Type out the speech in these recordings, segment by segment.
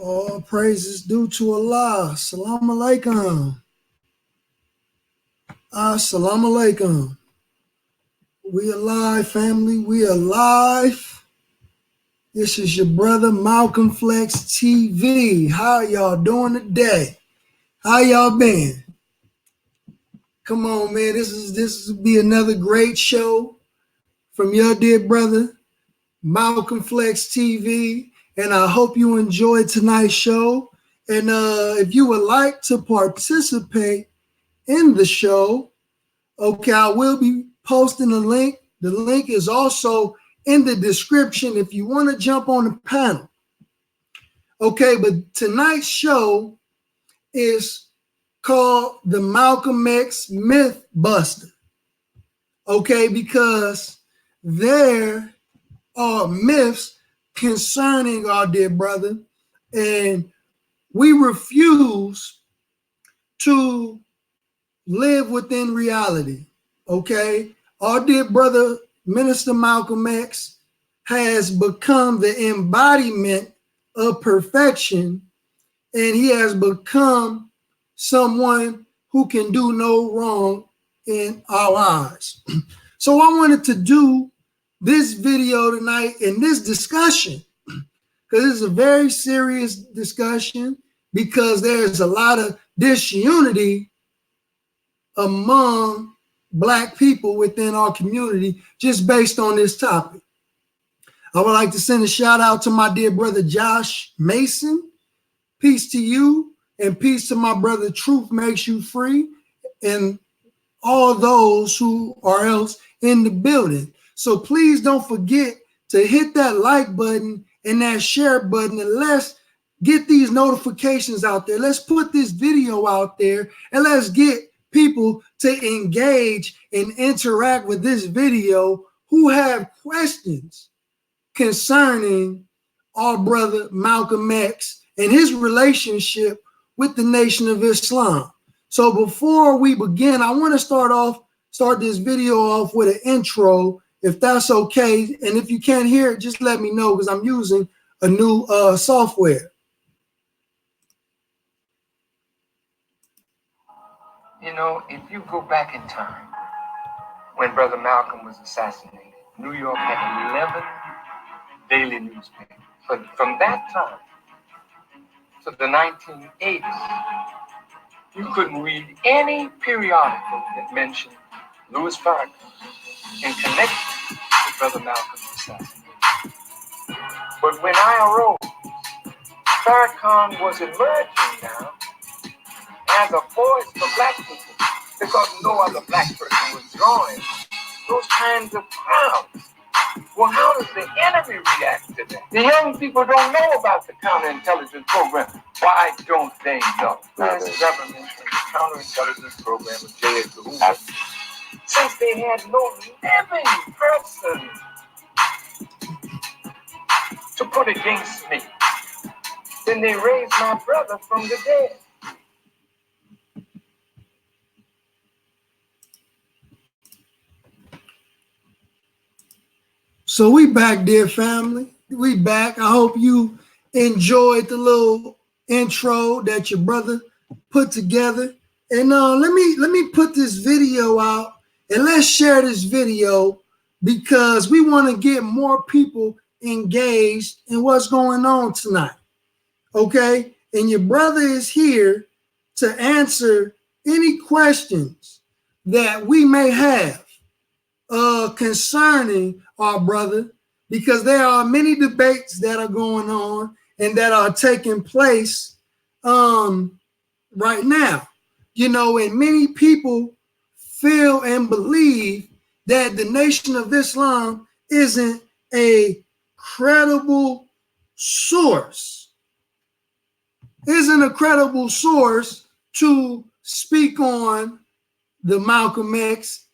All praises due to Allah. Assalamu alaikum. Assalamu alaikum. We alive, family. We alive. This is your brother Malcolm Flex TV. How y'all doing today? How y'all been? Come on, man. This will be another great show from your dear brother Malcolm Flex TV. And I hope you enjoyed tonight's show. And if you would like to participate in the show, okay, I will be posting a link. The link is also in the description if you want to jump on the panel. Okay, but tonight's show is called the Malcolm X MythBuster. Okay, because there are myths concerning our dear brother, and we refuse to live within reality. Okay, our dear brother Minister Malcolm X has become the embodiment of perfection, and he has become someone who can do no wrong in our eyes. So I wanted to do this video tonight in this discussion, because it's a very serious discussion, because there's a lot of disunity among Black people within our community just based on this topic. I would like to send a shout out to my dear brother Josh Mason. Peace to you, and peace to my brother Truth Makes You Free, and all those who are else in the building. So please don't forget to hit that like button and that share button, and let's get these notifications out there. Let's put this video out there, and let's get people to engage and interact with this video who have questions concerning our brother Malcolm X and his relationship with the Nation of Islam. So before we begin, I want to start this video off with an intro, if that's okay. And if you can't hear it, just let me know, because I'm using a new software. You know, if you go back in time, when Brother Malcolm was assassinated, New York had 11 daily newspapers. But from that time to the 1980s, you couldn't read any periodical that mentioned Louis Farrakhan in connection with Brother Malcolm's assassination. But when I arose, Farrakhan was emerging now as a voice for Black people, because no other Black person was drawing those kinds of crowds. Well, how does the enemy react to that? The young people don't know about the counterintelligence program. Why don't they know? This government and the counterintelligence program of J. Edgar Hoover, since they had no living person to put against me, then they raised my brother from the dead. So we back, dear family. We back. I hope you enjoyed the little intro that your brother put together. And let me put this video out, and let's share this video, because we want to get more people engaged in what's going on tonight. Okay? And your brother is here to answer any questions that we may have concerning our brother, because there are many debates that are going on and that are taking place right now. You know, and many people feel and believe that the Nation of Islam isn't a credible source, to speak on the Malcolm X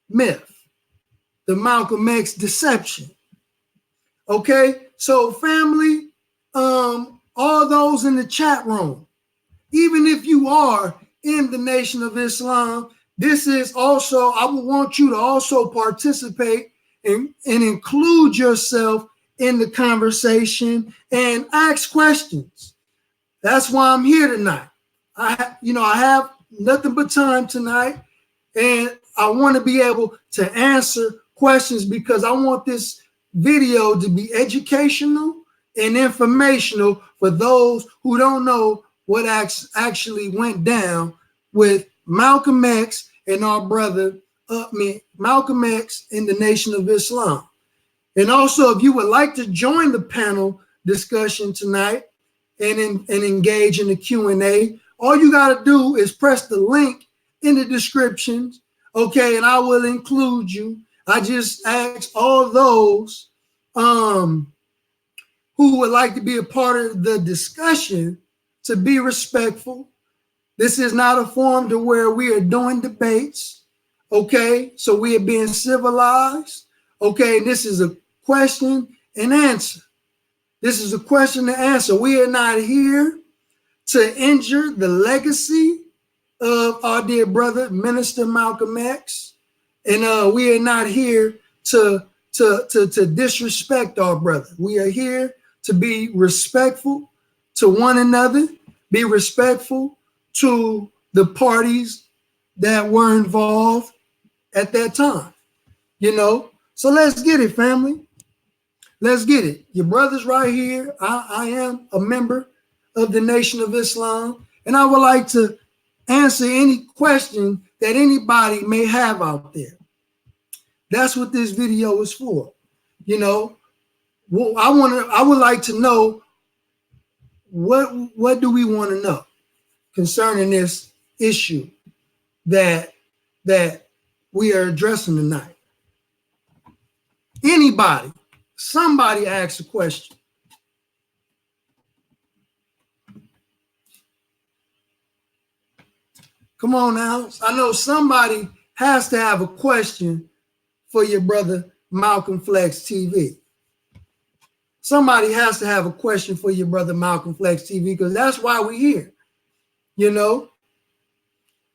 myth, the Malcolm X deception. Okay, so family, all those in the chat room, even if you are in the Nation of Islam, this is also, I would want you to also participate and include yourself in the conversation and ask questions. That's why I'm here tonight. I have nothing but time tonight, and I want to be able to answer questions because I want this video to be educational and informational for those who don't know what actually went down with Malcolm X and our brother, Malcolm X in the Nation of Islam. And also, if you would like to join the panel discussion tonight and engage in the Q&A, all you got to do is press the link in the description, okay, and I will include you. I just ask all those who would like to be a part of the discussion to be respectful. This is not a forum to where we are doing debates, okay? So we are being civilized, okay? This is a question and answer. This is a question and answer. We are not here to injure the legacy of our dear brother, Minister Malcolm X. And we are not here to disrespect our brother. We are here to be respectful to one another, be respectful to the parties that were involved at that time, So let's get it, family. Let's get it. Your brother's right here. I am a member of the Nation of Islam, and I would like to answer any question that anybody may have out there. That's what this video is for. Well, I would like to know what do we want to know concerning this issue that we are addressing tonight. Anybody, somebody asks a question. Come on now. I know somebody has to have a question for your brother Malcolm Flex TV. Somebody has to have a question for your brother Malcolm Flex TV because that's why we're here,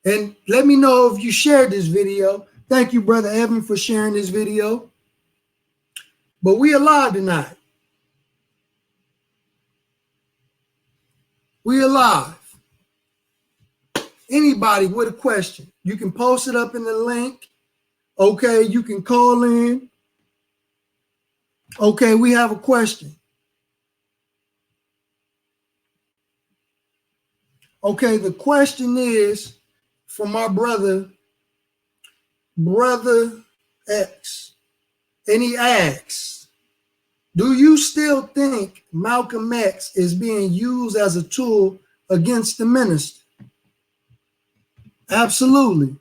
And let me know if you shared this video. Thank you, Brother Evan, for sharing this video. But we alive tonight. We alive. Anybody with a question, you can post it up in the link. Okay, you can call in. Okay, we have a question. Okay, the question is from our brother X. And he asks, do you still think Malcolm X is being used as a tool against the minister? Absolutely.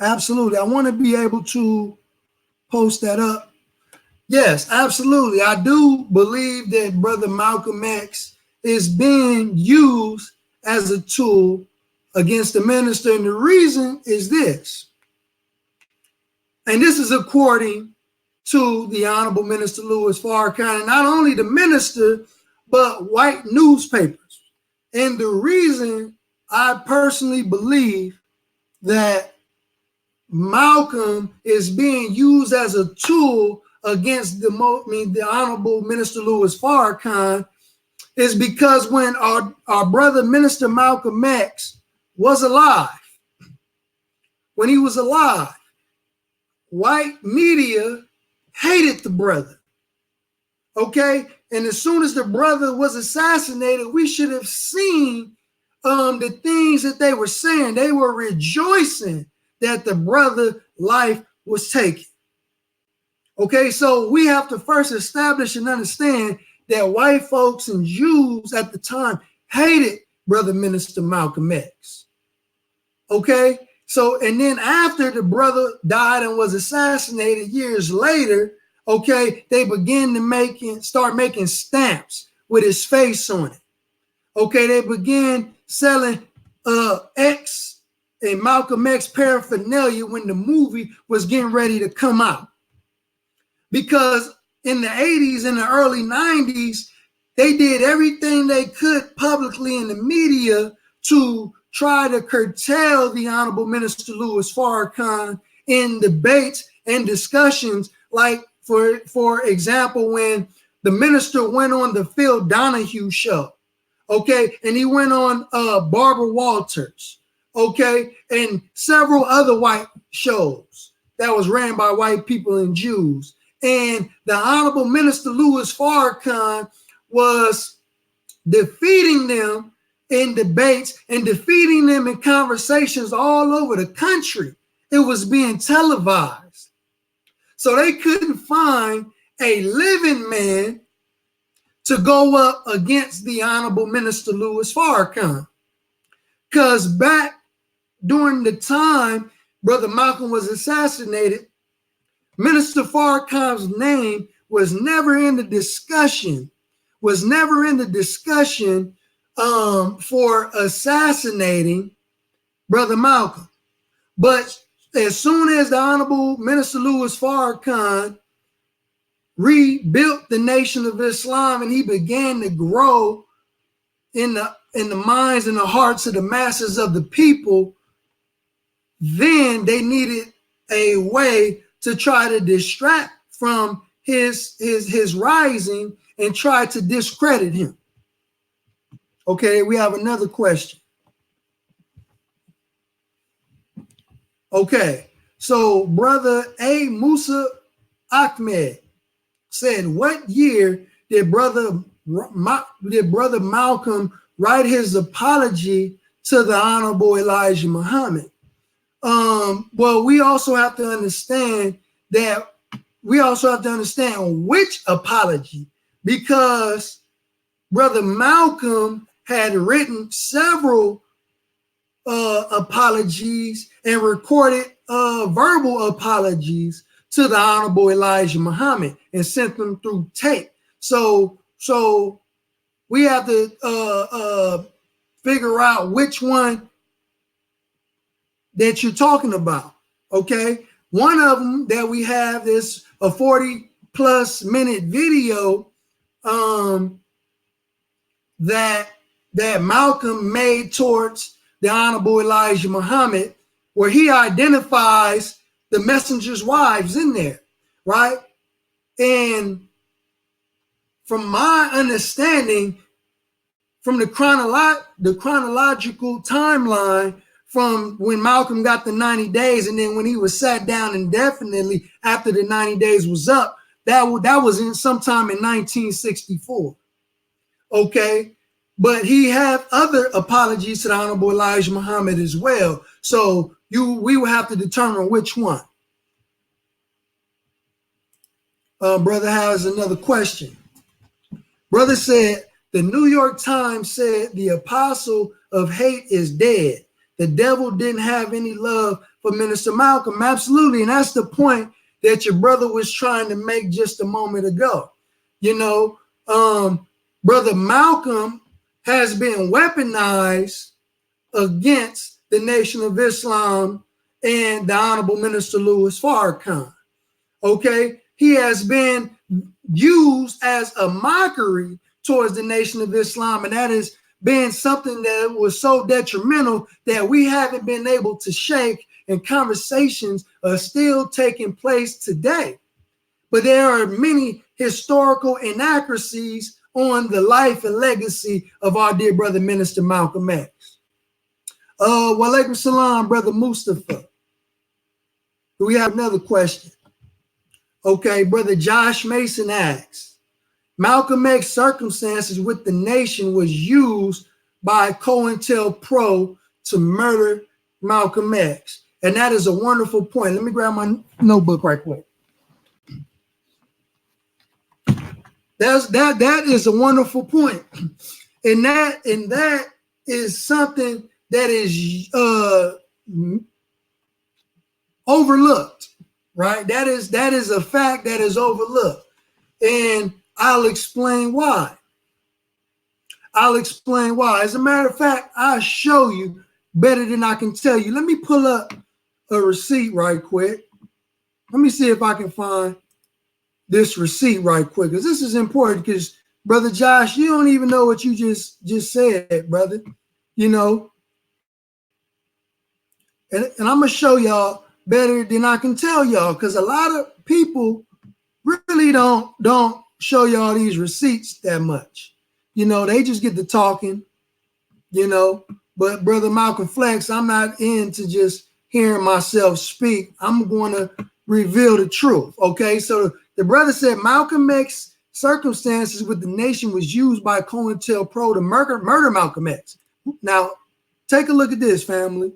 Absolutely. I want to be able to post that up. Yes, absolutely. I do believe that Brother Malcolm X is being used as a tool against the minister. And the reason is this. And this is according to the Honorable Minister Louis Farrakhan, not only the minister, but white newspapers. And the reason I personally believe that Malcolm is being used as a tool against the Honorable Minister Louis Farrakhan is because when our brother Minister Malcolm X was alive, when he was alive, white media hated the brother. Okay? And as soon as the brother was assassinated, we should have seen the things that they were saying. They were rejoicing that the brother life was taken. Okay, so we have to first establish and understand that white folks and Jews at the time hated Brother Minister Malcolm X. Okay, so and then after the brother died and was assassinated years later, okay, they began to start making stamps with his face on it. Okay, they began selling X and Malcolm X paraphernalia when the movie was getting ready to come out. Because in the 80s and the early 90s, they did everything they could publicly in the media to try to curtail the Honorable Minister Louis Farrakhan in debates and discussions. Like, for example, when the minister went on the Phil Donahue show, okay, and he went on Barbara Walters, okay, and several other white shows that was ran by white people and Jews. And the Honorable Minister Louis Farrakhan was defeating them in debates and defeating them in conversations all over the country. It was being televised. So they couldn't find a living man to go up against the Honorable Minister Louis Farrakhan. Because back during the time Brother Malcolm was assassinated, Minister Farrakhan's name was never in the discussion, for assassinating Brother Malcolm. But as soon as the Honorable Minister Louis Farrakhan rebuilt the Nation of Islam and he began to grow in the minds and the hearts of the masses of the people, then they needed a way to try to distract from his rising and try to discredit him. Okay, we have another question. Okay, so Brother A. Musa Ahmed said, what year did Brother Malcolm write his apology to the Honorable Elijah Muhammad? Well, we also have to understand which apology, because Brother Malcolm had written several apologies and recorded verbal apologies to the Honorable Elijah Muhammad and sent them through tape. So we have to figure out which one that you're talking about. Okay, one of them that we have is a 40+ minute video that Malcolm made towards the Honorable Elijah Muhammad, where he identifies the messenger's wives in there, right? And from my understanding, from the chronological timeline, from when Malcolm got the 90 days and then when he was sat down indefinitely after the 90 days was up, that was in sometime in 1964. Okay, but he had other apologies to the Honorable Elijah Muhammad as well. So we will have to determine which one. Brother has another question. Brother said, the New York Times said the apostle of hate is dead. The devil didn't have any love for Minister Malcolm. Absolutely. And that's the point that your brother was trying to make just a moment ago. You know, Brother Malcolm has been weaponized against the Nation of Islam and the Honorable Minister Louis Farrakhan. Okay, he has been used as a mockery towards the Nation of Islam, and that has been something that was so detrimental that we haven't been able to shake, and conversations are still taking place today. But there are many historical inaccuracies on the life and legacy of our dear brother, Minister Malcolm X. Walaikum salam, Brother Mustafa. Do we have another question? Okay, Brother Josh Mason asks, Malcolm X circumstances with the nation was used by COINTELPRO to murder Malcolm X. And that is a wonderful point. Let me grab my notebook right quick. That is a wonderful point. And that is something that is overlooked, right? That is a fact that is overlooked. And I'll explain why. As a matter of fact, I'll show you better than I can tell you. Let me pull up a receipt right quick. Let me see if I can find this receipt right quick, because this is important, because Brother Josh, you don't even know what you just said, brother. You know, and I'm gonna show y'all better than I can tell y'all, because a lot of people really don't show y'all these receipts that much. You know, they just get to talking, you know. But Brother Malcolm Flex, I'm not into just hearing myself speak. I'm going to reveal the truth, okay? So the brother said Malcolm X circumstances with the nation was used by COINTELPRO to murder Malcolm X. Now, take a look at this, family.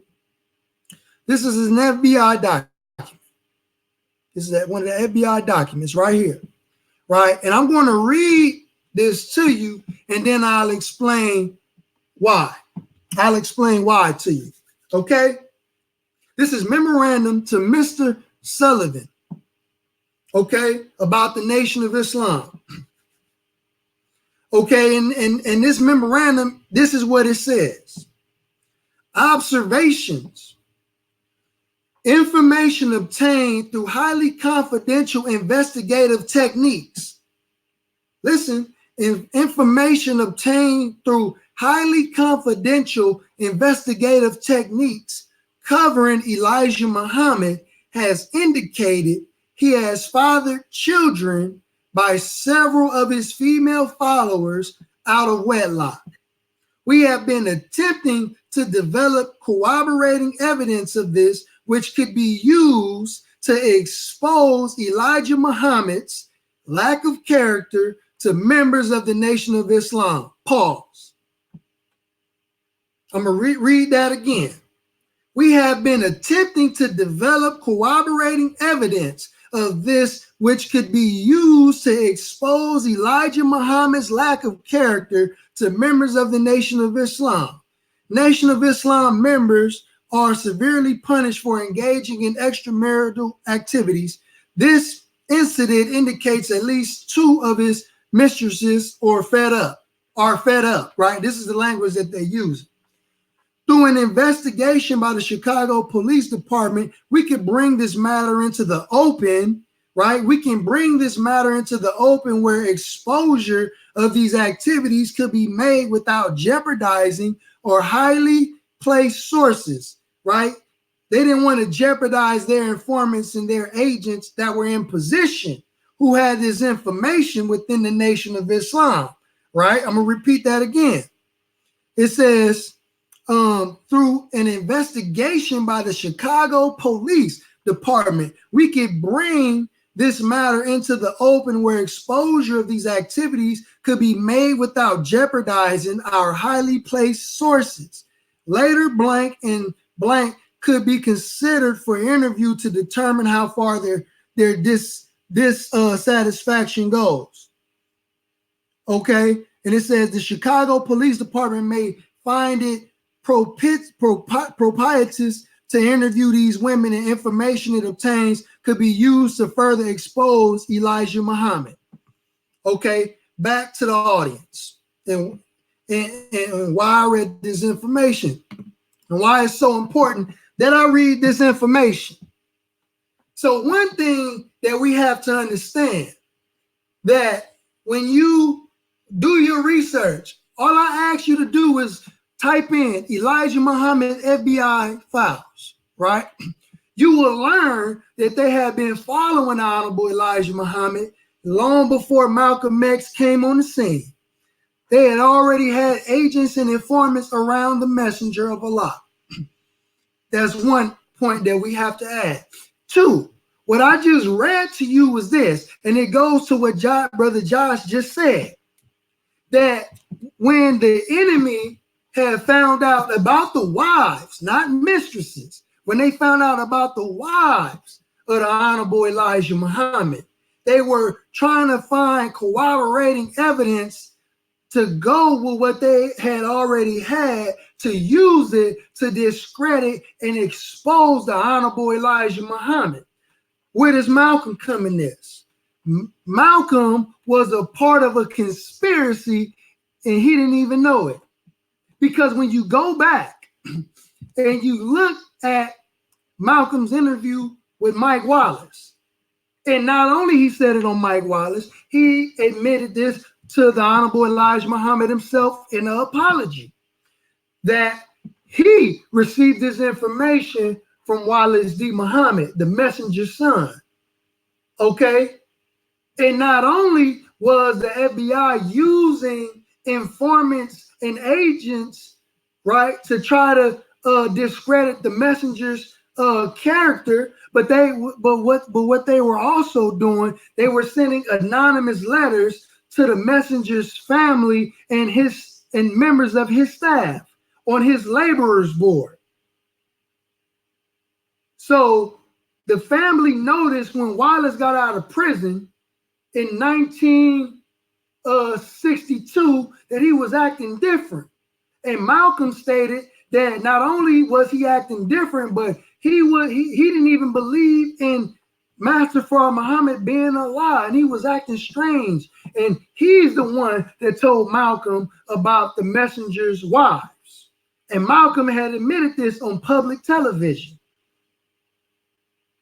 This is an FBI document. This is one of the FBI documents right here, right? And I'm going to read this to you, and then I'll explain why. I'll explain why to you, okay? This is memorandum to Mr. Sullivan, okay, about the Nation of Islam. Okay, and this memorandum, this is what it says. Observations. Information obtained through highly confidential investigative techniques. Listen, information obtained through highly confidential investigative techniques covering Elijah Muhammad has indicated he has fathered children by several of his female followers out of wedlock. We have been attempting to develop corroborating evidence of this, which could be used to expose Elijah Muhammad's lack of character to members of the Nation of Islam. Pause. I'm going to read that again. We have been attempting to develop corroborating evidence of this, which could be used to expose Elijah Muhammad's lack of character to members of the Nation of Islam. Nation of Islam members are severely punished for engaging in extramarital activities. This incident indicates at least two of his mistresses are fed up, right? This is the language that they use. Through an investigation by the Chicago Police Department, we could bring this matter into the open, right? We can bring this matter into the open where exposure of these activities could be made without jeopardizing or highly placed sources, right? They didn't want to jeopardize their informants and their agents that were in position who had this information within the Nation of Islam, right? I'm going to repeat that again. It says, through an investigation by the Chicago Police Department, we could bring this matter into the open where exposure of these activities could be made without jeopardizing our highly placed sources. Later, blank and blank could be considered for interview to determine how far their dissatisfaction goes. Okay, and it says the Chicago Police Department may find it propitious to interview these women, and information it obtains could be used to further expose Elijah Muhammad. Okay, back to the audience and why I read this information and why it's so important that I read this information. So one thing that we have to understand, that when you do your research, all I ask you to do is type in Elijah Muhammad FBI files, right? You will learn that they have been following the Honorable Elijah Muhammad long before Malcolm X came on the scene. They had already had agents and informants around the messenger of Allah. That's one point that we have to add. Two, what I just read to you was this, and it goes to what Brother Josh just said, that when the enemy had found out about the wives, not mistresses, when they found out about the wives of the Honorable Elijah Muhammad, they were trying to find corroborating evidence to go with what they had already had, to use it to discredit and expose the Honorable Elijah Muhammad. Where does Malcolm come in this? Malcolm was a part of a conspiracy and he didn't even know it. Because when you go back and you look at Malcolm's interview with Mike Wallace, and not only he said it on Mike Wallace, he admitted this to the Honorable Elijah Muhammad himself in an apology, that he received this information from Wallace D. Muhammad, the messenger's son. Okay? And not only was the FBI using informants and agents, right, to try to discredit the messenger's character, but what they were also doing, they were sending anonymous letters to the messenger's family and members of his staff on his laborers board. So the family noticed when Wallace got out of prison in 1962 that he was acting different. And Malcolm stated that not only was he acting different, but he didn't even believe in Master Fard Muhammad being alive, and he was acting strange. And he's the one that told Malcolm about the messenger's wives. And Malcolm had admitted this on public television.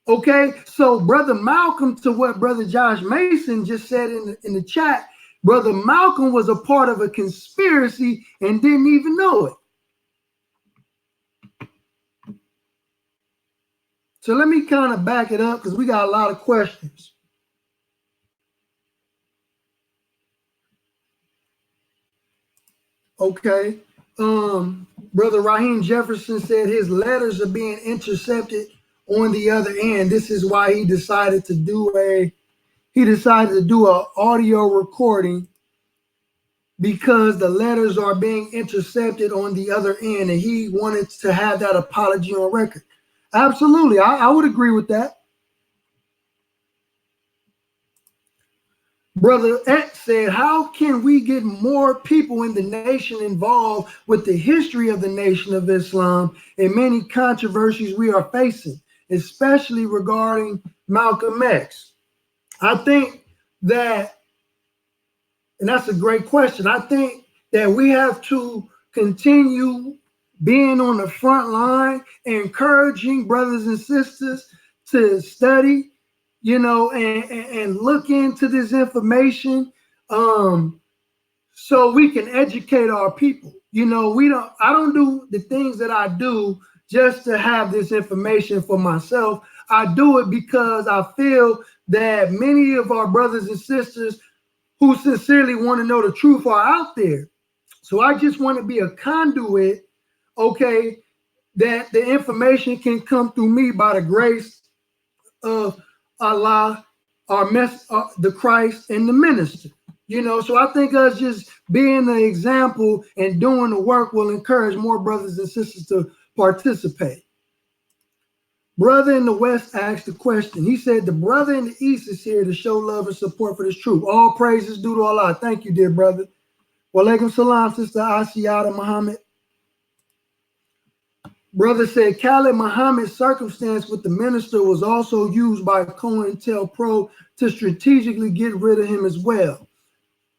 Okay, so Brother Malcolm, to what Brother Josh Mason just said in the chat, Brother Malcolm was a part of a conspiracy and didn't even know it. So let me kind of back it up because we got a lot of questions. Okay, Brother Raheem Jefferson said his letters are being intercepted on the other end. This is why he decided to do an audio recording, because the letters are being intercepted on the other end, and he wanted to have that apology on record. Absolutely, I would agree with that. Brother X said, how can we get more people in the nation involved with the history of the Nation of Islam and many controversies we are facing, especially regarding Malcolm X? I think that, and that's a great question, I think that we have to continue being on the front line, encouraging brothers and sisters to study, and look into this information, so we can educate our people. I don't do the things that I do just to have this information for myself. I do it because I feel that many of our brothers and sisters who sincerely want to know the truth are out there. So I just want to be a conduit, okay, that the information can come through me by the grace of Allah, the Christ, and the minister. So I think us just being the example and doing the work will encourage more brothers and sisters to participate. Brother in the West asked the question. He said, the brother in the East is here to show love and support for this truth. All praises due to Allah. Thank you, dear brother. Walaikum salam, Sister Asiyata Muhammad. Brother said, Khalid Muhammad's circumstance with the minister was also used by COINTELPRO to strategically get rid of him as well.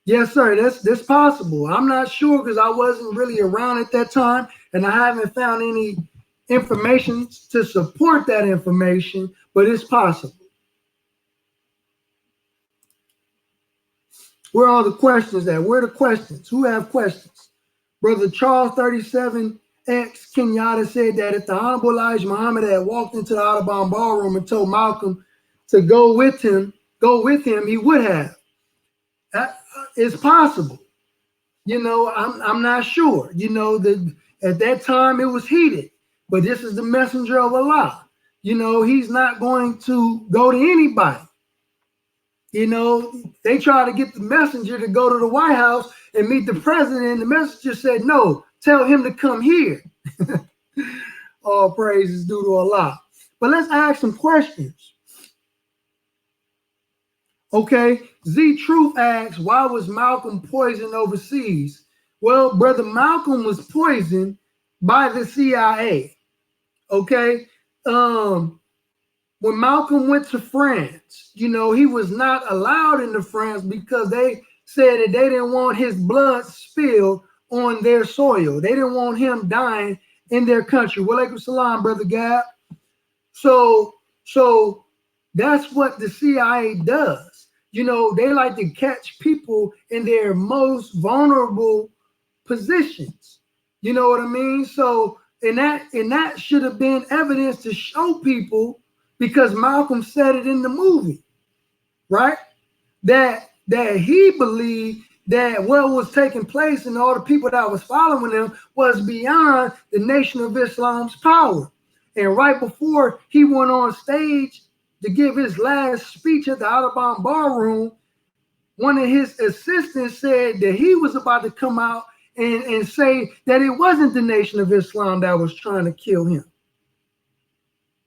Yes, sir, that's possible. I'm not sure because I wasn't really around at that time, and I haven't found any information to support that information, but it's possible. Where are the questions at? Where are the questions? Who have questions? Brother Charles 37X Kenyatta said that if the Honorable Elijah Muhammad had walked into the Audubon ballroom and told Malcolm to go with him, he would have. It's possible. I'm not sure. At that time it was heated, but this is the messenger of Allah. He's not going to go to anybody. They try to get the messenger to go to the White House and meet the president, and the messenger said, no, tell him to come here. All praises due to Allah. But let's ask some questions. Okay, Z Truth asks, why was Malcolm poisoned overseas? Well, Brother Malcolm was poisoned by the CIA. Okay, when Malcolm went to France, he was not allowed into France because they said that they didn't want his blood spilled on their soil. They didn't want him dying in their country. Walaikum salam, Brother Gab. So that's what the CIA does. They like to catch people in their most vulnerable positions. You know what I mean? So, and that should have been evidence to show people, because Malcolm said it in the movie, right? that he believed that what was taking place and all the people that was following him was beyond the Nation of Islam's power. And right before he went on stage to give his last speech at the Audubon Ballroom, one of his assistants said that he was about to come out and say that it wasn't the Nation of Islam that was trying to kill him.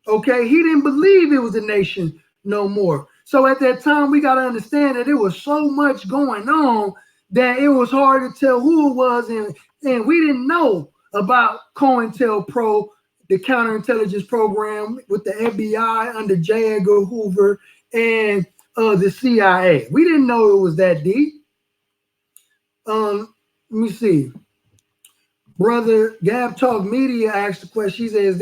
Okay, he didn't believe it was the nation no more. So at that time, we got to understand that there was so much going on that it was hard to tell who it was, and we didn't know about COINTELPRO, the counterintelligence program with the FBI under J. Edgar Hoover and the CIA. We didn't know it was that deep. Let me see. Brother Gab Talk Media asked the question. She says,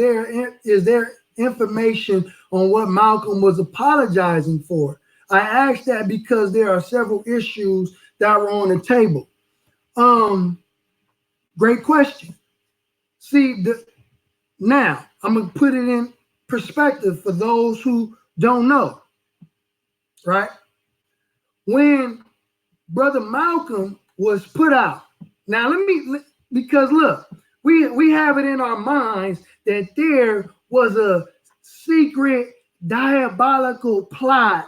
is there information on what Malcolm was apologizing for? I asked that because there are several issues that were on the table. Great question. See, now I'm going to put it in perspective for those who don't know, right? When Brother Malcolm was put out, now because look, we have it in our minds that there was a secret diabolical plot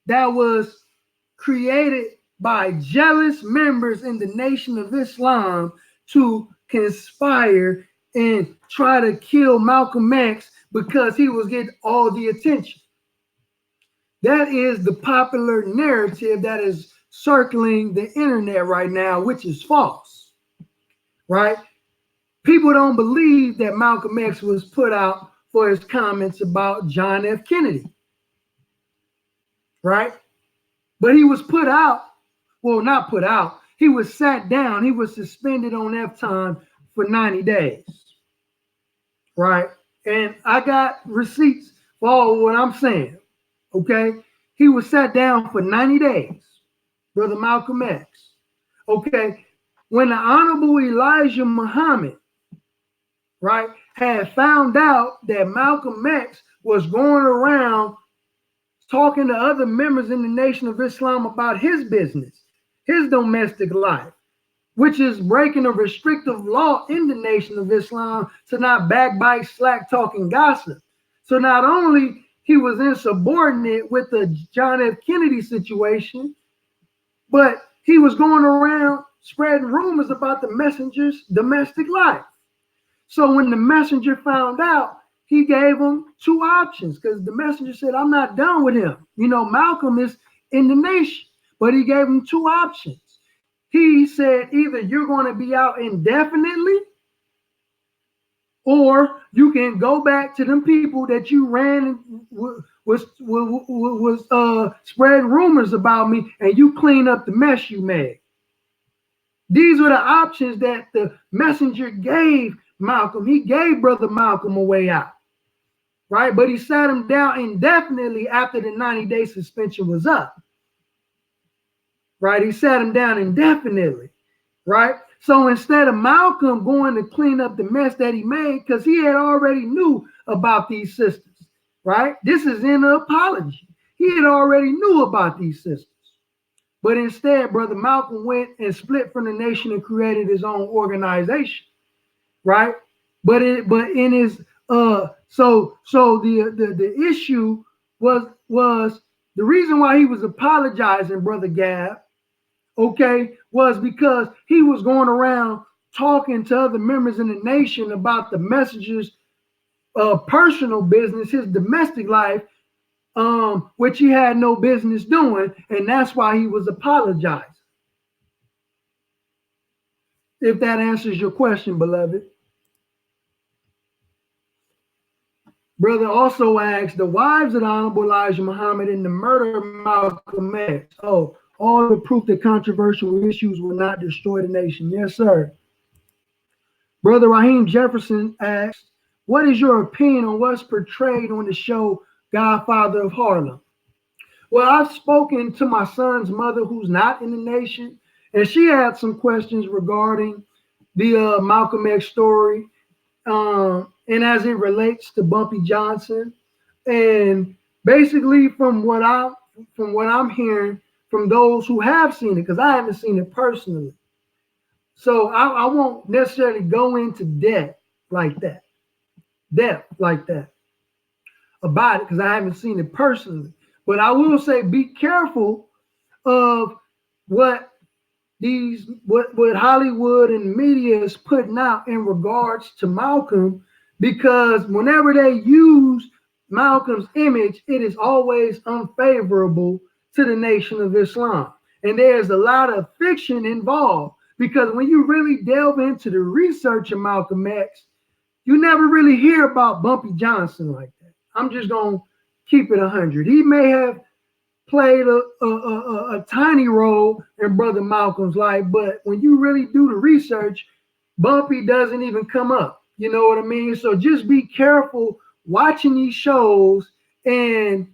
that was created by jealous members in the Nation of Islam to conspire and try to kill Malcolm X because he was getting all the attention. That is the popular narrative that is circling the internet right now, which is false, right? People don't believe that Malcolm X was put out for his comments about John F. Kennedy, right? But he was put out, well, not put out, he was sat down, he was suspended on F time for 90 days, right? And I got receipts for all what I'm saying, okay? He was sat down for 90 days, Brother Malcolm X, okay? When the Honorable Elijah Muhammad, right, had found out that Malcolm X was going around talking to other members in the Nation of Islam about his business, his domestic life, which is breaking a restrictive law in the Nation of Islam to not backbite, slack talk, and gossip. So not only he was insubordinate with the John F. Kennedy situation, but he was going around spreading rumors about the messenger's domestic life. So when the messenger found out, he gave him two options because the messenger said, I'm not done with him. You know, Malcolm is in the nation, but he gave him two options. He said, either you're going to be out indefinitely, or you can go back to them people that you ran was spreading rumors about me, and you clean up the mess you made. These were the options that the messenger gave Malcolm. He gave Brother Malcolm a way out, right? But he sat him down indefinitely after the 90-day suspension was up, right? He sat him down indefinitely, right? So instead of Malcolm going to clean up the mess that he made, because he had already knew about these sisters, right? This is in the apology. He had already knew about these sisters. But instead, Brother Malcolm went and split from the nation and created his own organization, right? But in his so the issue was the reason why he was apologizing, Brother Gab, okay, was because he was going around talking to other members in the nation about the messenger's personal business, his domestic life, which he had no business doing, and that's why he was apologizing. If that answers your question, beloved. Brother also asked, the wives of the Honorable Elijah Muhammad in the murder of Malcolm X. Oh, all the proof that controversial issues will not destroy the nation. Yes, sir. Brother Raheem Jefferson asked, what is your opinion on what's portrayed on the show Godfather of Harlem? Well, I've spoken to my son's mother, who's not in the nation, and she had some questions regarding the Malcolm X story, and as it relates to Bumpy Johnson. And basically, from what I from what I'm hearing from those who have seen it, because I haven't seen it personally. So I won't necessarily go into depth like that about it, because I haven't seen it personally. But I will say, be careful of what Hollywood and media is putting out in regards to Malcolm, because whenever they use Malcolm's image, it is always unfavorable to the Nation of Islam. And there's a lot of fiction involved, because when you really delve into the research of Malcolm X, you never really hear about Bumpy Johnson like that. I'm just going to keep it 100. He may have played a tiny role in Brother Malcolm's life, but when you really do the research, Bumpy doesn't even come up. You know what I mean? So just be careful watching these shows and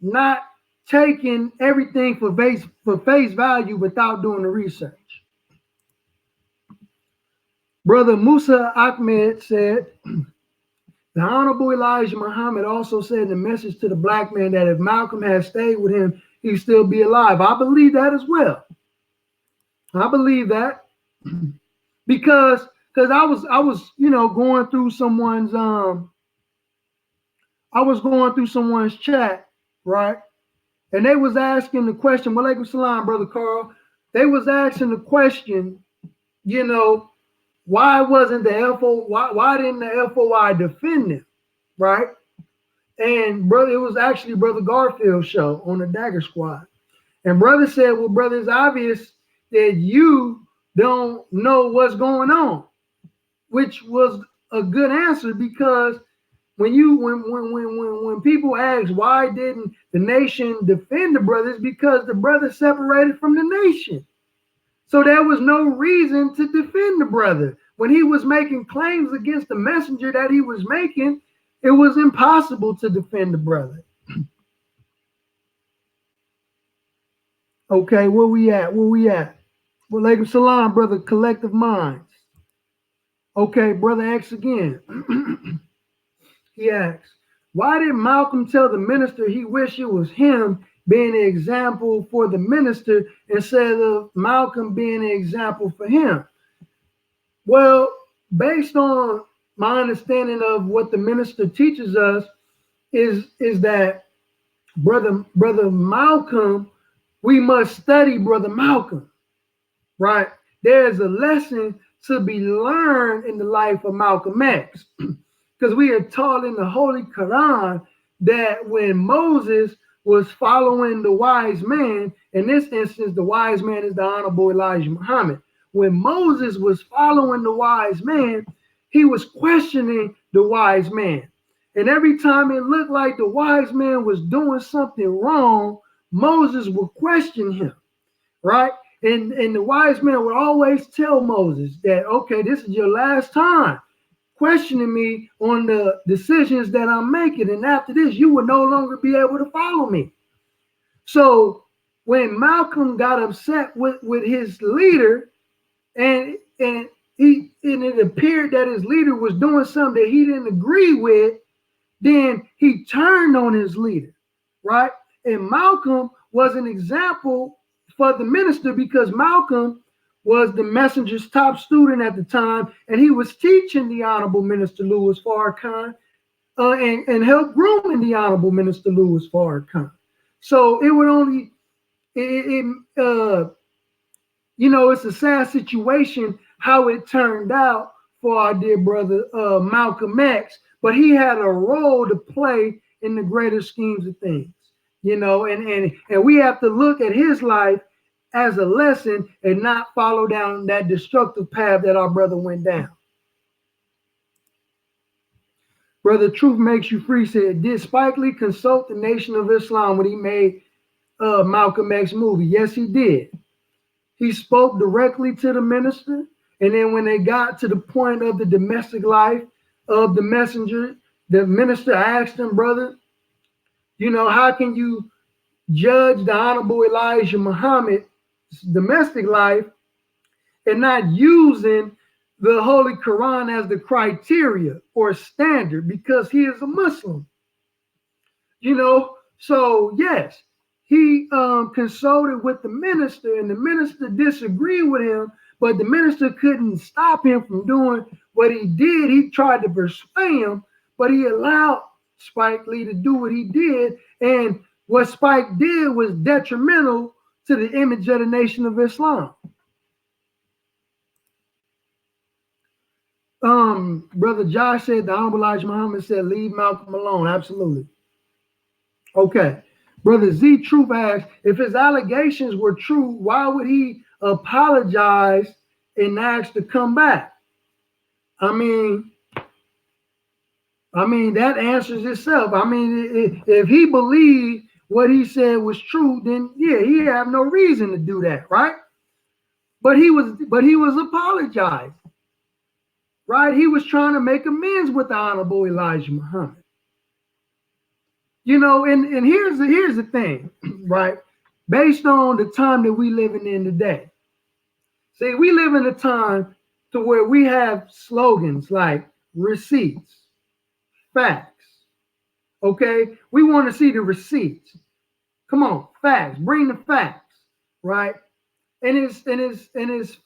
not taking everything for face value without doing the research. Brother Musa Ahmed said, the Honorable Elijah Muhammad also said in the message to the black man that if Malcolm had stayed with him, he'd still be alive. I believe that as well. I believe that because I was going through someone's chat, right? And they was asking the question, Walaikum salam, Brother Carl. They was asking the question, why wasn't the FO? Why didn't the FOI defend him, right? And brother, it was actually Brother Garfield's show on the Dagger Squad, and brother said, "Well, brother, it's obvious that you don't know what's going on," which was a good answer, because when people ask why didn't the nation defend the brothers, because the brothers separated from the nation. So there was no reason to defend the brother. When he was making claims against the messenger that he was making, it was impossible to defend the brother. Okay, where we at? Walaikum salam, Brother Collective Minds. Okay, Brother X again. He asks, why did Malcolm tell the minister he wished it was him being an example for the minister instead of Malcolm being an example for him? Well, based on my understanding of what the minister teaches us is that brother Malcolm, we must study Brother Malcolm, right? There's a lesson to be learned in the life of Malcolm X, because we are taught in the Holy Quran that when Moses was following the wise man, in this instance, the wise man is the Honorable Elijah Muhammad. When Moses was following the wise man, he was questioning the wise man. And every time it looked like the wise man was doing something wrong, Moses would question him, right? And the wise man would always tell Moses that, okay, this is your last time questioning me on the decisions that I'm making. And after this, you will no longer be able to follow me. So when Malcolm got upset with his leader, and it appeared that his leader was doing something that he didn't agree with, then he turned on his leader, right? And Malcolm was an example for the minister, because Malcolm was the messenger's top student at the time, and he was teaching the Honorable Minister Louis Farrakhan and helped grooming the Honorable Minister Louis Farrakhan. So it would only, it's a sad situation how it turned out for our dear brother Malcolm X, but he had a role to play in the greater schemes of things, and we have to look at his life as a lesson and not follow down that destructive path that our brother went down. Brother Truth Makes You Free said, did Spike Lee consult the Nation of Islam when he made Malcolm X movie? Yes, he did. He spoke directly to the minister, and then when they got to the point of the domestic life of the messenger, the minister asked him, brother, how can you judge the Honorable Elijah Muhammad's domestic life and not using the Holy Quran as the criteria or standard, because he is a Muslim? You know, so yes, he consulted with the minister, and the minister disagreed with him, but the minister couldn't stop him from doing what he did. He tried to persuade him, but he allowed Spike Lee to do what he did, and what Spike did was detrimental to the image of the Nation of Islam. Brother Josh said the Honorable Elijah Muhammad said, leave Malcolm alone. Absolutely. Okay. Brother Z Truth asked, if his allegations were true, why would he apologize and ask to come back? I mean, that answers itself. I mean, if he believed what he said was true, then yeah, he had no reason to do that, right? But he was apologizing, right? He was trying to make amends with the Honorable Elijah Muhammad. You know, and here's the thing, right? Based on the time that we living in today. See, we live in a time to where we have slogans like receipts, facts. Okay, we want to see the receipts. Come on, facts. Bring the facts, right? And it's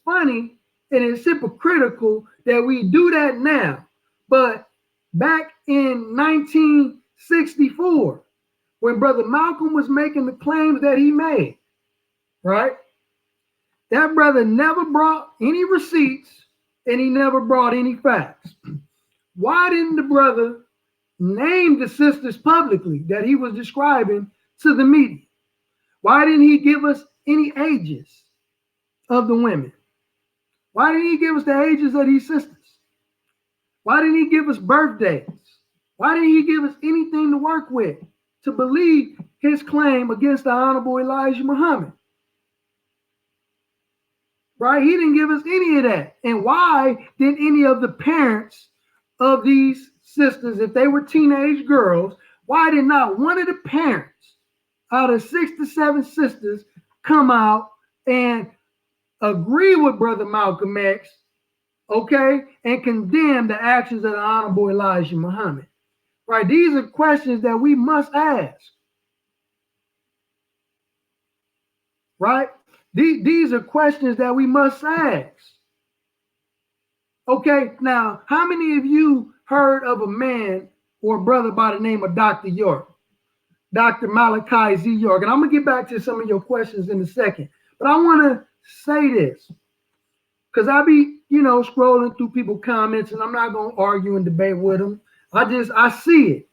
funny and it's hypocritical that we do that now. But back in 1964, when Brother Malcolm was making the claims that he made, right? That brother never brought any receipts and he never brought any facts. Why didn't the brother name the sisters publicly that he was describing to the media? Why didn't he give us any ages of the women? Why didn't he give us the ages of these sisters? Why didn't he give us birthdays? Why didn't he give us anything to work with to believe his claim against the Honorable Elijah Muhammad? Right? He didn't give us any of that. And why did any of the parents of these sisters, if they were teenage girls, why did not one of the parents out of 6 to 7 sisters come out and agree with Brother Malcolm X, okay, and condemn the actions of the Honorable Elijah Muhammad? Right? These are questions that we must ask. Right? These are questions that we must ask. Okay, now, how many of you heard of a man or a brother by the name of Dr. York? Dr. Malachi Z. York. And I'm going to get back to some of your questions in a second. But I want to say this, because I be, scrolling through people's comments, and I'm not going to argue and debate with them. I see it.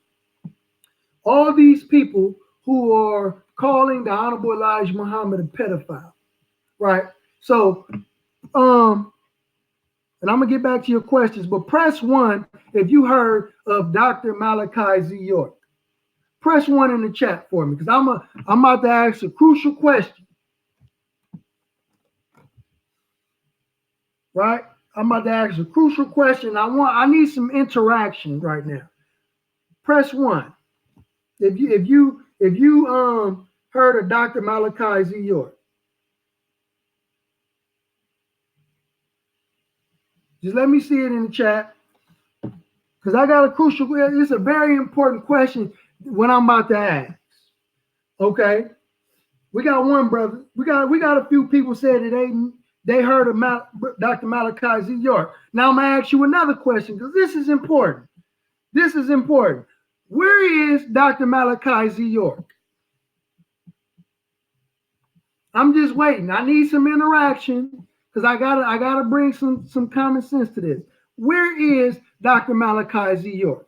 All these people who are calling the Honorable Elijah Muhammad a pedophile. Right. So, and I'm gonna get back to your questions, but press 1 if you heard of Dr. Malachi Z. York. Press 1 in the chat for me, because I'm about to ask a crucial question. Right? I'm about to ask a crucial question. I need some interaction right now. Press 1 if you heard of Dr. Malachi Z. York. Just let me see it in the chat, because I got a crucial. It's a very important question what I'm about to ask. Okay, we got one brother. We got a few people said that they heard of Dr. Malachi Z. York. Now I'm gonna ask you another question, because this is important. This is important. Where is Dr. Malachi Z. York? I'm just waiting. I need some interaction, because I gotta bring some common sense to this. Where is Dr. Malachi Z. York?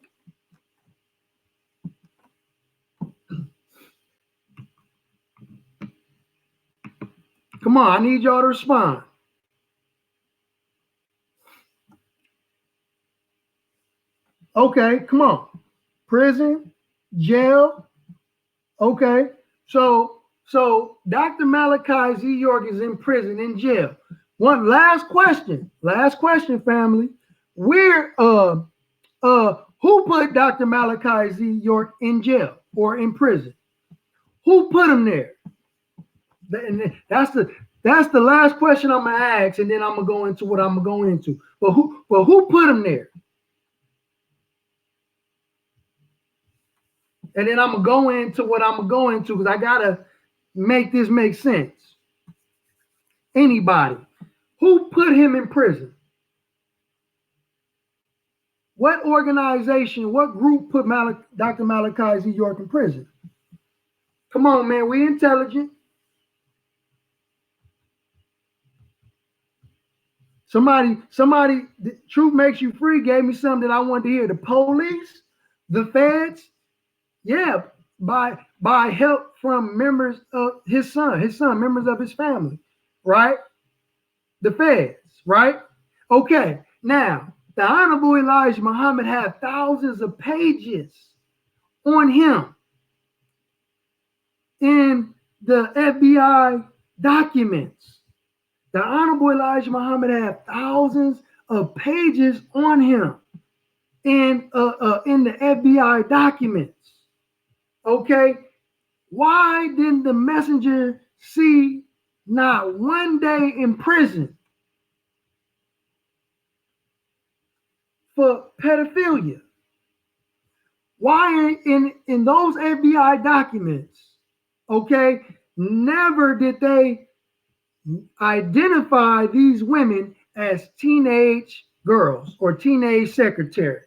Come on, I need y'all to respond. Okay, come on. Prison, jail. Okay, so Dr. Malachi Z. York is in prison, in jail. One last question, family. Where who put Dr. Malachi Z. York in jail or in prison? Who put him there? That's the last question I'm gonna ask, and then I'm gonna go into what I'm gonna go into. But who put him there? And then I'm going to go into what I'm going to go into because I got to make this make sense. Anybody. Who put him in prison? What organization, what group put Dr. Malachi Z. York in prison? Come on, man. We intelligent. Somebody, the Truth Makes You Free gave me something that I wanted to hear. The police, the feds, yeah, by help from members of his son, members of his family, right? The feds, right? Okay, now, the Honorable Elijah Muhammad had thousands of pages on him in the FBI documents. The Honorable Elijah Muhammad had thousands of pages on him in the FBI documents. Okay, why didn't the messenger see not one day in prison for pedophilia? Why in those FBI documents, okay, never did they identify these women as teenage girls or teenage secretaries?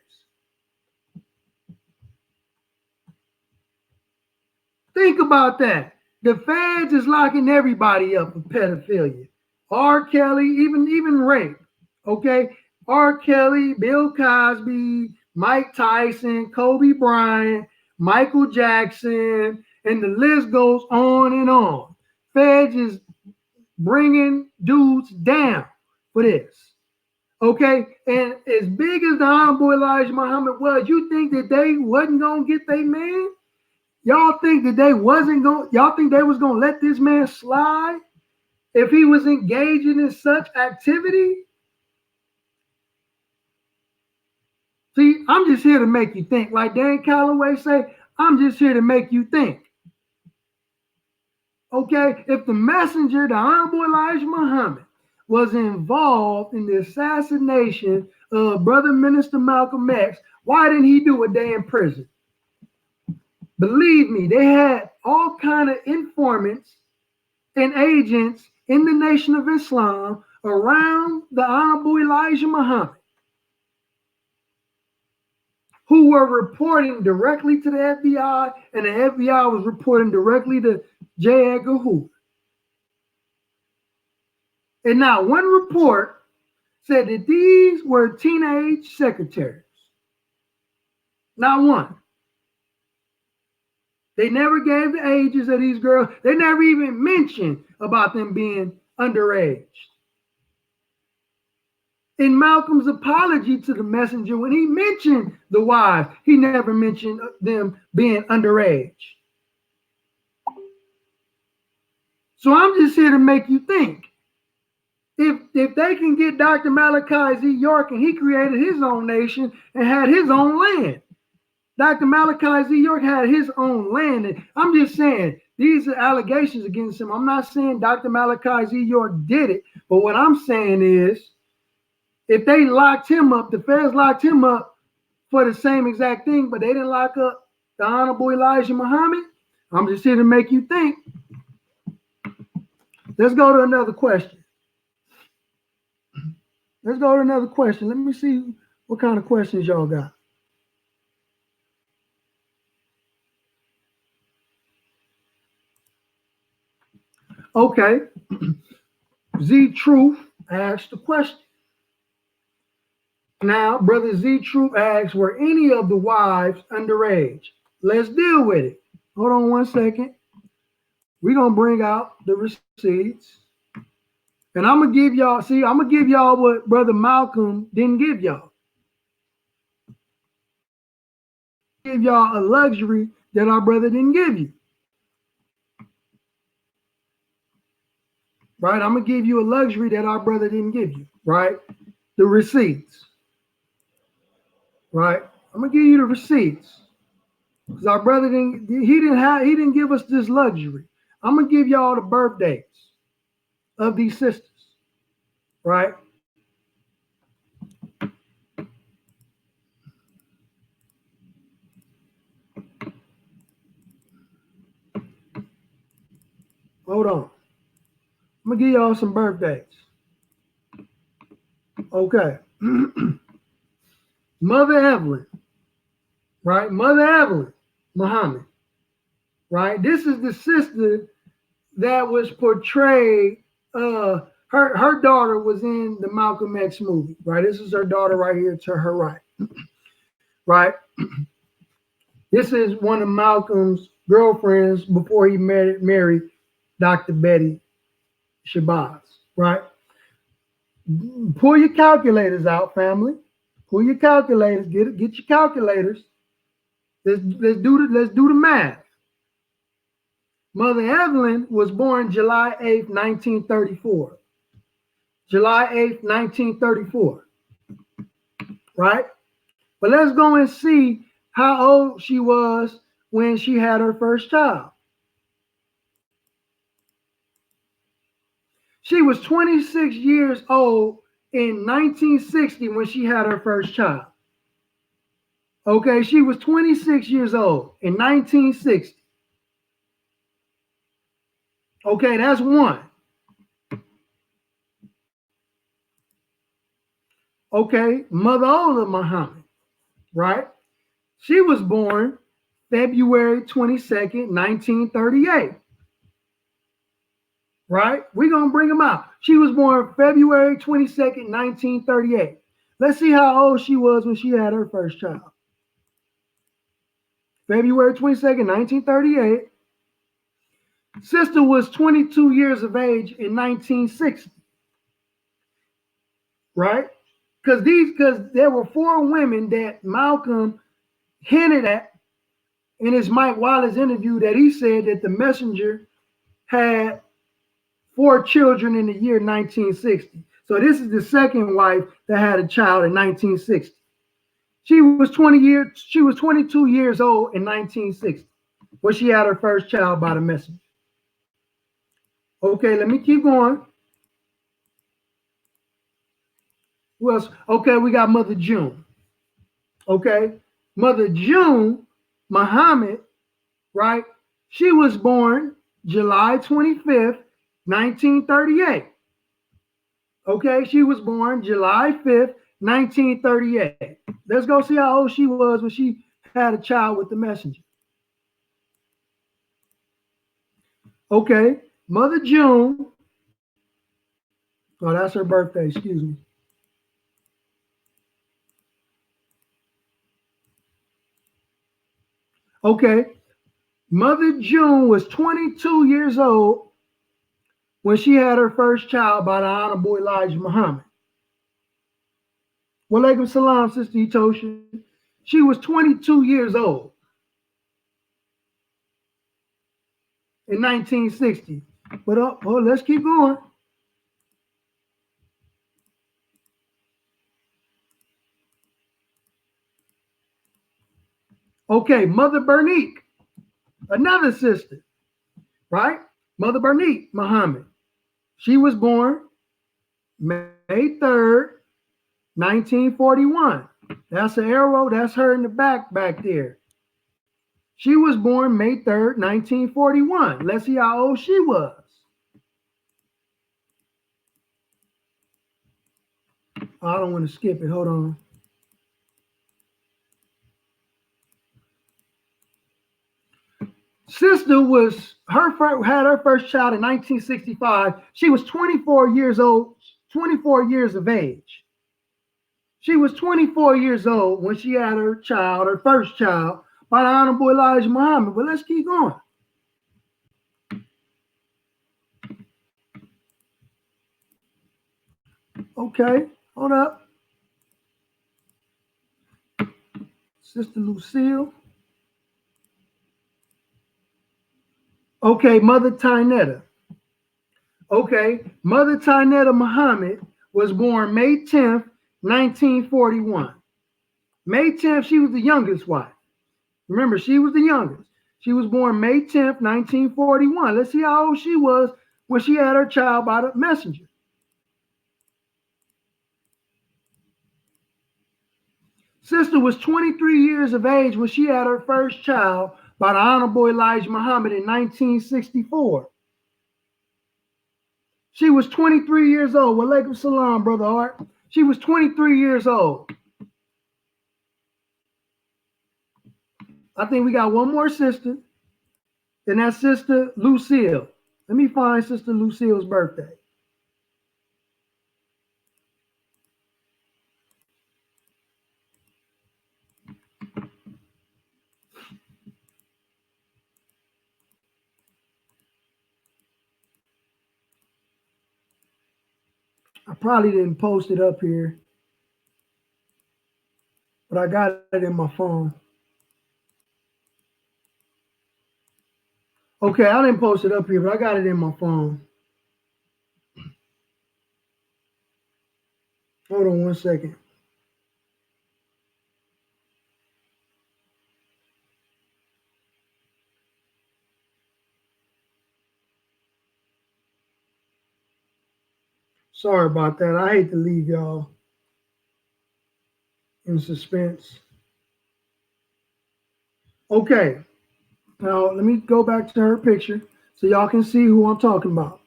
Think about that. The feds is locking everybody up for pedophilia. R. Kelly, even rape. Okay, R. Kelly, Bill Cosby, Mike Tyson, Kobe Bryant, Michael Jackson, and the list goes on and on. Feds is bringing dudes down for this. Okay, and as big as the Honorable Elijah Muhammad was, you think that they wasn't gonna get their man? Y'all think that they wasn't going? Y'all think they was gonna let this man slide if he was engaging in such activity? See, I'm just here to make you think. Like Dan Calloway say, I'm just here to make you think. Okay, if the messenger, the Honorable Elijah Muhammad, was involved in the assassination of Brother Minister Malcolm X, why didn't he do a day in prison? Believe me, they had all kind of informants and agents in the Nation of Islam around the Honorable Elijah Muhammad who were reporting directly to the FBI, and the FBI was reporting directly to J. Edgar Hoover. And now one report said that these were teenage secretaries. Not one. They never gave the ages of these girls. They never even mentioned about them being underage. In Malcolm's apology to the messenger, when he mentioned the wives, he never mentioned them being underage. So I'm just here to make you think. If they can get Dr. Malachi Z. York, and he created his own nation and had his own land. Dr. Malachi Z. York had his own land. And I'm just saying, these are allegations against him. I'm not saying Dr. Malachi Z. York did it, but what I'm saying is, if they locked him up, the feds locked him up for the same exact thing, but they didn't lock up the Honorable Elijah Muhammad, I'm just here to make you think. Let's go to another question. Let's go to another question. Let me see what kind of questions y'all got. Okay. Z Truth asked the question. Now, Brother Z Truth asks, were any of the wives underage? Let's deal with it. Hold on one second. We're going to bring out the receipts. And I'm going to give y'all, I'm going to give y'all what Brother Malcolm didn't give y'all. Give y'all a luxury that our brother didn't give you. Right? I'm going to give you a luxury that our brother didn't give you. Right? The receipts. Right? I'm going to give you the receipts. Because our brother didn't give us this luxury. I'm going to give y'all the birth dates of these sisters. Right? Hold on. I'm going to give y'all some birthdays. Okay. Mother Evelyn, right? Mother Evelyn Muhammad, right? This is the sister that was portrayed. Her daughter was in the Malcolm X movie, right? This is her daughter right here to her right, right? This is one of Malcolm's girlfriends before he married Dr. Betty Shabazz, right? Pull your calculators out, family. Pull your calculators. Get your calculators. Let's do the math. Mother Evelyn was born July 8th, 1934. July 8th, 1934. Right? But let's go and see how old she was when she had her first child. She was 26 years old in 1960 when she had her first child. Okay, she was 26 years old in 1960. Okay, that's one. Okay, Mother Ola Muhammad, right? She was born February 22nd, 1938. Right? We're going to bring them out. She was born February 22nd, 1938. Let's see how old she was when she had her first child. February 22nd, 1938. Sister was 22 years of age in 1960. Right? Because there were 4 women that Malcolm hinted at in his Mike Wallace interview, that he said that the messenger had 4 children in the year 1960. So this is the second wife that had a child in 1960. She was 22 years old in 1960 when she had her first child by the messenger. Okay, let me keep going. Who else? Okay, we got Mother June. Okay, Mother June Muhammad, right? She was born July 25th, 1938. Okay, she was born July 5th, 1938. Let's go see how old she was when she had a child with the messenger. Okay, Mother June. Oh, that's her birthday, excuse me. Okay, Mother June was 22 years old when she had her first child by the Honorable Elijah Muhammad. Walaikum salam, Sister Etosha. She was 22 years old in 1960. But let's keep going. Okay, Mother Bernique, another sister, right? Mother Bernique Muhammad. She was born May 3rd, 1941. That's an arrow. That's her in the back there. She was born May 3rd, 1941. Let's see how old she was. I don't want to skip it. Hold on. Sister had her first child in 1965. She was 24 years old, 24 years of age. She was 24 years old when she had her first child, by the Honorable Elijah Muhammad. But let's keep going. Okay, hold up. Sister Lucille. Okay, Mother Tynetta. Okay, Mother Tynetta Muhammad was born May 10th, 1941. May 10th, she was the youngest wife. Remember, she was the youngest. She was born May 10th, 1941. Let's see how old she was when she had her child by the messenger. Sister was 23 years of age when she had her first child by the Honorable Elijah Muhammad in 1964. She was 23 years old. Walaikum salam, Brother Art. She was 23 years old. I think we got one more sister, and that's Sister Lucille. Let me find Sister Lucille's birthday. I probably didn't post it up here, but I got it in my phone. Okay, I didn't post it up here, but I got it in my phone. Hold on one second. Sorry about that. I hate to leave y'all in suspense. Okay, now let me go back to her picture so y'all can see who I'm talking about.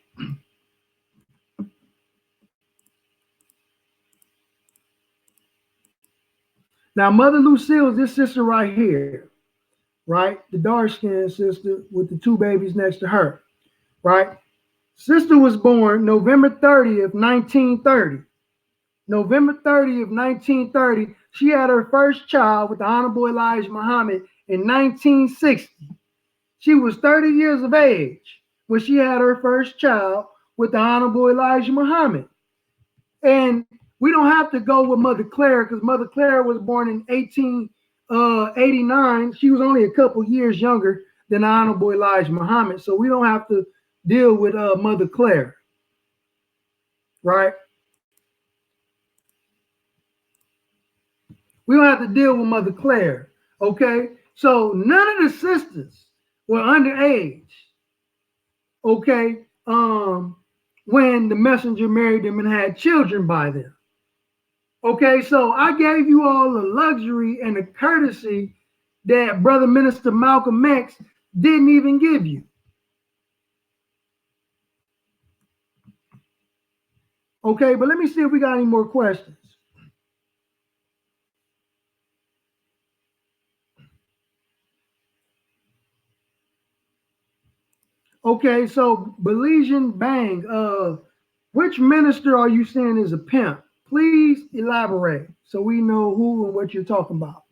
Now, Mother Lucille is this sister right here, right? The dark-skinned sister with the two babies next to her, right? Sister was born November 30th, 1930. November 30th, 1930. She had her first child with the Honorable Elijah Muhammad in 1960. She was 30 years of age when she had her first child with the Honorable Elijah Muhammad. And we don't have to go with Mother Claire because Mother Claire was born in 1889. She was only a couple years younger than the Honorable Elijah Muhammad. So we don't have to deal with Mother Claire, right? We don't have to deal with Mother Claire, okay? So none of the sisters were underage, okay, when the messenger married them and had children by them. Okay, so I gave you all the luxury and the courtesy that Brother Minister Malcolm X didn't even give you. Okay, but let me see if we got any more questions. Okay, so Belizean Bang, which minister are you saying is a pimp? Please elaborate so we know who and what you're talking about.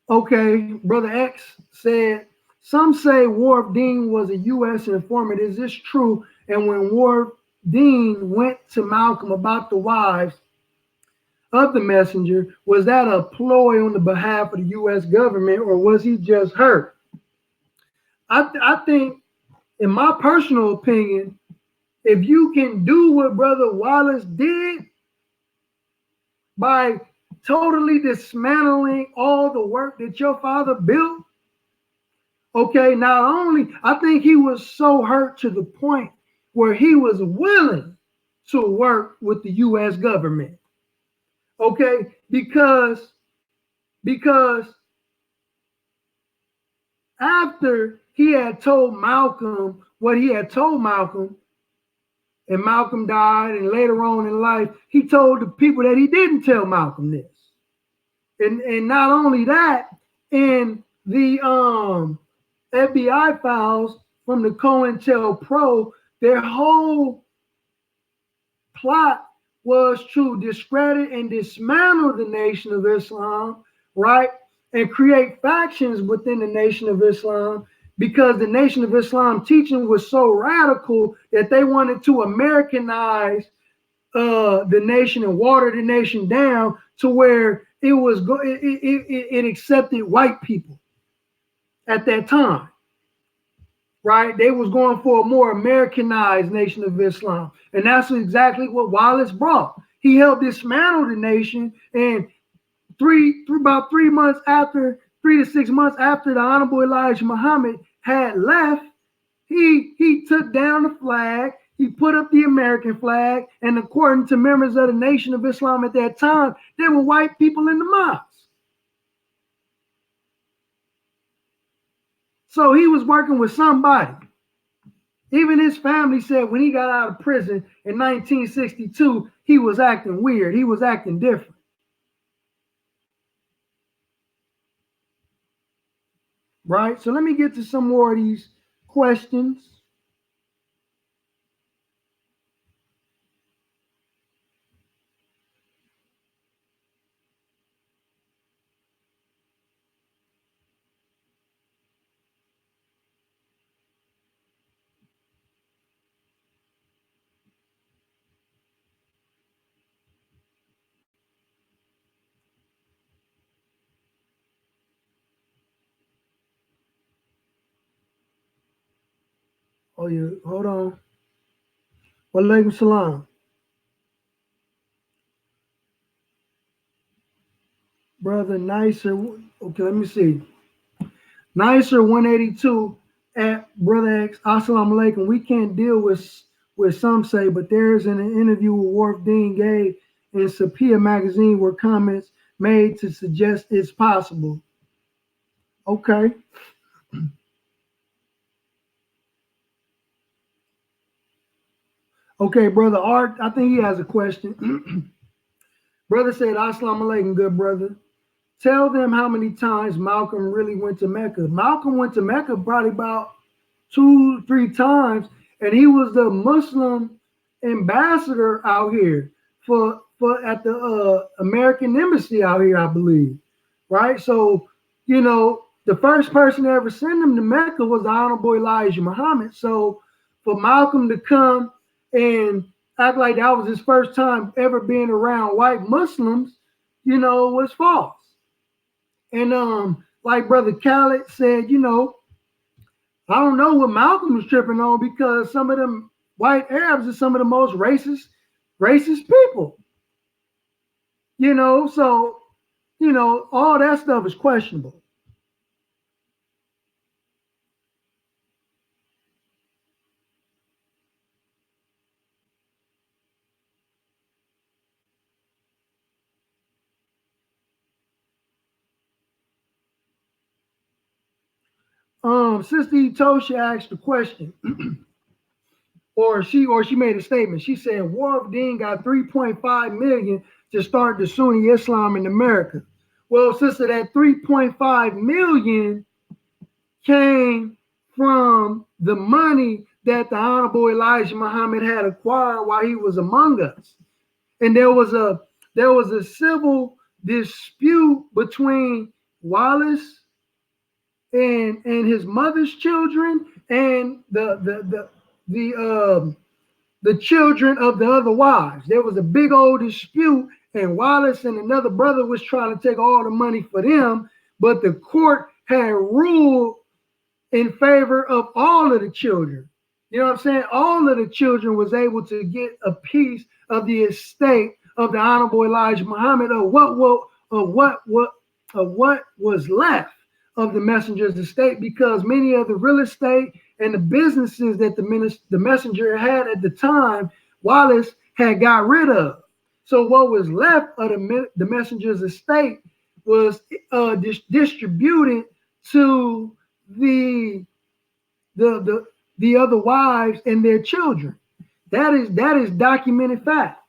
Okay, Brother X said, some say Wharf Dean was a U.S. informant. Is this true? And when Wharf Dean went to Malcolm about the wives of the messenger, was that a ploy on the behalf of the U.S. government, or was he just hurt? I think, in my personal opinion, if you can do what Brother Wallace did by totally dismantling all the work that your father built, okay, not only, I think he was so hurt to the point where he was willing to work with the U.S. government, okay, because after he had told Malcolm what he had told Malcolm, and Malcolm died, and later on in life, he told the people that he didn't tell Malcolm this. And not only that, in the FBI files from the COINTELPRO, their whole plot was to discredit and dismantle the Nation of Islam, right? And create factions within the Nation of Islam, because the Nation of Islam teaching was so radical that they wanted to Americanize the nation and water the nation down to where it accepted white people at that time, right? They was going for a more Americanized Nation of Islam, and that's exactly what Wallace brought. He helped dismantle the nation, and about 3 months after, 3 to 6 months after the Honorable Elijah Muhammad had left, he took down the flag, he put up the American flag, and according to members of the Nation of Islam at that time, there were white people in the mosque. So he was working with somebody. Even his family said when he got out of prison in 1962, he was acting weird. He was acting different. Right? So let me get to some more of these questions. Oh, yeah. Hold on. Walaikum salam. Brother Nicer. Okay, let me see. Nicer 182 at Brother X. Assalamu alaikum. We can't deal with some say, but there's an interview with Wharf Dean gave in Sapia magazine where comments made to suggest it's possible. Okay. Okay, Brother Art, I think he has a question. Brother said, Assalamu alaikum, good brother. Tell them how many times Malcolm really went to Mecca. Malcolm went to Mecca probably about 2-3 times, and he was the Muslim ambassador out here for at the American embassy out here, I believe. Right? So, the first person to ever send him to Mecca was the Honorable Elijah Muhammad. So for Malcolm to come and act like that was his first time ever being around white Muslims, was false. And like Brother Khaled said, I don't know what Malcolm was tripping on because some of them white Arabs are some of the most racist people. So all that stuff is questionable. Sister Etosha asked a question, or she made a statement. She said Wharf Dean got 3.5 million to start the Sunni Islam in America. Well, sister, that 3.5 million came from the money that the Honorable Elijah Muhammad had acquired while he was among us. And there was a civil dispute between Wallace and his mother's children and the children of the other wives. There was a big old dispute, and Wallace and another brother was trying to take all the money for them, but the court had ruled in favor of all of the children. You know what I'm saying? All of the children was able to get a piece of the estate of the Honorable Elijah Muhammad, of what was left of the messenger's estate, because many of the real estate and the businesses that the messenger had at the time, Wallace had got rid of. So what was left of the messenger's estate was distributed to the other wives and their children. That is documented fact.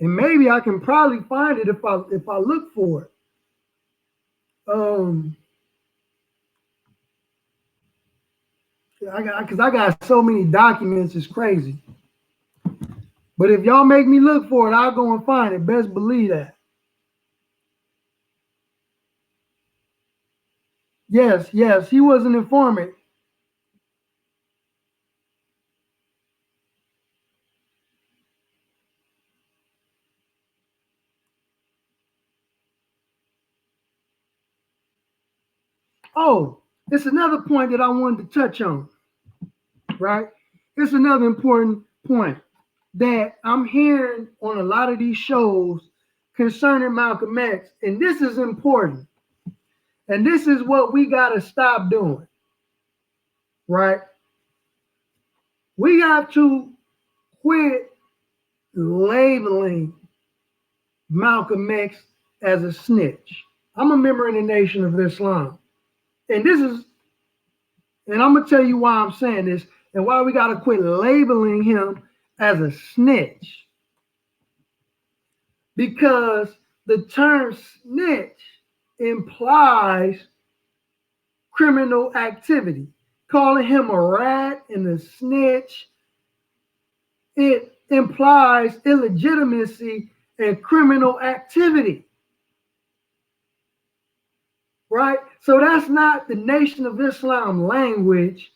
And maybe I can probably find it if I look for it. I got so many documents, it's crazy. But if y'all make me look for it, I'll go and find it. Best believe that. Yes, he was an informant. Oh, it's another point that I wanted to touch on, right? It's another important point that I'm hearing on a lot of these shows concerning Malcolm X, and this is important. And this is what we got to stop doing, right? We got to quit labeling Malcolm X as a snitch. I'm a member in the Nation of Islam. and I'm gonna tell you why I'm saying this and why we gotta quit labeling him as a snitch. Because the term snitch implies criminal activity. Calling him a rat and a snitch, it implies illegitimacy and criminal activity. Right? So that's not the Nation of Islam language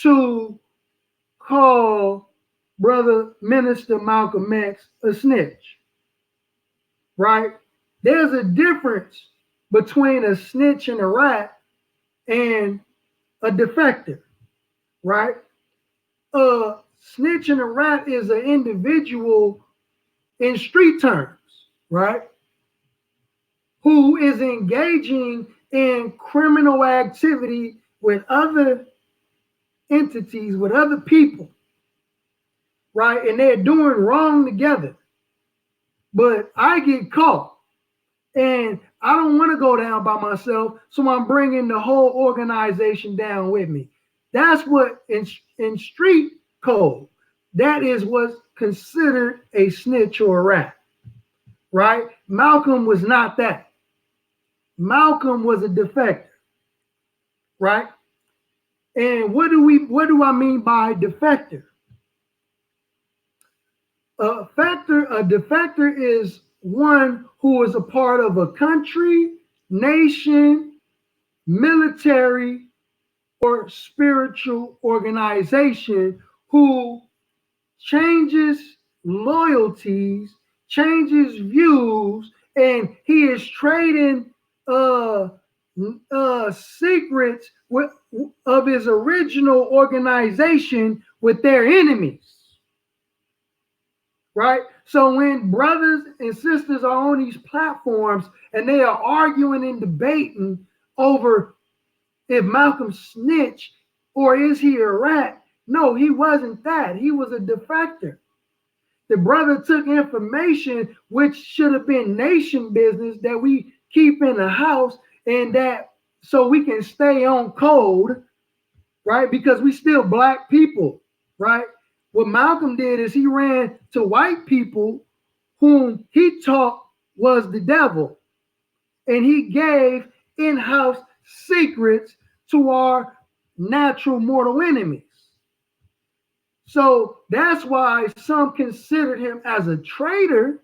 to call Brother Minister Malcolm X a snitch. Right? There's a difference between a snitch and a rat and a defector. Right? A snitch and a rat is an individual in street terms, right? Who is engaging in criminal activity with other entities, with other people, right? And they're doing wrong together. But I get caught and I don't want to go down by myself, so I'm bringing the whole organization down with me. That's what in street code, that is what's considered a snitch or a rat, right? Malcolm was not that. Malcolm was a defector, right? And what do I mean by defector? A defector is one who is a part of a country, nation, military, or spiritual organization who changes loyalties, changes views, and he is trading secrets of his original organization with their enemies. Right? So when brothers and sisters are on these platforms and they are arguing and debating over if Malcolm snitched or is he a rat, no, he wasn't that. He was a defector. The brother took information which should have been nation business that we keep in the house, and that so we can stay on code, right? Because we still black people, right? What Malcolm did is he ran to white people whom he taught was the devil, and he gave in-house secrets to our natural mortal enemies. So that's why some considered him as a traitor,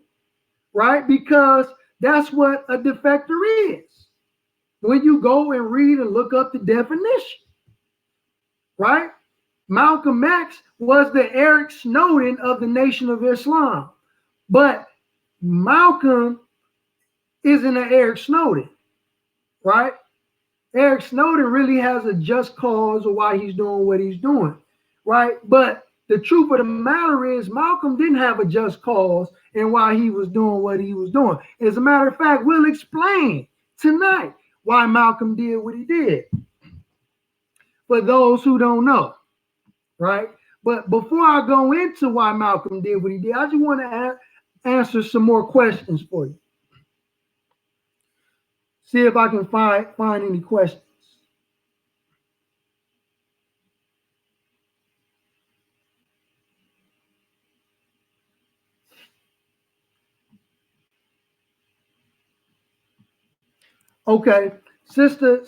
right? Because that's what a defector is. When you go and read and look up the definition, right? Malcolm X was the Eric Snowden of the Nation of Islam. But Malcolm isn't an Eric Snowden, right? Eric Snowden really has a just cause of why he's doing what he's doing, right? But the truth of the matter is Malcolm didn't have a just cause and why he was doing what he was doing. As a matter of fact, we'll explain tonight why Malcolm did what he did. For those who don't know, right? But before I go into why Malcolm did what he did, I just want to answer some more questions for you. See if I can find any questions. Okay, Sister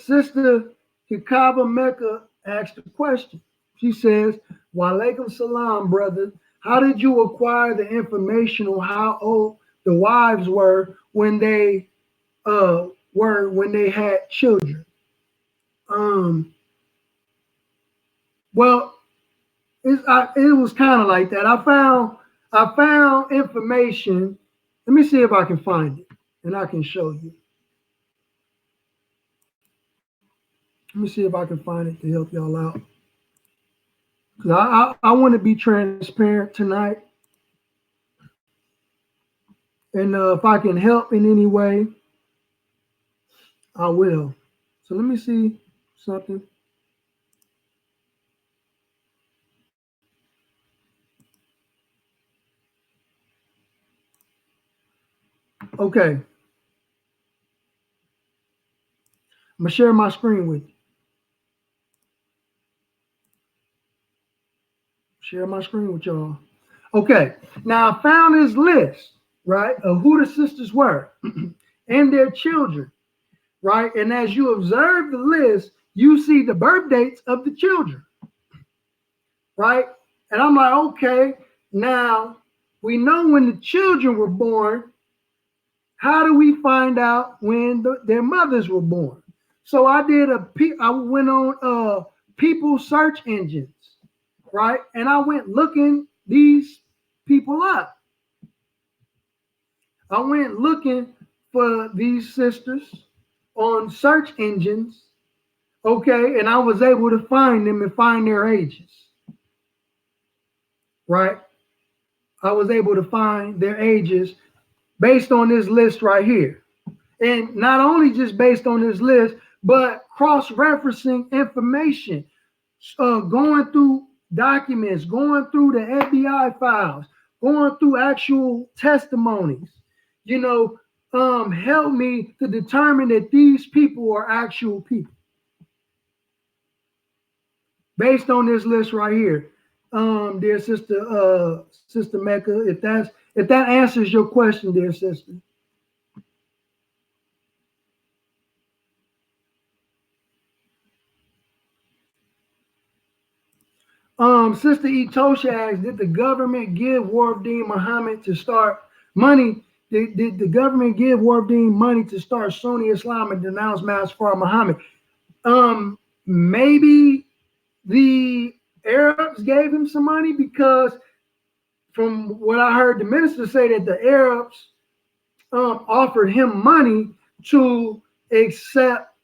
Hikaba Mecca asked a question. She says, "Walaikum salam, brother. How did you acquire the information on how old the wives were when they had children?" Well, it was kind of like that. I found information. Let me see if I can find it, and I can show you. Let me see if I can find it to help y'all out. Because I want to be transparent tonight. And if I can help in any way, I will. So let me see something. Okay. I'm going to share my screen with you. Share my screen with y'all. Okay, now I found this list, right, of who the sisters were and their children, right? And as you observe the list, you see the birth dates of the children, right? And I'm like, okay, now we know when the children were born. How do we find out when their mothers were born? So I went on people search engines, right? And I went looking these people up. I went looking for these sisters on search engines, okay, and I was able to find them and find their ages, right? I was able to find their ages based on this list right here. And not only just based on this list, but cross-referencing information, going through documents, going through the FBI files, going through actual testimonies, help me to determine that these people are actual people. Based on this list right here, dear sister Mecca, if that answers your question, dear sister. Sister Etosha asks, did the government give Warfdeen Muhammad to start money? Did the government give Warfdeen money to start Sunni Islam and denounce Master Muhammad? Maybe the Arabs gave him some money, because from what I heard the minister say, that the Arabs offered him money to accept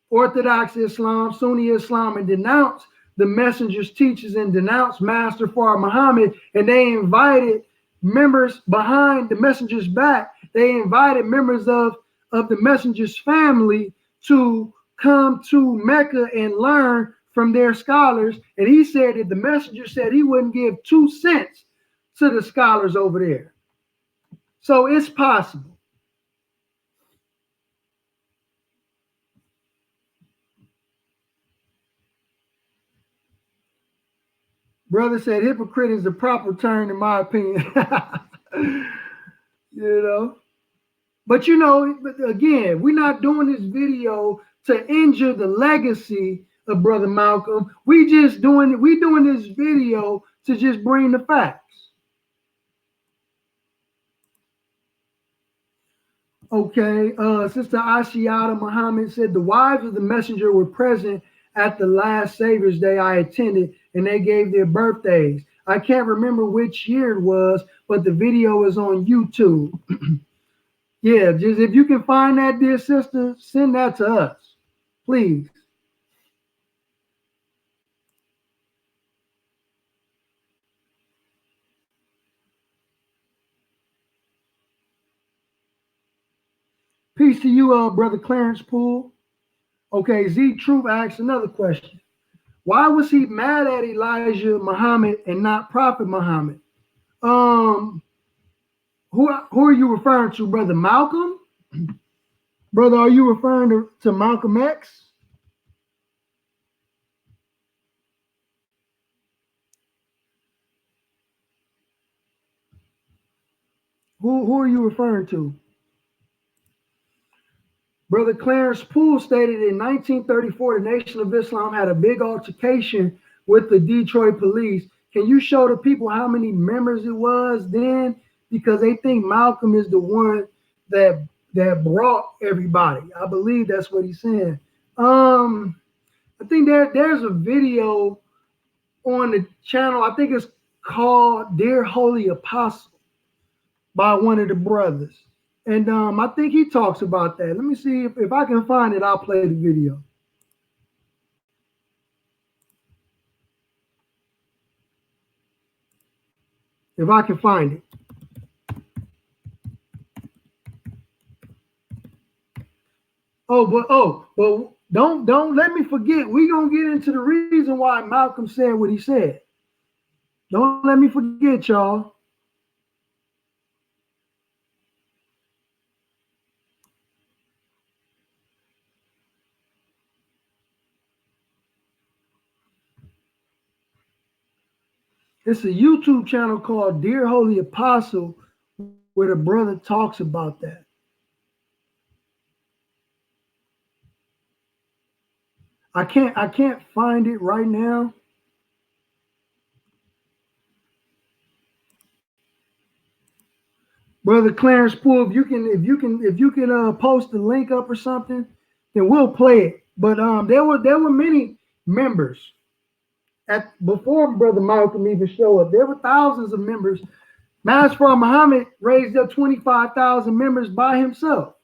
Orthodox Islam, Sunni Islam, and denounce the messenger's teachers and denounce Master Muhammad. And they invited members behind the messenger's back. They invited members of the messenger's family to come to Mecca and learn from their scholars. And he said that the messenger said he wouldn't give 2 cents to the scholars over there. So it's possible. Brother said hypocrite is the proper term in my opinion. But again, we're not doing this video to injure the legacy of Brother Malcolm. We doing this video to just bring the facts. Okay, Sister Ashiata Muhammad said the wives of the messenger were present at the last Savior's Day I attended, and they gave their birthdays. I can't remember which year it was, but the video is on YouTube. Yeah, just if you can find that, dear sister, send that to us, please. Peace to you, Brother Clarence Poole. Okay, Z Truth asks another question. Why was he mad at Elijah Muhammad and not Prophet Muhammad? Who are you referring to, Brother Malcolm? Brother, are you referring to Malcolm X? Who are you referring to? Brother Clarence Poole stated in 1934, the Nation of Islam had a big altercation with the Detroit police. Can you show the people how many members it was then? Because they think Malcolm is the one that brought everybody. I believe that's what he's saying. I think there's a video on the channel. I think it's called Dear Holy Apostle by one of the brothers. And I think he talks about that. Let me see if I can find it. I'll play the video. If I can find it. But don't let me forget. We're gonna get into the reason why Malcolm said what he said. Don't let me forget, y'all. It's a YouTube channel called Dear Holy Apostle where the brother talks about that. I can't find it right now. Brother Clarence Poole, if you can post the link up or something, then we'll play it. But there were many members at before Brother Malcolm even showed up. There were thousands of members. Master Muhammad raised up 25,000 members by himself.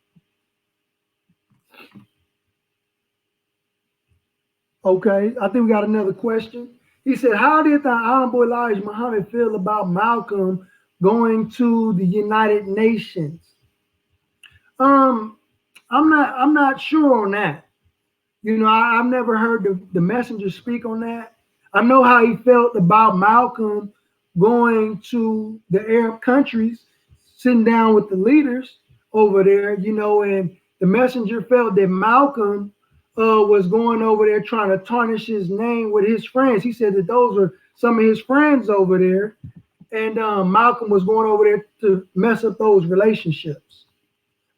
Okay, I think we got another question. He said, "How did the Honorable Elijah Muhammad feel about Malcolm going to the United Nations?" Um, I'm not sure on that. I've never heard the messenger speak on that. I know how he felt about Malcolm going to the Arab countries, sitting down with the leaders over there, and the messenger felt that Malcolm was going over there trying to tarnish his name with his friends. He said that those were some of his friends over there, and Malcolm was going over there to mess up those relationships.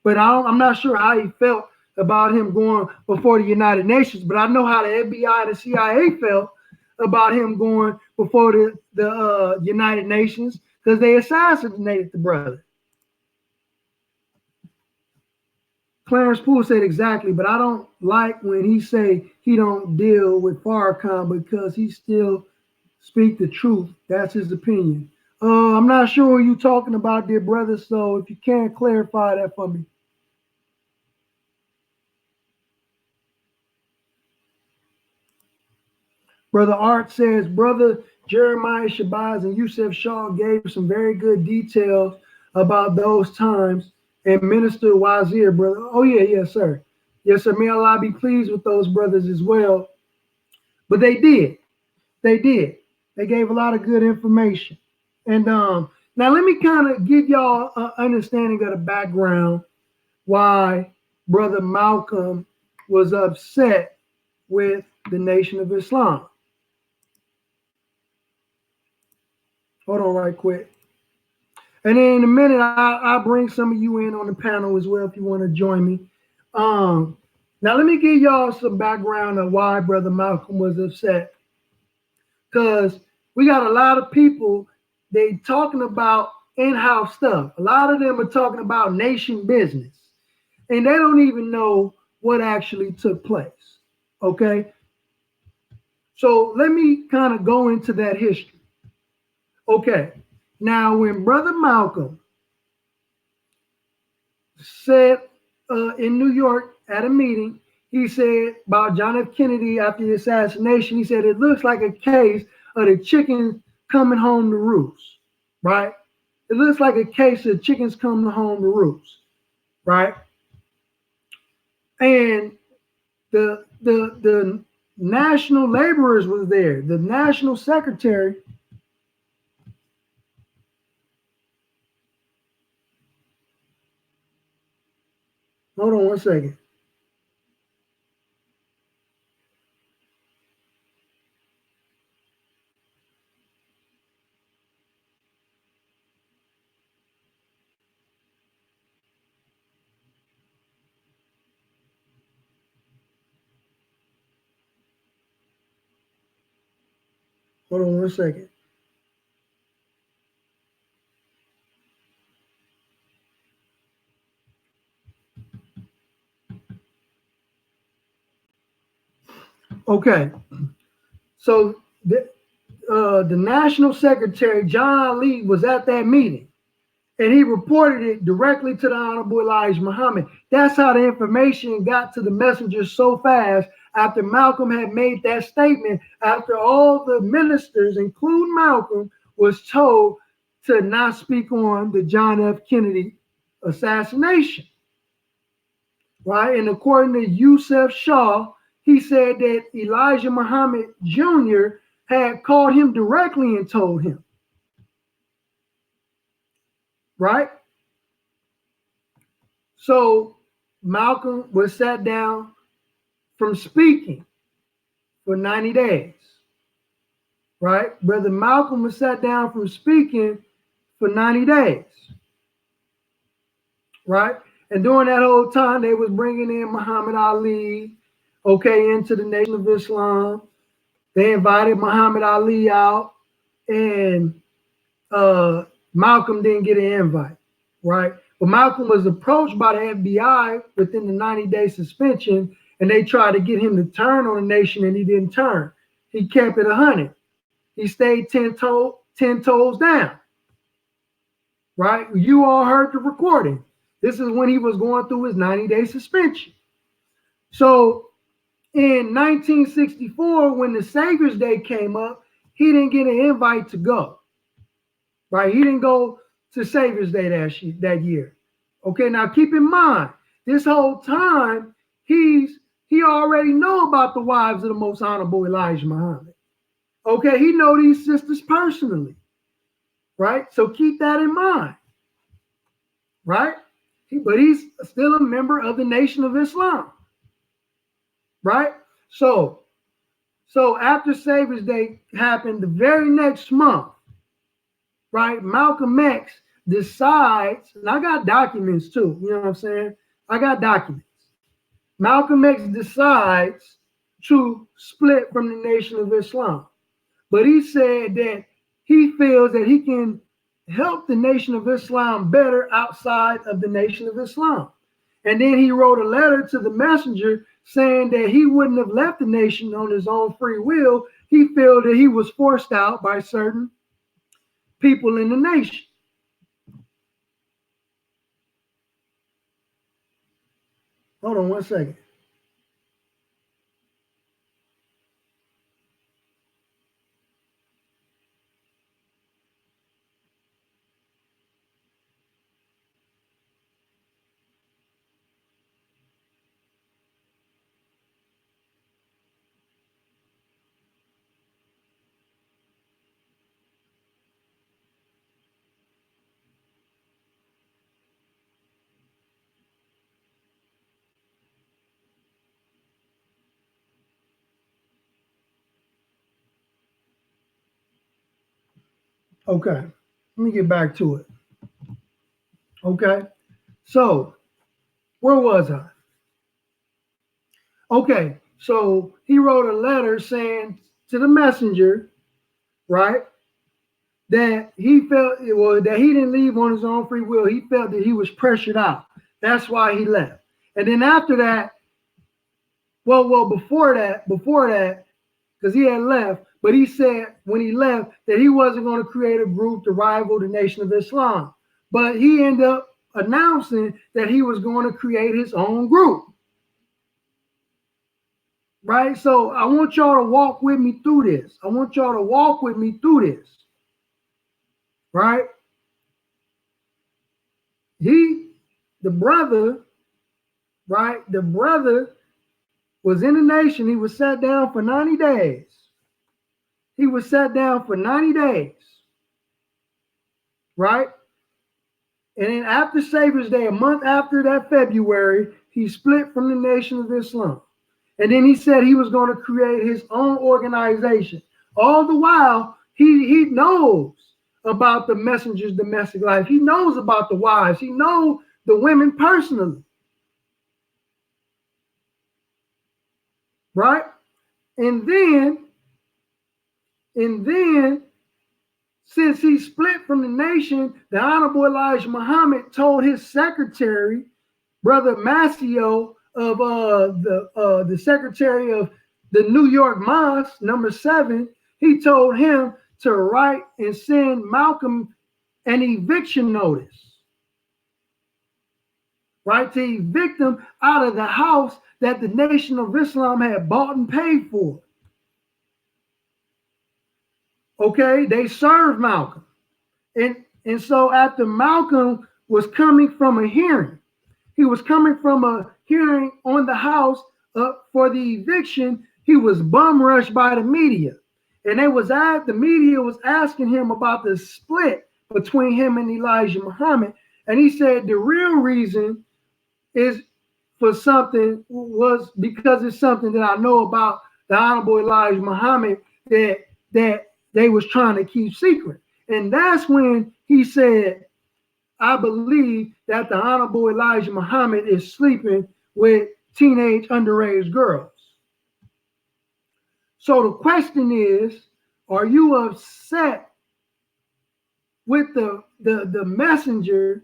But I'm not sure how he felt about him going before the United Nations. But I know how the FBI and the CIA felt about him going before the United Nations because they assassinated the brother. Clarence Poole said exactly, but I don't like when he say he don't deal with Farrakhan because he still speak the truth. That's his opinion. I'm not sure what you're talking about, dear brother. So if you can clarify that for me. Brother Art says, Brother Jeremiah Shabazz and Yusef Shaw gave some very good details about those times. And Minister Wazir, brother. Oh, yeah, yes, sir. Yes, sir. May Allah be pleased with those brothers as well. But they did. They did. They gave a lot of good information. And now let me kind of give y'all an understanding of the background why Brother Malcolm was upset with the Nation of Islam. Hold on right quick. And then in a minute, I'll bring some of you in on the panel as well if you want to join me. Now, let me give y'all some background on why Brother Malcolm was upset. Because we got a lot of people, they talking about in-house stuff. A lot of them are talking about nation business. And they don't even know what actually took place. Okay? So let me kind of go into that history. Okay. Now, when Brother Malcolm said in New York at a meeting, he said about John F. Kennedy after the assassination, he said, it looks like a case of the chickens coming home to roost, right? It looks like a case of chickens coming home to roost, right? And the national laborers was there. The national secretary. Hold on one second. Hold on one second. Okay. So the national secretary, John Ali, was at that meeting. And he reported it directly to the Honorable Elijah Muhammad. That's how the information got to the messenger so fast after Malcolm had made that statement, after all the ministers, including Malcolm, was told to not speak on the John F. Kennedy assassination. Right? And according to Yusef Shaw, he said that Elijah Muhammad Jr. had called him directly and told him. Right? So Malcolm was sat down from speaking for 90 days, right? Brother Malcolm was sat down from speaking for 90 days, right? And during that whole time, they was bringing in Muhammad Ali, okay, into the Nation of Islam. They invited Muhammad Ali out, and Malcolm didn't get an invite, right? But Malcolm was approached by the FBI within the 90-day suspension, and they tried to get him to turn on the nation, and he didn't turn. He kept it 100. He stayed 10 toes down, right? You all heard the recording. This is when he was going through his 90-day suspension. So in 1964, when the Savior's Day came up, he didn't get an invite to go, right? He didn't go to Savior's Day that year. Okay, now keep in mind, this whole time, he already know about the wives of the Most Honorable Elijah Muhammad. Okay, he know these sisters personally, right? So keep that in mind, right? But he's still a member of the Nation of Islam, right? So after Savior's Day happened, the very next month, right, Malcolm X decides, and I got documents too, you know what I'm saying? I got documents. Malcolm X decides to split from the Nation of Islam. But he said that he feels that he can help the Nation of Islam better outside of the Nation of Islam. And then he wrote a letter to the messenger saying that he wouldn't have left the nation on his own free will. He felt that he was forced out by certain people in the nation. Hold on one second. Okay, let me get back to it. Okay, so where was I? Okay, so he wrote a letter saying to the messenger, right, that he felt that he didn't leave on his own free will. He felt that he was pressured out. That's why he left. And then after that, before that, because he had left, but he said when he left that he wasn't going to create a group to rival the Nation of Islam. But he ended up announcing that he was going to create his own group. Right? So I want y'all to walk with me through this. Right? The brother was in the nation. He was sat down for 90 days. Right? And then after Savior's Day, a month after that February, he split from the Nation of Islam. And then he said he was going to create his own organization. All the while, he knows about the messenger's domestic life. He knows about the wives. He knows the women personally. Right? And then, since he split from the nation, the Honorable Elijah Muhammad told his secretary, Brother Masio, of the secretary of the New York Mosque, number 7, he told him to write and send Malcolm an eviction notice, right, to evict him out of the house that the Nation of Islam had bought and paid for. Okay, they served Malcolm. And so after Malcolm was coming from a hearing, he was coming from a hearing on the house for the eviction, he was bum rushed by the media. And the media was asking him about the split between him and Elijah Muhammad. And he said the real reason was because it's something that I know about the Honorable Elijah Muhammad that they was trying to keep secret. And that's when he said, I believe that the Honorable Elijah Muhammad is sleeping with teenage underage girls. So the question is, are you upset with the messenger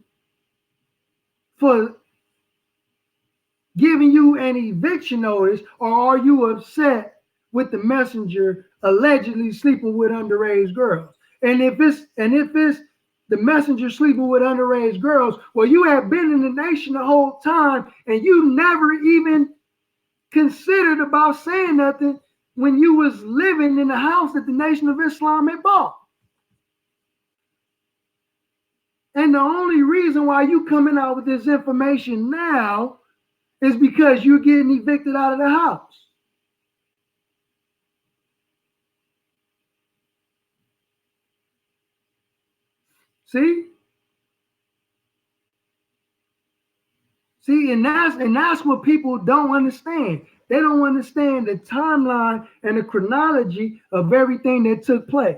for giving you an eviction notice, or are you upset with the messenger allegedly sleeping with underage girls? And if it's the messenger sleeping with underage girls, well, you have been in the nation the whole time and you never even considered about saying nothing when you was living in the house that the Nation of Islam had bought. And the only reason why you coming out with this information now is because you're getting evicted out of the house. See, and that's what people don't understand. They don't understand the timeline and the chronology of everything that took place.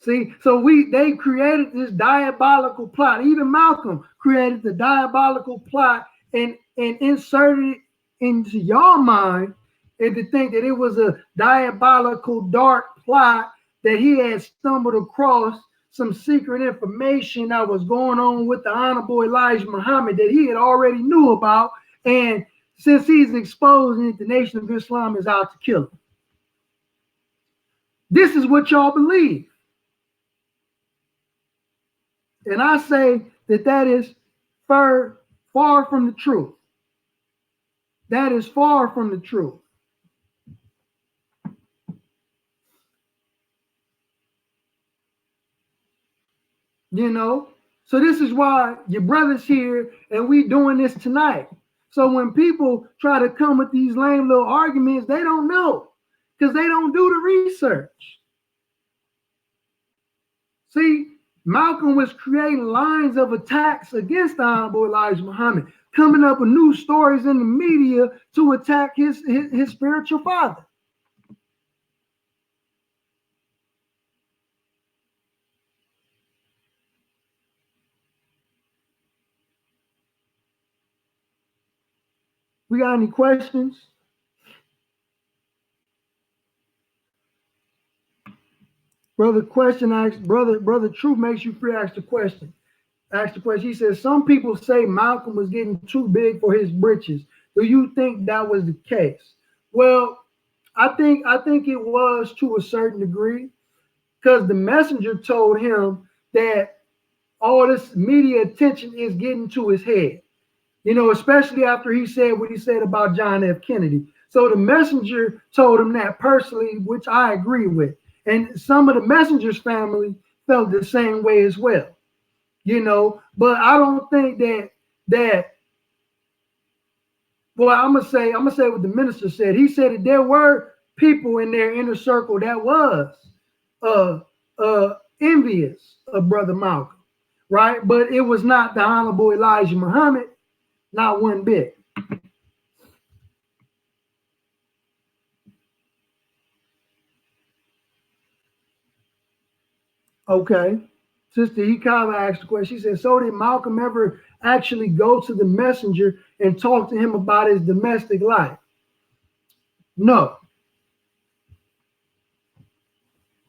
See, so they created this diabolical plot. Even Malcolm created the diabolical plot and inserted it into your mind, and to think that it was a diabolical dark plot, that he had stumbled across some secret information that was going on with the Honorable Elijah Muhammad that he had already knew about. And since he's exposing it, the Nation of Islam is out to kill him. This is what y'all believe. And I say that is far from the truth. That is far from the truth. You know, so this is why your brother's here and we doing this tonight. So when people try to come with these lame little arguments, they don't know because they don't do the research. See, Malcolm was creating lines of attacks against the Honorable Elijah Muhammad, coming up with new stories in the media to attack his spiritual father. We got any questions? Brother Question asks, Brother Truth makes you free to ask the question. He says, some people say Malcolm was getting too big for his britches. Do you think that was the case? Well, I think it was to a certain degree, because the messenger told him that all this media attention is getting to his head. You know, especially after he said what he said about John F. Kennedy. So the messenger told him that personally, which I agree with. And some of the messenger's family felt the same way as well. You know, but I don't think that well, I'm gonna say what the minister said. He said that there were people in their inner circle that was envious of Brother Malcolm, right? But it was not the Honorable Elijah Muhammad, not one bit. Okay. Sister Hikawa asked the question. She said, so did Malcolm ever actually go to the messenger and talk to him about his domestic life? No.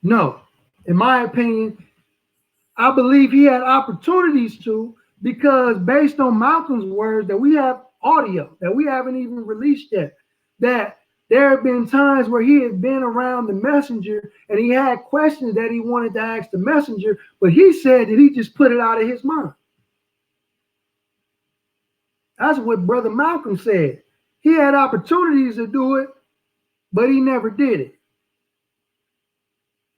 No. In my opinion, I believe he had opportunities to, because based on Malcolm's words that we have audio that we haven't even released yet, that there have been times where he had been around the messenger and he had questions that he wanted to ask the messenger, but he said that he just put it out of his mind. That's what Brother Malcolm said. He had opportunities to do it, but he never did it.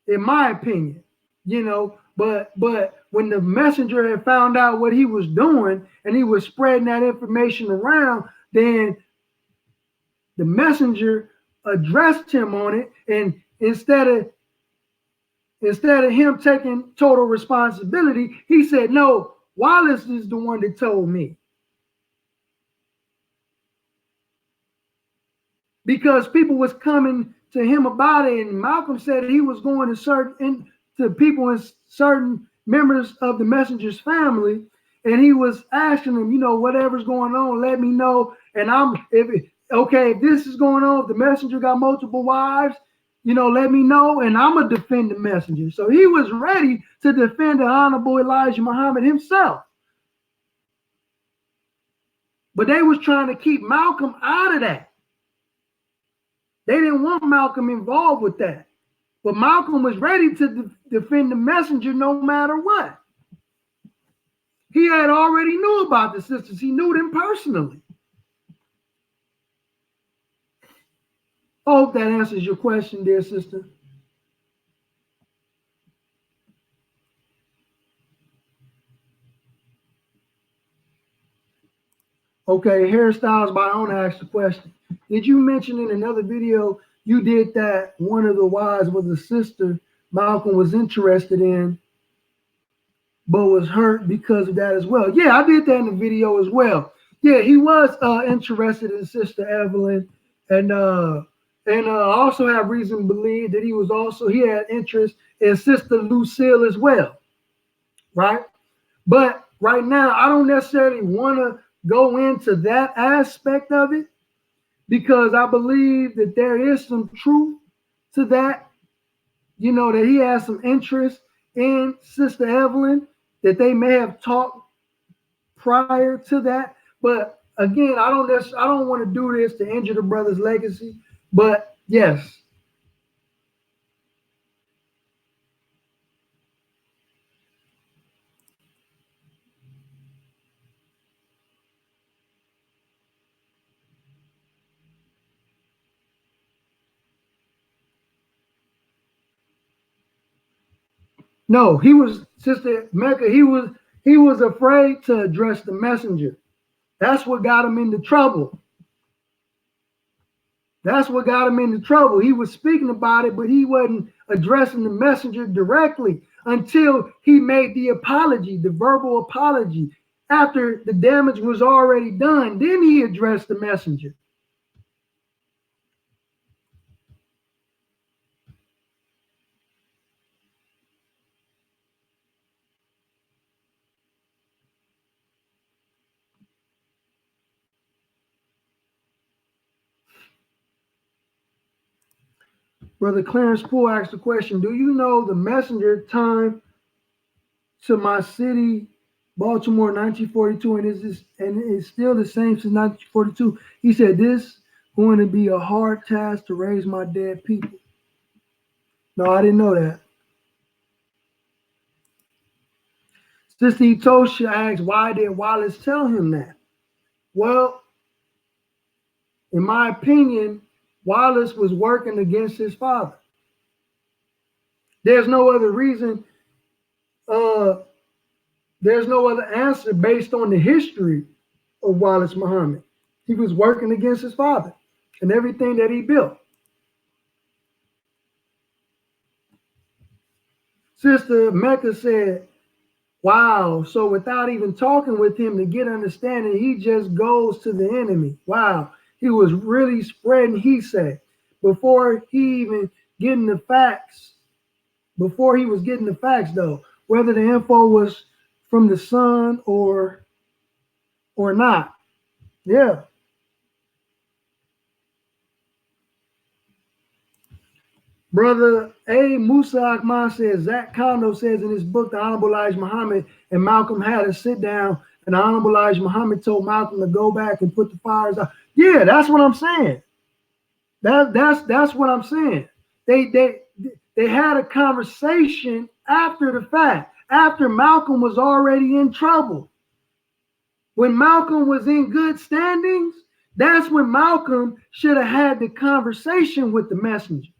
In my opinion, you know, but when the messenger had found out what he was doing and he was spreading that information around, then the messenger addressed him on it, and instead of him taking total responsibility, he said, no, Wallace is the one that told me. Because people was coming to him about it, and Malcolm said that he was going to people in certain members of the messenger's family, and he was asking them, you know, whatever's going on, let me know. And if this is going on, if the messenger got multiple wives, you know, let me know, and I'm gonna defend the messenger. So he was ready to defend the Honorable Elijah Muhammad himself. But they was trying to keep Malcolm out of that. They didn't want Malcolm involved with that. But Malcolm was ready to defend the messenger no matter what. He had already knew about the sisters. He knew them personally. I hope that answers your question, dear sister. Okay, Hairstyles by Owner asked the question. Did you mention in another video you did that one of the wives was a sister Malcolm was interested in, but was hurt because of that as well? Yeah, I did that in the video as well. Yeah, he was interested in Sister Evelyn, and also have reason to believe that he had interest in Sister Lucille as well, right? But right now, I don't necessarily want to go into that aspect of it, because I believe that there is some truth to that, you know, that he has some interest in Sister Evelyn, that they may have talked prior to that. But again, I don't want to do this to injure the brother's legacy. But yes. No, he was, Sister Mecca, he was afraid to address the messenger. That's what got him into trouble. That's what got him into trouble. He was speaking about it, but he wasn't addressing the messenger directly until he made the apology, the verbal apology. After the damage was already done, then he addressed the messenger. Brother Clarence Poole asked the question, do you know the messenger time to my city, Baltimore, 1942, and it's still the same since 1942? He said, this going to be a hard task to raise my dead people. No, I didn't know that. Sister Etosha asked, why did Wallace tell him that? Well, in my opinion, Wallace was working against his father. There's no other reason. There's no other answer based on the history of Wallace Muhammad. He was working against his father and everything that he built. Sister Mecca said, wow, so without even talking with him to get understanding, he just goes to the enemy. Wow, he was really spreading, he said, before he even getting the facts. Before he was getting the facts, though, whether the info was from the son or not. Yeah. Brother A. Musa Akman says, Zach Kondo says in his book, The Honorable Elijah Muhammad and Malcolm had a sit down, and the Honorable Elijah Muhammad told Malcolm to go back and put the fires out. Yeah, that's what I'm saying. That's what I'm saying. They had a conversation after the fact, after Malcolm was already in trouble. When Malcolm was in good standings, that's when Malcolm should have had the conversation with the messenger.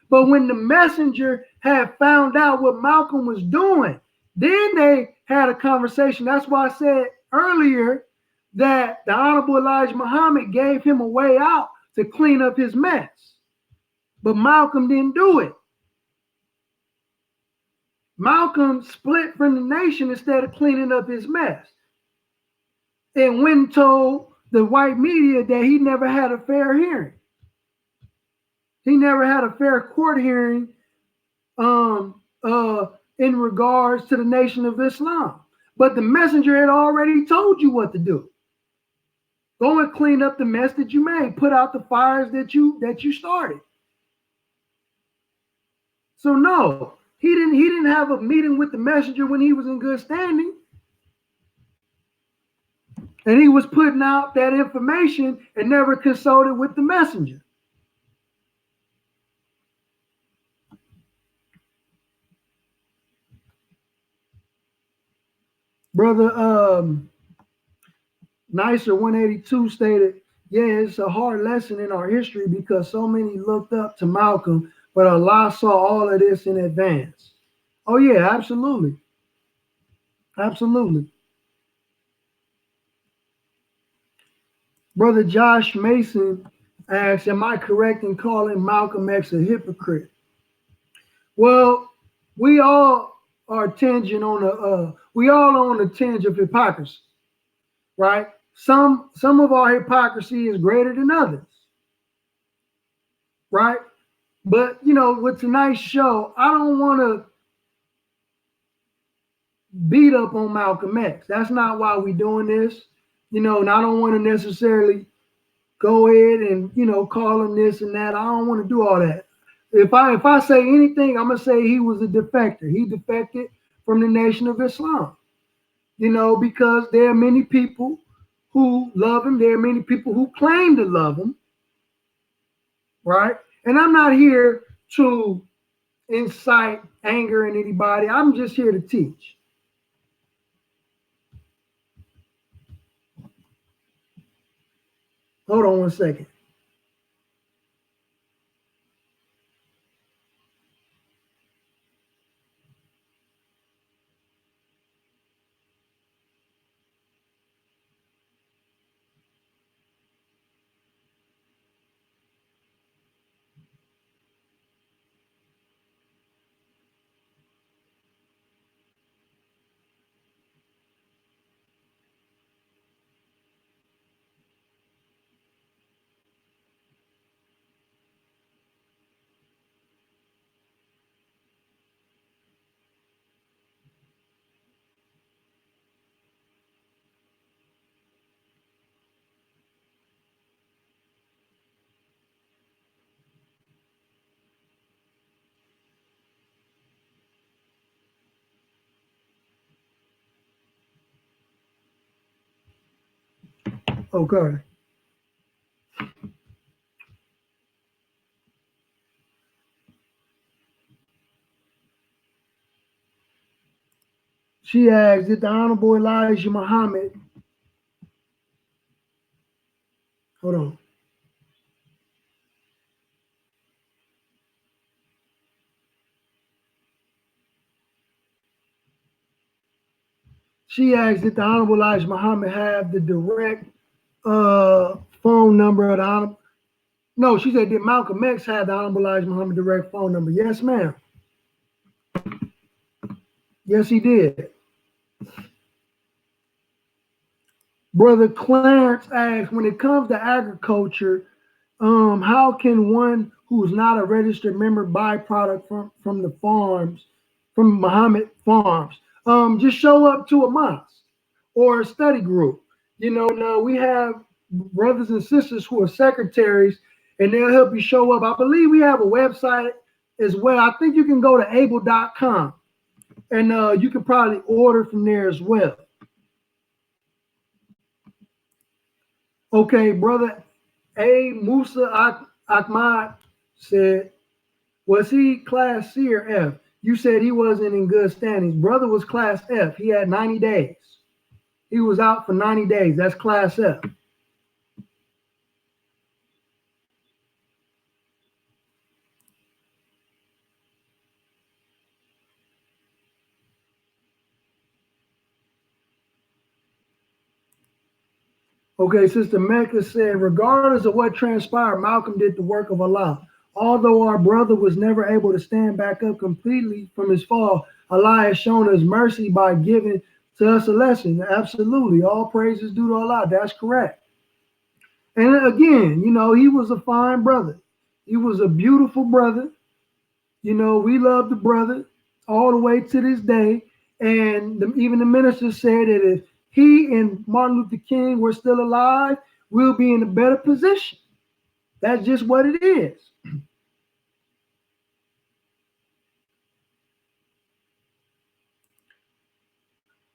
But when the messenger had found out what Malcolm was doing, then they had a conversation. That's why I said earlier that the Honorable Elijah Muhammad gave him a way out to clean up his mess. But Malcolm didn't do it. Malcolm split from the nation instead of cleaning up his mess. And went and told the white media that he never had a fair hearing. He never had a fair court hearing in regards to the Nation of Islam. But the messenger had already told you what to do. Go and clean up the mess that you made. Put out the fires that you started. So no, he didn't have a meeting with the messenger when he was in good standing. And he was putting out that information and never consulted with the messenger. Brother Nicer 182 stated, yeah, it's a hard lesson in our history because so many looked up to Malcolm, but Allah saw all of this in advance. Oh yeah, absolutely. Absolutely. Brother Josh Mason asks, am I correct in calling Malcolm X a hypocrite? Well, we all are tinging on a tinge of hypocrisy, right? Some of our hypocrisy is greater than others, right? But with tonight's show, I don't want to beat up on Malcolm X. That's not why we're doing this, and I don't want to necessarily go ahead and call him this and that. I don't want to do all that. If I say anything, I'm gonna say he was a defector. He defected from the Nation of Islam. Because there are many people who love him. There are many people who claim to love him, right? And I'm not here to incite anger in anybody. I'm just here to teach. Hold on one second. Okay. She asked, did the Honorable Elijah Muhammad, hold on. She asked, did the Honorable Elijah Muhammad have the direct phone number of the Honorable? No, she said, did Malcolm X have the Honorable Elijah Muhammad direct phone number? Yes, ma'am. Yes, he did. Brother Clarence asked, when it comes to agriculture, how can one who's not a registered member buy product from the farms, from Mohammed Farms? Just show up to a mosque or a study group. We have brothers and sisters who are secretaries, and they'll help you show up. I believe we have a website as well. I think you can go to able.com, and you can probably order from there as well. Okay, brother A. Musa Ahmad said, was he class C or F? You said he wasn't in good standings. Brother was class F. He had 90 days. He was out for 90 days. That's class F. Okay, Sister Mecca said, regardless of what transpired, Malcolm did the work of Allah. Although our brother was never able to stand back up completely from his fall, Allah has shown us mercy by giving to us a lesson. Absolutely. All praises due to Allah. That's correct. And again, he was a fine brother. He was a beautiful brother. You know, we love the brother all the way to this day. And even the minister said that if he and Martin Luther King were still alive, we'll be in a better position. That's just what it is.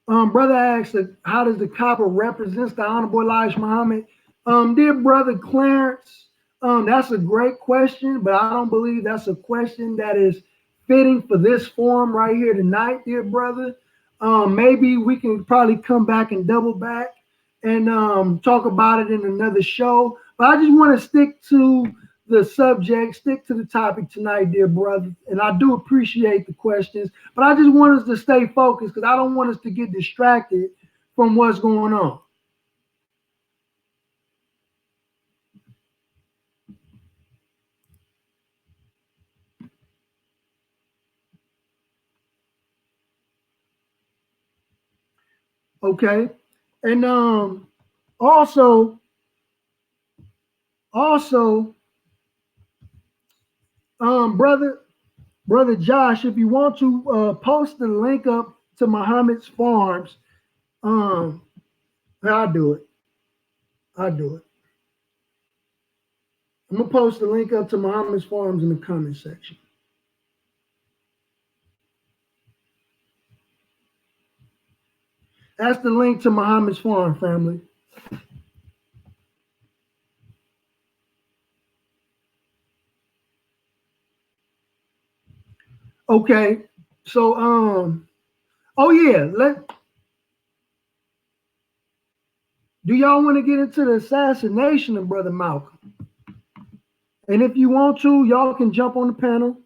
Brother asked, how does the copper represents the Honorable Elijah Muhammad? Dear brother Clarence, that's a great question, but I don't believe that's a question that is fitting for this forum right here tonight, dear brother. Maybe we can probably come back and double back and talk about it in another show. But I just want to stick to the subject, stick to the topic tonight, dear brother. And I do appreciate the questions, but I just want us to stay focused because I don't want us to get distracted from what's going on. Okay. And also, also, brother Josh, if you want to post the link up to Mohammed's farms, um, I'll do it. I'll do it. I'm gonna post the link up to Mohammed's farms in the comment section. That's the link to Mohammed's farm, family. Okay. So oh yeah, do y'all want to get into the assassination of Brother Malcolm? And if you want to, y'all can jump on the panel.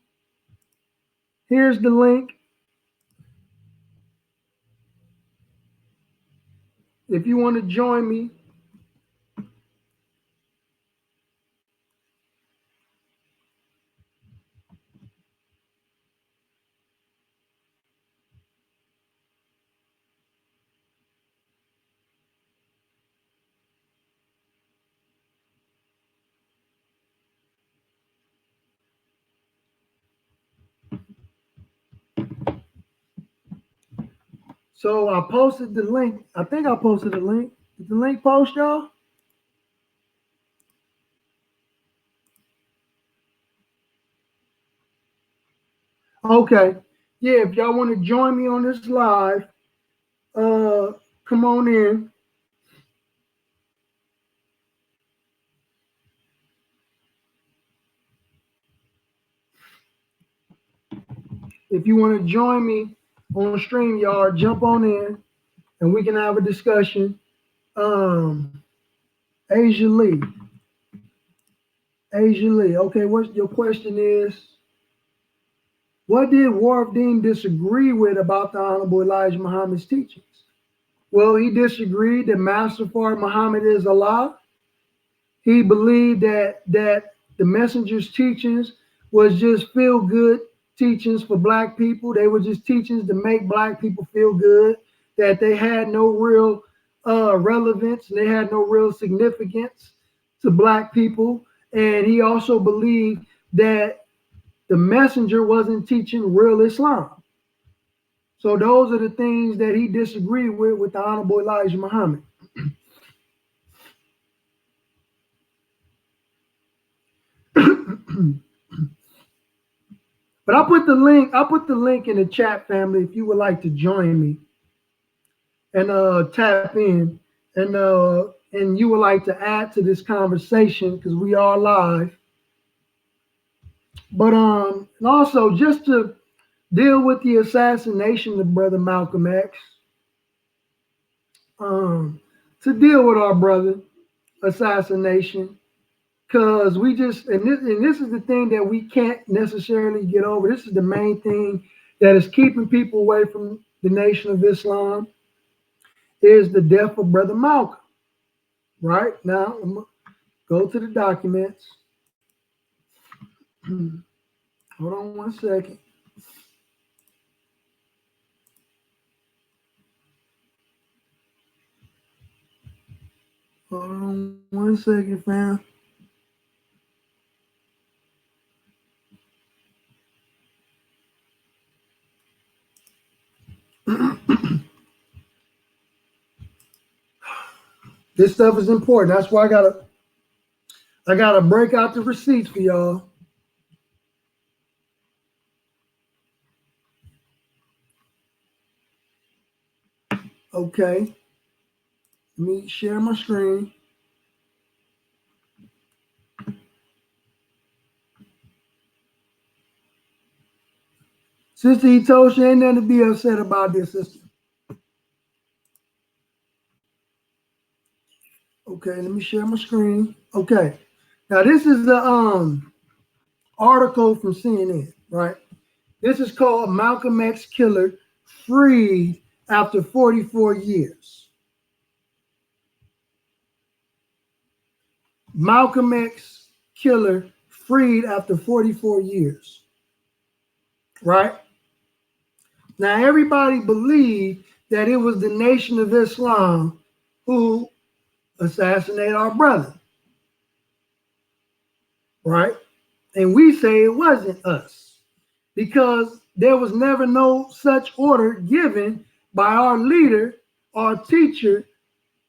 Here's the link. If you want to join me. So I posted the link. I think I posted the link. Did the link post, y'all? Okay. Yeah, if y'all want to join me on this live, come on in. If you want to join me on StreamYard, jump on in and we can have a discussion. Asia Lee. Asia Lee. Okay, what your question is? What did Warf Dean disagree with about the Honorable Elijah Muhammad's teachings? Well, he disagreed that Master Fard Muhammad is Allah. He believed that the messenger's teachings was just feel good teachings for black people. They were just teachings to make black people feel good, that they had no real relevance, and they had no real significance to black people. And he also believed that the messenger wasn't teaching real Islam. So those are the things that he disagreed with the Honorable Elijah Muhammad. But I'll put the link in the chat, family, if you would like to join me and tap in and you would like to add to this conversation because we are live. But and also just to deal with the assassination of Brother Malcolm X, to deal with our brother assassination, because we just and this is the thing that we can't necessarily get over. This is the main thing that is keeping people away from the Nation of Islam is the death of Brother Malcolm. Right now, I'm gonna go to the documents. Hold on one second. Hold on one second, fam. This stuff is important. That's why I gotta break out the receipts for y'all. Okay. Let me share my screen. Sister Itoshi, ain't nothing to be upset about this, sister. Okay, let me share my screen. Okay. Now this is the article from CNN, right? This is called Malcolm X Killer Freed After 44 Years. Malcolm X Killer Freed After 44 Years. Right? Now, everybody believed that it was the Nation of Islam who assassinated our brother. Right? And we say it wasn't us because there was never no such order given by our leader, our teacher,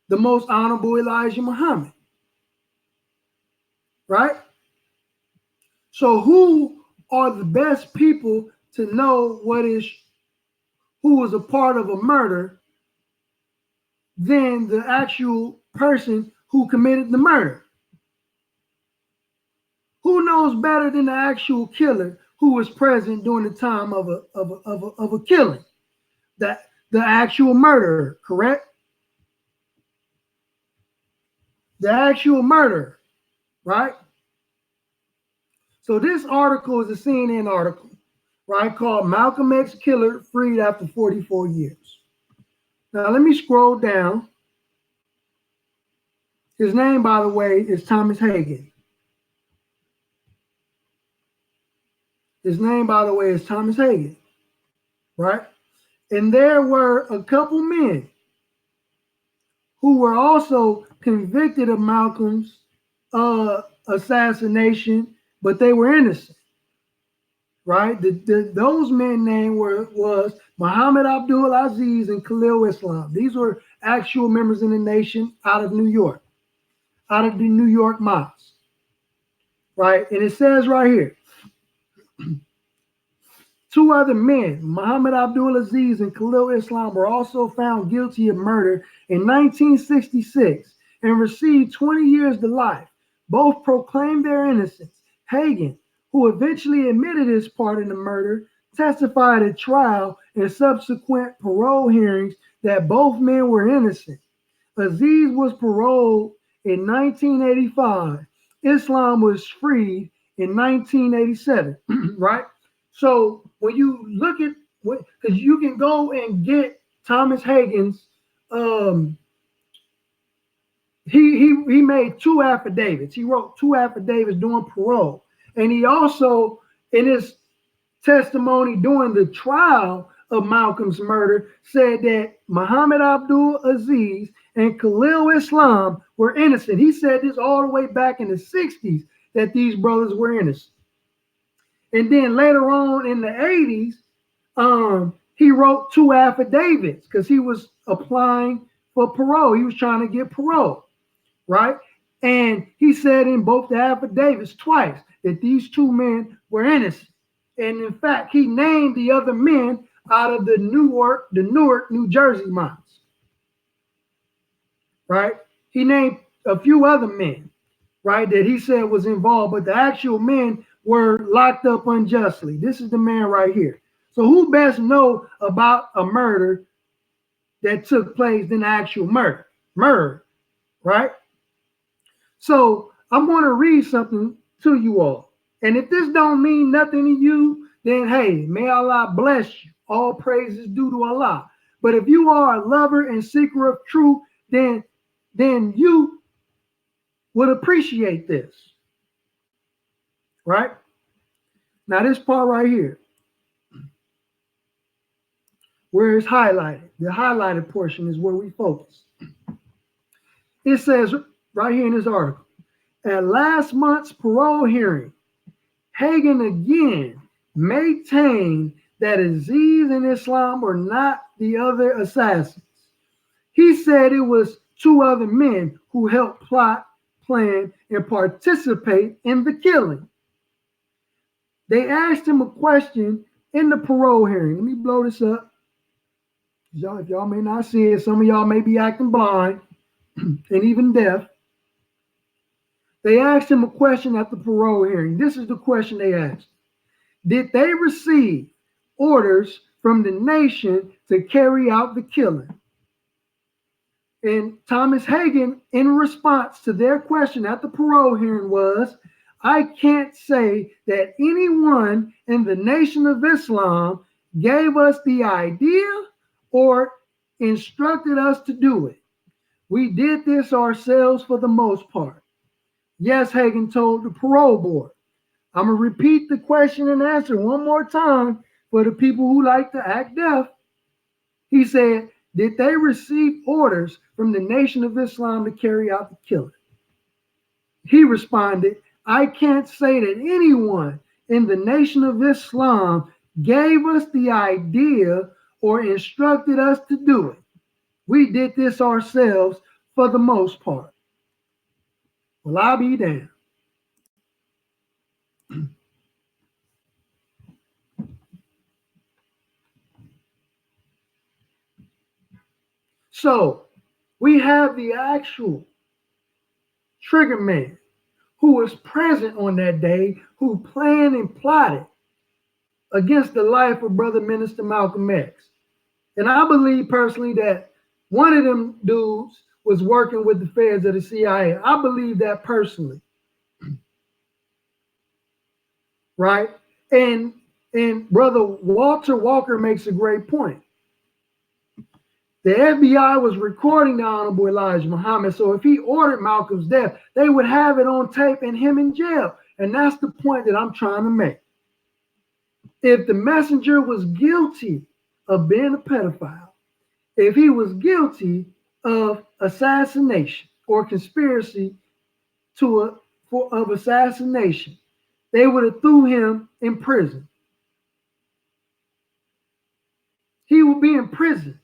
the most honorable Elijah Muhammad. Right? So who are the best people to know who was a part of a murder than the actual person who committed the murder? Who knows better than the actual killer who was present during the time of a killing? The actual murderer, correct? The actual murderer, right? So this article is a CNN article, right, called Malcolm X Killer Freed After 44 Years. Now let me scroll down. His name, by the way, is Thomas Hagen. His name, by the way, is Thomas Hagen, right? And there were a couple men who were also convicted of Malcolm's assassination, but they were innocent, right? Those men's name was Muhammad Abdul Aziz and Khalil Islam. These were actual members of the nation out of New York, out of the New York mosques, right? And it says right here, two other men, Muhammad Abdul Aziz and Khalil Islam, were also found guilty of murder in 1966 and received 20 years to life. Both proclaimed their innocence. Hagen, who eventually admitted his part in the murder, testified at trial and subsequent parole hearings that both men were innocent. Aziz was paroled in 1985. Islam was freed in 1987, right? So when you look at what, because you can go and get Thomas Hagen's, he made two affidavits. He wrote two affidavits during parole, and he also, in his testimony during the trial of Malcolm's murder, said that Muhammad Abdul Aziz and Khalil Islam were innocent. He said this all the way back in the 60s that these brothers were innocent. And then later on in the 80s, he wrote two affidavits because he was applying for parole. He was trying to get parole, right? And he said in both the affidavits twice that these two men were innocent. And in fact, he named the other men out of the Newark, New Jersey mines, right? He named a few other men, right, that he said was involved, but the actual men were locked up unjustly. This is the man right here. So who best know about a murder that took place than the actual murder, right? So I'm going to read something to you all. And if this don't mean nothing to you, then hey, may Allah bless you. All praises due to Allah. But if you are a lover and seeker of truth, then you would appreciate this. Right? Now this part right here, where it's highlighted, the highlighted portion is where we focus. It says right here in this article, at last month's parole hearing, Hagen again maintained that Aziz and Islam were not the other assassins. He said it was two other men who helped plot, plan, and participate in the killing. They asked him a question in the parole hearing. Let me blow this up. If y'all may not see it, some of y'all may be acting blind and even deaf. They asked him a question at the parole hearing. This is the question they asked. Did they receive orders from the nation to carry out the killing? And Thomas Hagen, in response to their question at the parole hearing, was, I can't say that anyone in the Nation of Islam gave us the idea or instructed us to do it. We did this ourselves for the most part. Yes, Hagen told the parole board. I'm going to repeat the question and answer one more time for the people who like to act deaf. He said, did they receive orders from the Nation of Islam to carry out the killing? He responded, I can't say that anyone in the Nation of Islam gave us the idea or instructed us to do it. We did this ourselves for the most part. Well, I'll be damned. So we have the actual trigger man who was present on that day, who planned and plotted against the life of Brother Minister Malcolm X. And I believe personally that one of them dudes was working with the feds of the CIA. I believe that personally. Right? And Brother Walter Walker makes a great point. The FBI was recording the Honorable Elijah Muhammad, so if he ordered Malcolm's death, they would have it on tape and him in jail. And that's the point that I'm trying to make. If the messenger was guilty of being a pedophile, if he was guilty of assassination or conspiracy of assassination, they would have threw him in prison. He would be in prison.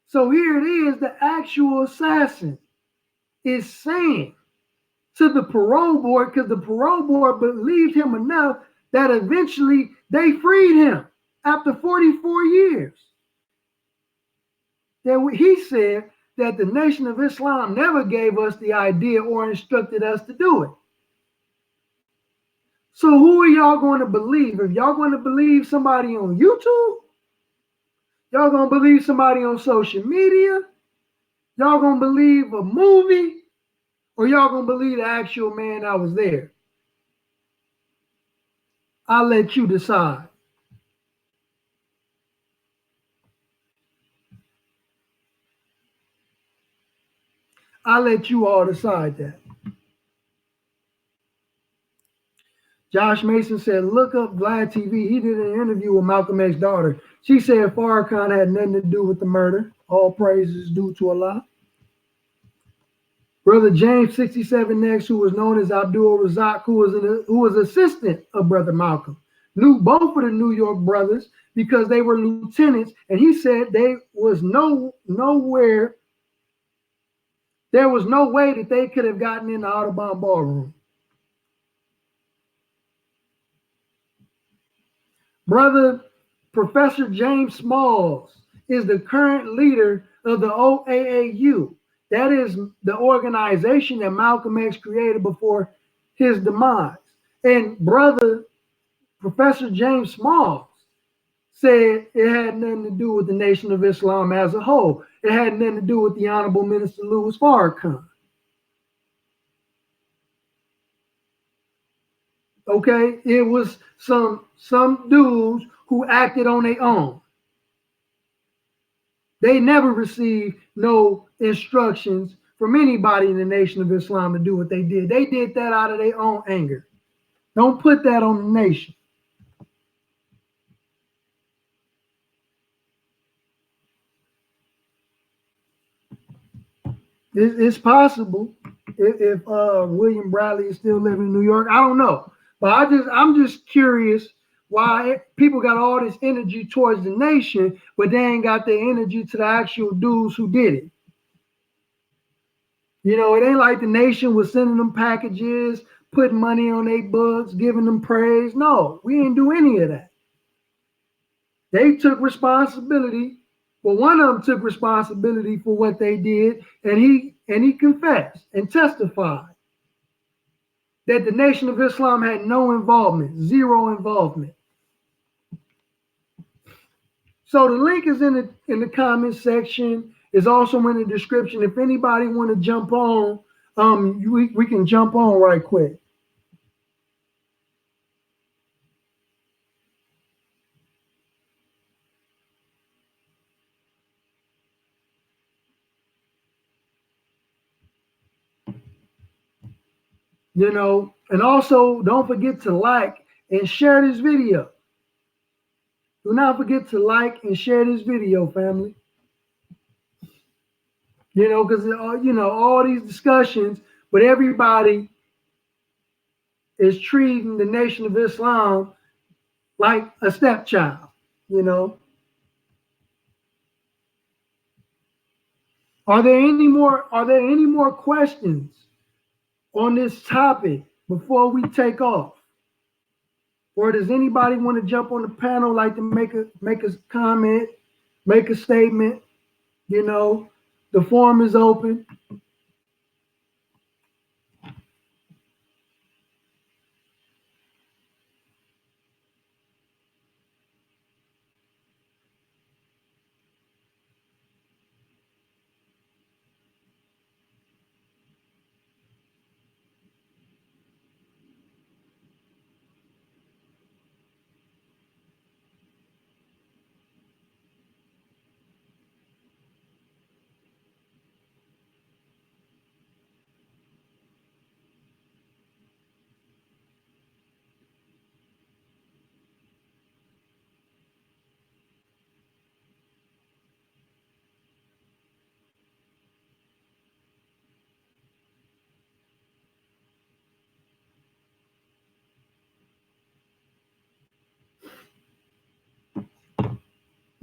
So here it is, the actual assassin is saying to the parole board, because the parole board believed him enough that eventually they freed him after 44 years. He said that the Nation of Islam never gave us the idea or instructed us to do it. So who are y'all going to believe? If y'all going to believe somebody on YouTube, y'all going to believe somebody on social media, y'all going to believe a movie, or y'all going to believe the actual man that was there? I'll let you decide. I'll let you all decide that. Josh Mason said, look up Vlad TV. He did an interview with Malcolm X's daughter. She said Farrakhan had nothing to do with the murder. All praises due to Allah. Brother James 67 next, who was known as Abdul Razak, who was assistant of Brother Malcolm, knew both of the New York brothers because they were lieutenants, and he said there was no way that they could have gotten in the Audubon ballroom. Brother Professor James Smalls is the current leader of the OAAU. That is the organization that Malcolm X created before his demise. And Brother Professor James Smalls said it had nothing to do with the Nation of Islam as a whole. It had nothing to do with the Honorable Minister Louis Farrakhan. Okay, it was some dudes who acted on their own. They never received no instructions from anybody in the Nation of Islam to do what they did. They did that out of their own anger. Don't put that on the nation. It's possible if William Bradley is still living in New York. I don't know. But I'm just curious why people got all this energy towards the nation, but they ain't got the energy to the actual dudes who did it. You know, it ain't like the nation was sending them packages, putting money on their books, giving them praise. No, we didn't do any of that. They took responsibility. Well, one of them took responsibility for what they did, and he confessed and testified that the Nation of Islam had no involvement, zero involvement. So the link is in the comment section. It's also in the description. If anybody want to jump on, we can jump on right quick. You know, and also don't forget to like and share this video. Do not forget to like and share this video, family. You know, because you know, all these discussions, but everybody is treating the Nation of Islam like a stepchild, you know. Are there any more questions on this topic before we take off? Or does anybody want to jump on the panel, like to make a comment, make a statement? You know, the forum is open.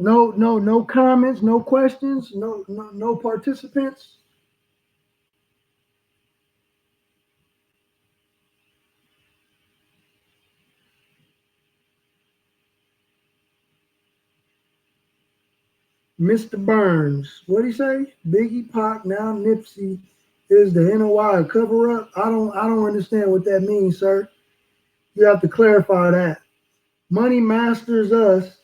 No comments, no questions, no participants. Mr. Burns, what did he say? Biggie, Pac, now Nipsey is the NOI cover up. I don't understand what that means, sir. You have to clarify that. Money Masters Us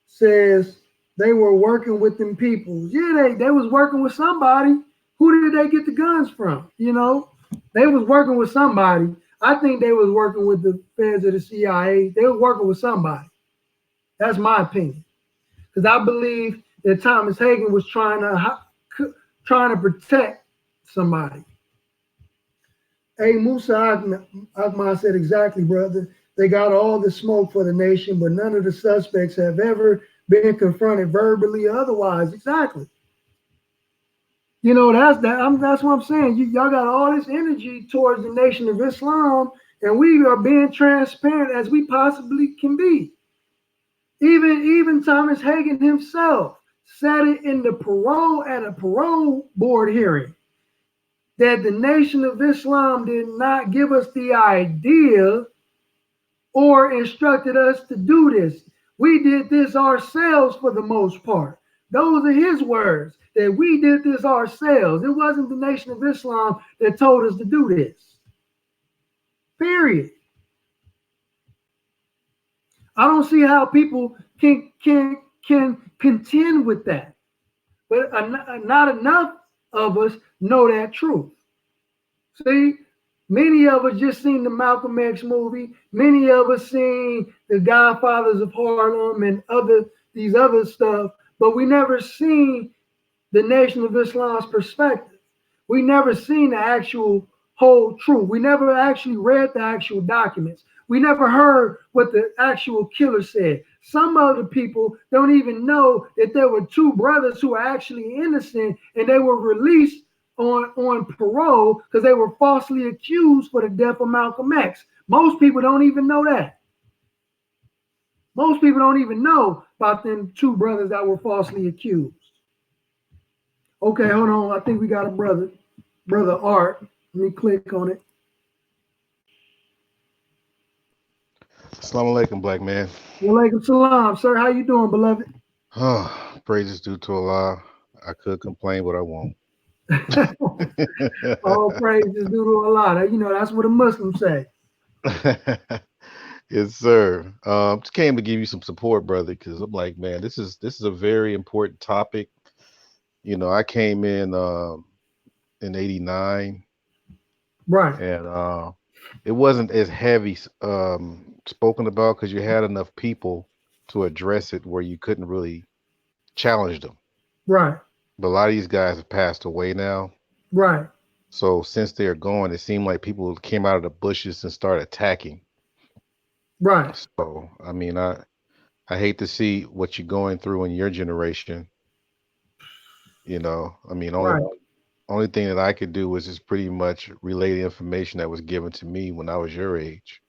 says they were working with them people. Yeah, they was working with somebody. Who did they get the guns from? You know, they was working with somebody. I think they was working with the feds of the CIA. They were working with somebody. That's my opinion. Because I believe that Thomas Hagen was trying to protect somebody. Hey, Musa Ahmad said exactly, brother. They got all the smoke for the nation, but none of the suspects have ever been confronted verbally or otherwise. Exactly. You know, that's what I'm saying. Y'all got all this energy towards the Nation of Islam, and we are being transparent as we possibly can be. Even Thomas Hagen himself said it in the at a parole board hearing that the Nation of Islam did not give us the idea or instructed us to do this. We did this ourselves for the most part. Those are his words, that we did this ourselves. It wasn't the Nation of Islam that told us to do this. Period. I don't see how people can contend with that. But not enough of us know that truth. See, many of us just seen the Malcolm X movie. Many of us seen the Godfathers of Harlem and these other stuff, but we never seen the Nation of Islam's perspective. We never seen the actual whole truth. We never actually read the actual documents. We never heard what the actual killer said. Some other people don't even know that there were two brothers who were actually innocent and they were released on parole because they were falsely accused for the death of Malcolm X. Most people don't even know that. Most people don't even know about them two brothers that were falsely accused. Okay, hold on. I think we got a brother Art. Let me click on it. Assalamu alaikum, black man. Walaikum salam, sir. How you doing, beloved? Oh, praises due to Allah. I could complain, but I won't. All praises due to Allah. You know, that's what a Muslim say. Yes, sir. Just came to give you some support, brother, because I'm like, man, this is a very important topic. I came in '89, Right, and it wasn't as heavy spoken about because you had enough people to address it where you couldn't really challenge them. right, But a lot of these guys have passed away now. right, So since they're gone, it seemed like people came out of the bushes and started attacking. right, So I mean, I hate to see what you're going through in your generation. I mean, only right. only thing that I could do was just pretty much relay the information that was given to me when I was your age.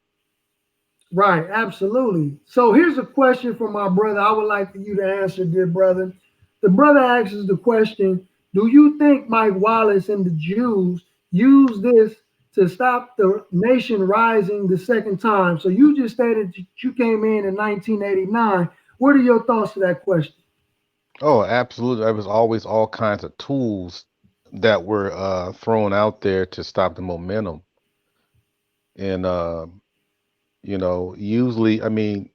Right, absolutely. So here's a question from my brother. I would like for you to answer, dear brother. The brother asks the question: do you think Mike Wallace and the Jews used this to stop the nation rising the second time? So you just stated that you came in 1989. What are your thoughts to that question? Oh, absolutely. There was always all kinds of tools that were thrown out there to stop the momentum. And usually, I mean,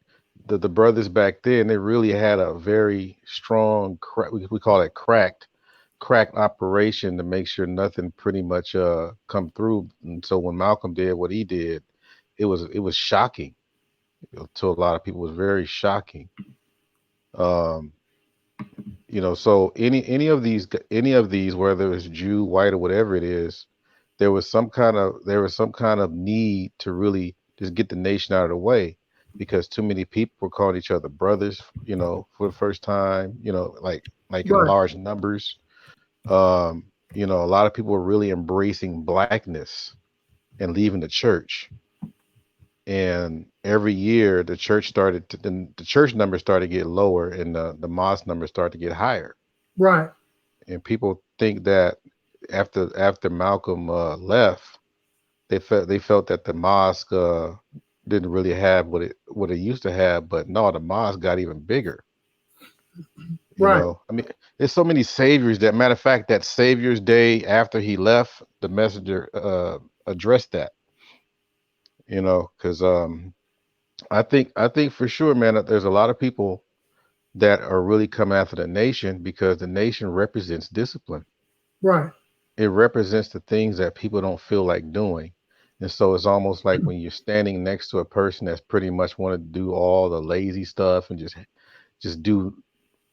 the brothers back then, they really had a very strong, we call it cracked operation to make sure nothing pretty much come through. And so when Malcolm did what he did, it was shocking to a lot of people. It was very shocking. Um, so any of these, whether it's Jew, white, or whatever it is, there was some kind of need to really just get the nation out of the way because too many people were calling each other brothers, for the first time, like in Right, large numbers. A lot of people were really embracing blackness and leaving the church. And every year the church numbers started to get lower and the mosque numbers started to get higher. right, And people think that after Malcolm left, they felt that the mosque didn't really have what it used to have, but no, the mosque got even bigger. right, I mean, there's so many saviors that, matter of fact, that Savior's Day after he left, the messenger addressed that. Because I think for sure, man, that there's a lot of people that are really coming after the nation because the nation represents discipline. right, It represents the things that people don't feel like doing. And so it's almost like when you're standing next to a person that's pretty much want to do all the lazy stuff and just do,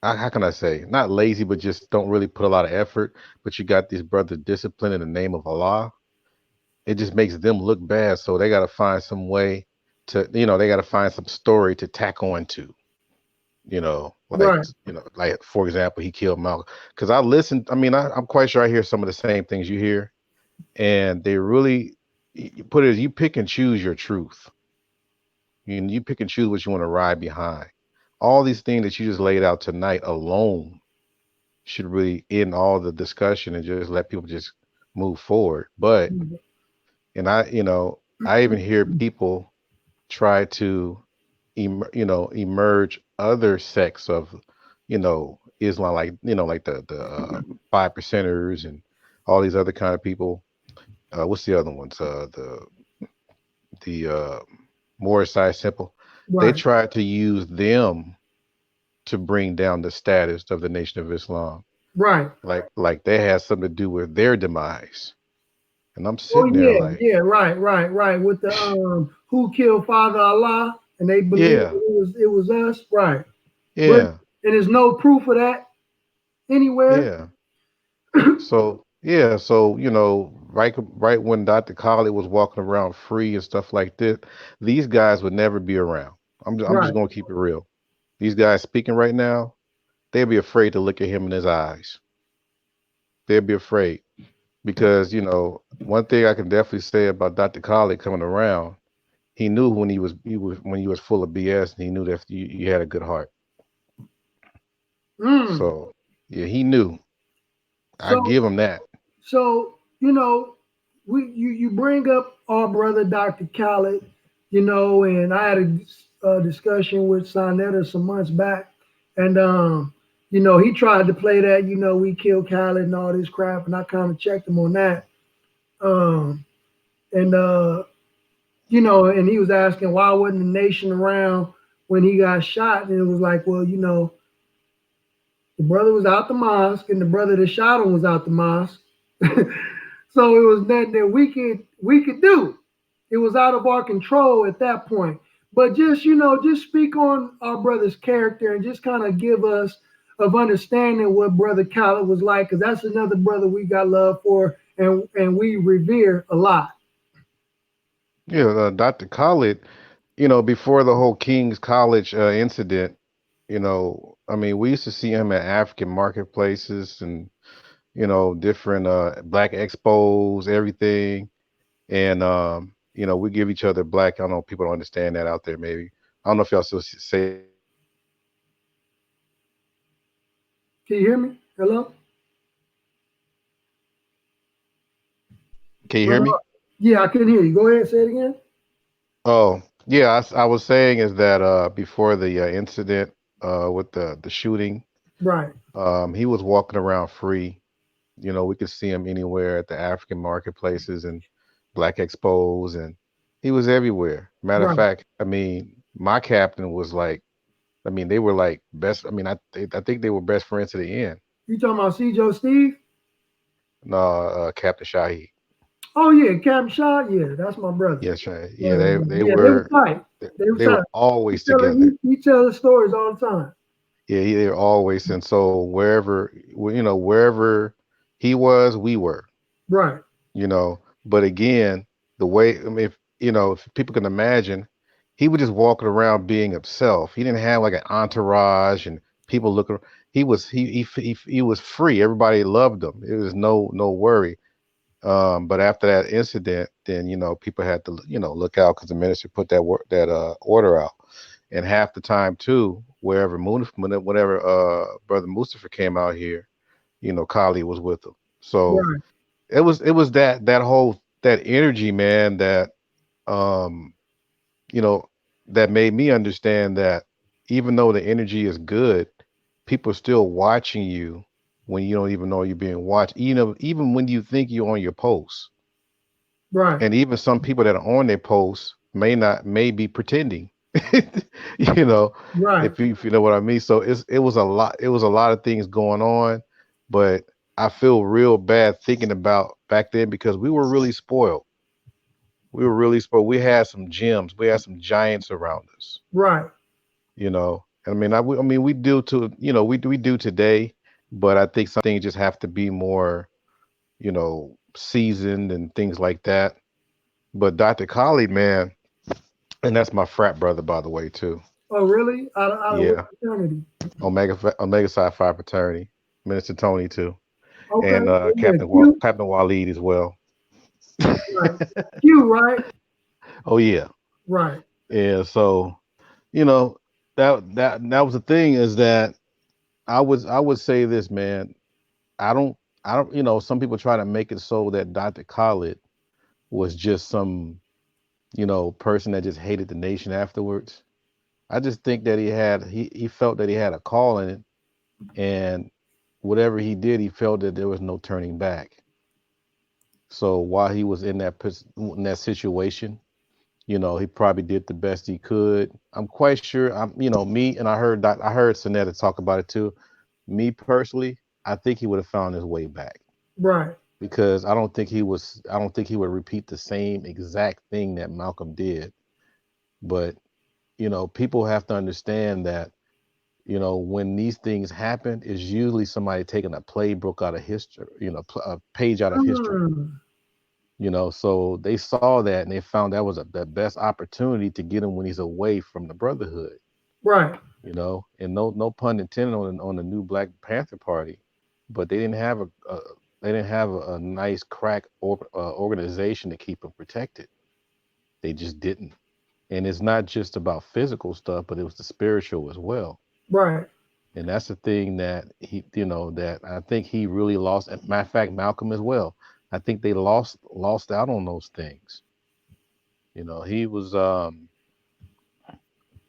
how can I say, not lazy, but just don't really put a lot of effort. But you got these brothers disciplined in the name of Allah. It just makes them look bad. So they got to find some way they got to find some story to tack on to. Like right, like for example, he killed Malcolm. Because I listened. I mean, I'm quite sure I hear some of the same things you hear, and they really you put it as you pick and choose your truth. You pick and choose what you want to ride behind. All these things that you just laid out tonight alone should really end all the discussion and just let people just move forward. But and I even hear people try to emerge other sects of Islam, like the 5 percenters and all these other kind of people. What's the other ones? The Morris Side Simple. They right, tried to use them to bring down the status of the Nation of Islam, right. like they had something to do with their demise. And I'm Oh sitting there yeah, like, yeah, right, right, right. With the who killed Father Allah, and they believed yeah, it was us, right? But yeah, and there's no proof of that anywhere. yeah. So right when Dr. Colley was walking around free and stuff like this, these guys would never be around. I'm just Right, gonna keep it real. These guys speaking right now, they'd be afraid to look at him in his eyes. They'd be afraid because one thing I can definitely say about Dr. Colley coming around. he knew when he was full of BS, and he knew that you had a good heart. Mm. So yeah, he knew. I So give him that. so you bring up our brother Dr. Khaled, and I had a discussion with Sonetta some months back, and he tried to play that, we killed Khaled and all this crap, and I kind of checked him on that. Um, and and he was asking why wasn't the nation around when he got shot, and it was like, well, the brother was out the mosque, and the brother that shot him was out the mosque. So it was nothing that we could do. It was out of our control at that point. But just speak on our brother's character and just kind of give us of understanding what Brother Khaled was like, because that's another brother we got love for and we revere a lot. Yeah, Dr. Khalid, before the whole King's College incident, I mean, we used to see him at African marketplaces and different black expos, everything. And we give each other black. I don't know, people don't understand that out there. Maybe I don't know if y'all still say that, but we give each other black expos, everything. Can you hear me? Hello? Can you hear Brother? me? Yeah, I couldn't hear you. Go ahead, say it again. Oh, yeah. I was saying is that before the incident with the shooting, Right, he was walking around free. We could see him anywhere at the African marketplaces and black expos, and he was everywhere. Matter of right. fact, I mean, my captain was like, I mean, they were like best. I mean, I think they were best friends to the end. You talking about C. Joe Steve? No, Captain Shahi. Oh yeah, Captain Shot. Yeah, that's my brother. Yes, right. Yeah, Yeah, they yeah, they were were tight. they, They were they were tight. He always tell together. he tell the stories all the time. Yeah, they were always. And so wherever he was, we were. Right, But again, the way, I mean, if people can imagine, he was just walking around being himself. He didn't have like an entourage and people looking. He was free. Everybody loved him. It was no worry. But after that incident, then people had to look out because the minister put that order out. And half the time too, whenever Brother Mustafa came out here, Kali was with him. So right, it was that whole that energy, man, that um you know that made me understand that even though the energy is good, people are still watching you when you don't even know you're being watched, even when you think you're on your post. right, And even some people that are on their posts may be pretending. you know right, if you know what I mean. So it was a lot of things going on, but I feel real bad thinking about back then because we were really spoiled. We had some gems, we had some giants around us. right, I mean, we do to we do today, but I think some things just have to be more seasoned and things like that. But Dr. Khalid, man, and that's my frat brother, by the way, too. Oh really? Out of what Yeah, fraternity? Omega Psi Phi fraternity, Minister Tony too, Okay. and Yeah, Q. Captain Waleed as well. Right. Q. Right. Oh yeah, Right. yeah. So you know that was the thing is that I would say this, man. I don't I don't some people try to make it so that Dr. Khalid was just some person that just hated the nation afterwards. I just think that he felt that he had a call in it, and whatever he did, he felt that there was no turning back. So while he was in that situation, he probably did the best he could. I'm quite sure. Me, and I heard Sonetta talk about it too. Me personally, I think he would have found his way back Right. because I don't think he would repeat the same exact thing that Malcolm did. But people have to understand that when these things happen, it's usually somebody taking a playbook out of history, a page out of history. Mm, So they saw that and they found that was the best opportunity to get him when he's away from the Brotherhood. right. And no pun intended on the new Black Panther Party, but they didn't have a nice crack organization to keep him protected. They just didn't. And it's not just about physical stuff, but it was the spiritual as well. Right. And that's the thing that he, that I think he really lost. And matter of fact, Malcolm as well. I think they lost out on those things. He was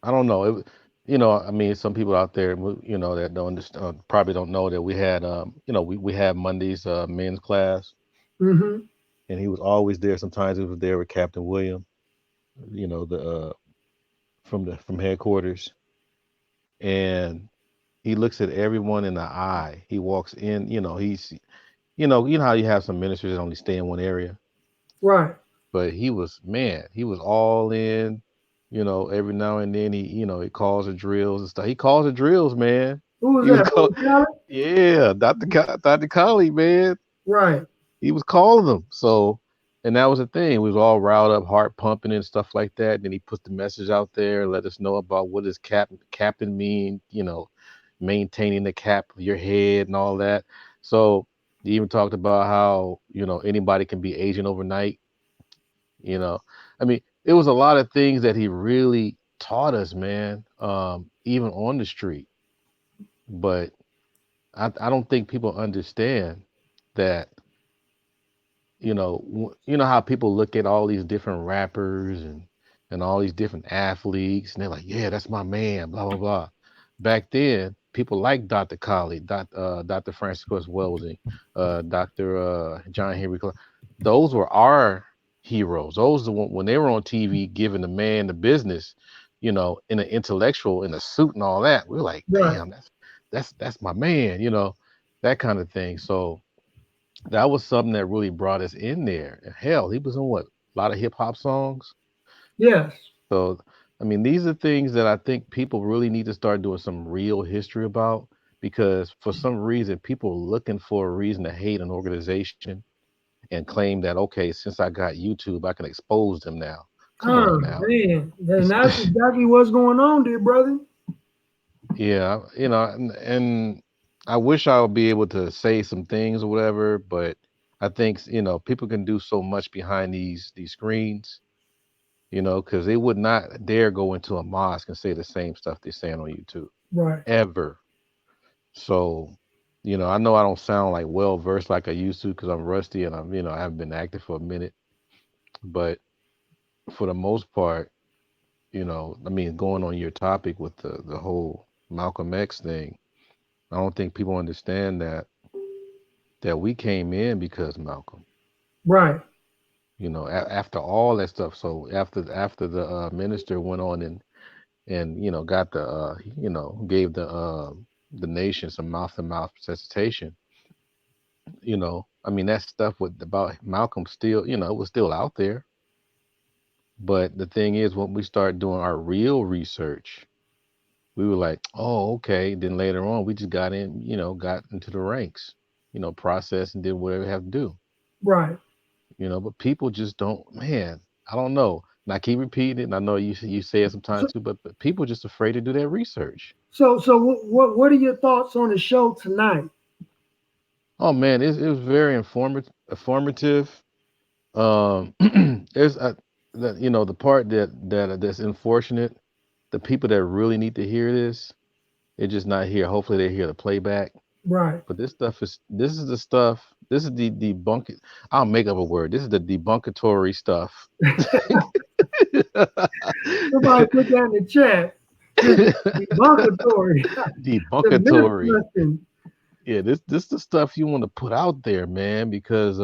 I don't know. I mean, some people out there, that don't understand, probably don't know that we had, we had Mondays men's class, Mm-hmm. and he was always there. Sometimes he was there with Captain William, the from headquarters, and he looks at everyone in the eye. He walks in, how you have some ministers that only stay in one area, Right. but he was all in. Every now and then he calls the drills and stuff. He calls the drills, man. Who was He was that? call, Brother Khaled? yeah, Dr. Colley, man. Right. He was calling them. So, and that was the thing. We was all riled up, heart pumping and stuff like that. Then he put the message out there, let us know about what does captain mean, maintaining the cap of your head and all that. So he even talked about how, anybody can be agent overnight. You know, I mean, it was a lot of things that he really taught us, man, even on the street. But I don't think people understand that, you know how people look at all these different rappers and all these different athletes, and they're like, yeah, that's my man, blah blah blah. Back then, people like Dr. Colley, Dr. Francis Wellesley, Dr. John Henry Clark. Those were our heroes. Those are when they were on TV giving the man the business, in an intellectual, in a suit and all that. We're like, Right. damn, that's my man, that kind of thing. So that was something that really brought us in there. And hell, he was in what? A lot of hip hop songs. Yes. So, I mean, these are things that I think people really need to start doing some real history about, because for some reason, people are looking for a reason to hate an organization and claim that, okay, since I got YouTube, I can expose them now. Come Oh on now. man. And that's exactly what's going on, dear brother. Yeah, and I wish I would be able to say some things or whatever, but I think, people can do so much behind these screens, because they would not dare go into a mosque and say the same stuff they're saying on YouTube Right. ever. So, I know I don't sound like well versed like I used to because I'm rusty and I haven't been active for a minute, but for the most part, I mean, going on your topic with the whole Malcolm X thing, I don't think people understand that we came in because Malcolm. Right. After all that stuff. So after the minister went on and got the gave the nation some mouth to mouth resuscitation. I mean, that stuff with about Malcolm still, it was still out there. But the thing is, when we started doing our real research, we were like, oh, okay. Then later on, we just got into the ranks, processed and did whatever we have to do. Right. But people just don't, man, I don't know. And I keep repeating it, and I know you say it So, sometimes too, but people just afraid to do their research. so what are your thoughts on the show tonight? Oh man, it was very informative. There's the part that's unfortunate. The people that really need to hear this, they're just not here. Hopefully they hear the playback. Right. But this is the stuff. This is the debunk. I'll make up a word. This is the debunkatory stuff. Somebody put that in the chat. This debunkatory. The myth Debunkatory. busting. Yeah, this the stuff you want to put out there, man, because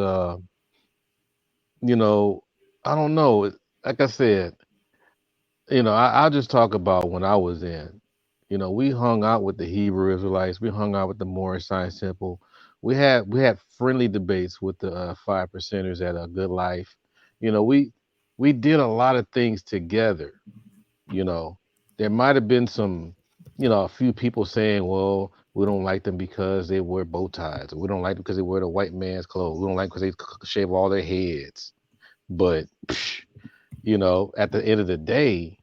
you know, I don't know. Like I said, I'll just talk about when I was in. We hung out with the Hebrew Israelites. We hung out with the Moorish Science Temple. We had friendly debates with the 5%ers at a Good Life. We did a lot of things together. You know, there might have been some, a few people saying, well, we don't like them because they wear bow ties, or we don't like them because they wear the white man's clothes. We don't like because they shave all their heads. But at the end of the day,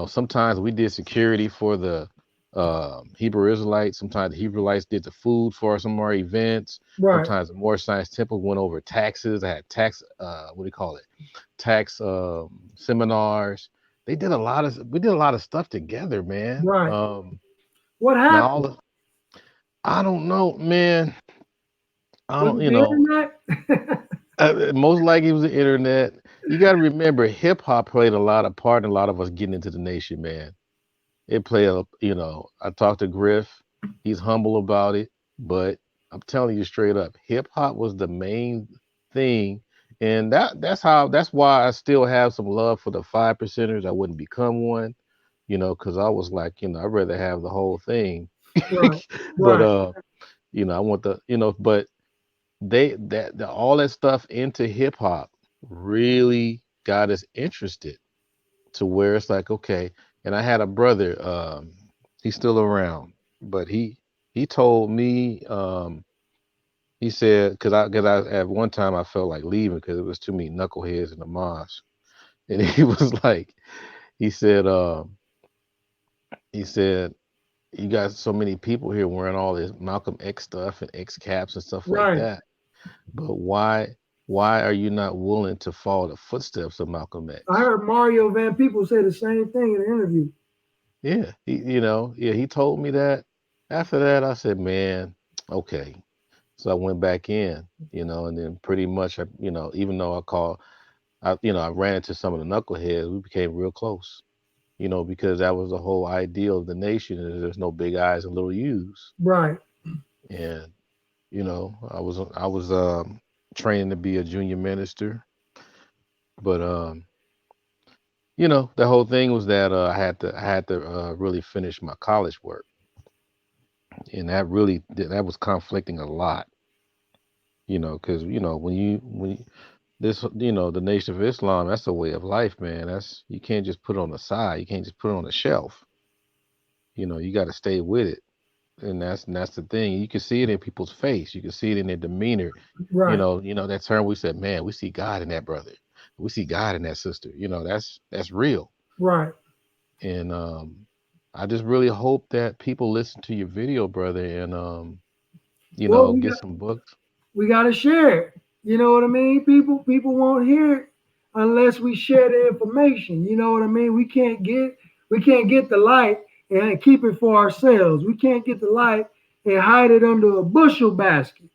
sometimes we did security for the Hebrew Israelites. Sometimes the Hebrewites did the food for some of our events. Right. Sometimes the Moorish Science Temple went over taxes. I had tax, what do you call it? Tax seminars. we did a lot of stuff together, man. Right. What Now happened? I don't know, man. I Was don't, it the internet? most likely it was the internet. You got to remember, hip hop played a lot of part in a lot of us getting into the nation, man. It played a, I talked to Griff. He's humble about it, but I'm telling you straight up, hip hop was the main thing, and that's why I still have some love for the 5%ers. I wouldn't become one, because I was like, I'd rather have the whole thing. Right. But Right. I want but all that stuff into hip hop really got us interested to where it's like, okay. And I had a brother, he's still around, but he told me, he said, because I at one time I felt like leaving because it was too many knuckleheads in the mosque, and he was like, he said, he said, you got so many people here wearing all this Malcolm X stuff and X caps and stuff like Right. that, but why are you not willing to follow the footsteps of Malcolm I X? heard Mario Van People say the same thing in an interview. Yeah, he told me that. After that, I said, man, okay. So I went back in, and then pretty much, even though I ran into some of the knuckleheads, we became real close, because that was the whole ideal of the nation is there's no big eyes and little U's. Right. And, I was training to be a junior minister, but the whole thing was that I had to really finish my college work, and that was conflicting a lot, because when this the Nation of Islam, that's a way of life, man. That's you can't just put it on the side, you can't just put it on the shelf. You got to stay with it, and that's the thing. You can see it in people's face, you can see it in their demeanor. Right. That term we said, man, we see God in that brother, we see God in that sister. That's real. Right. And I just really hope that people listen to your video, brother, and Well, get some books. we got to share it. You know what I mean? People won't hear it unless we share the information. You know what I mean? We can't get the light and keep it for ourselves. We can't get the light and hide it under a bushel basket.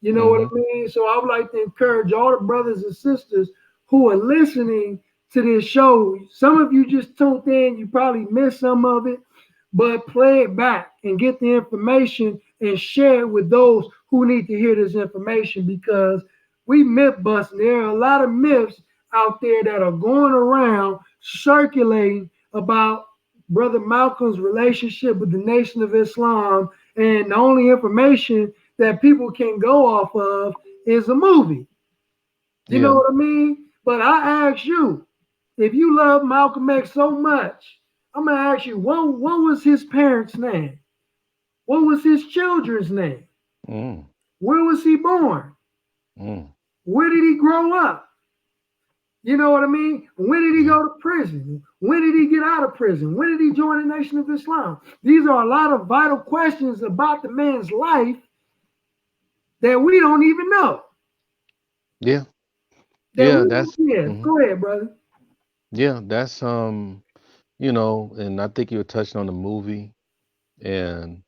You know what I Hmm. mean? So I would like to encourage all the brothers and sisters who are listening to this show. Some of you just tuned in, you probably missed some of it, but play it back and get the information and share it with those who need to hear this information because we myth busting. There are a lot of myths out there that are going around circulating about Brother Malcolm's relationship with the Nation of Islam, and the only information that people can go off of is a movie. You know Yeah. what I mean? But I ask you, if you love Malcolm X so much, I'm gonna ask you, what was his parents' name? What was his children's name? Mm, Where was he born? mm, Where did he grow up? You know what I mean? When did he yeah. go to prison? When did he get out of prison? When did he join the Nation of Islam? These are a lot of vital questions about the man's life that we don't even know. Yeah. That Yeah. we That's yeah. mhm. Go ahead, brother. Yeah. That's and I think you were touching on the movie, and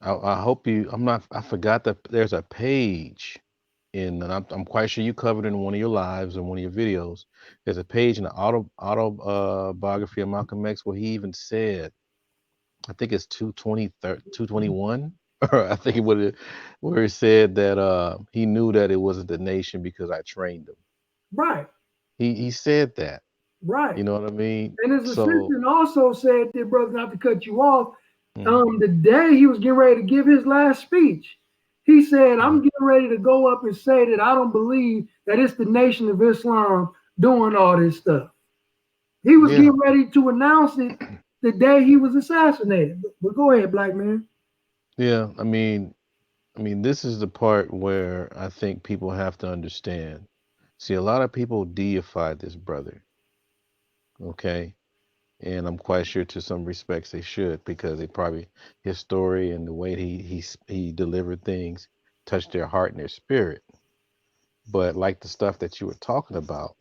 I hope I forgot that there's a page and I'm quite sure you covered it in one of your lives or one of your videos. There's a page in the biography of Malcolm X where he even said, I think it's 221, or I think where he said that he knew that it wasn't the nation because I trained him. Right, He said that. right. You know what I mean? And his So, assistant also said, "Dear brother, not to cut you off, mhm, the day he was getting ready to give his last speech, he said, mhm. I'm getting ready to go up and say that I don't believe that it's the Nation of Islam doing all this stuff." He was Yeah, getting ready to announce it the day he was assassinated. But go ahead, black man. yeah. I mean, this is the part where I think people have to understand. See, a lot of people deify this brother, okay? And I'm quite sure to some respects they should because they probably his story and the way he delivered things touched their heart and their spirit. But like the stuff that you were talking about,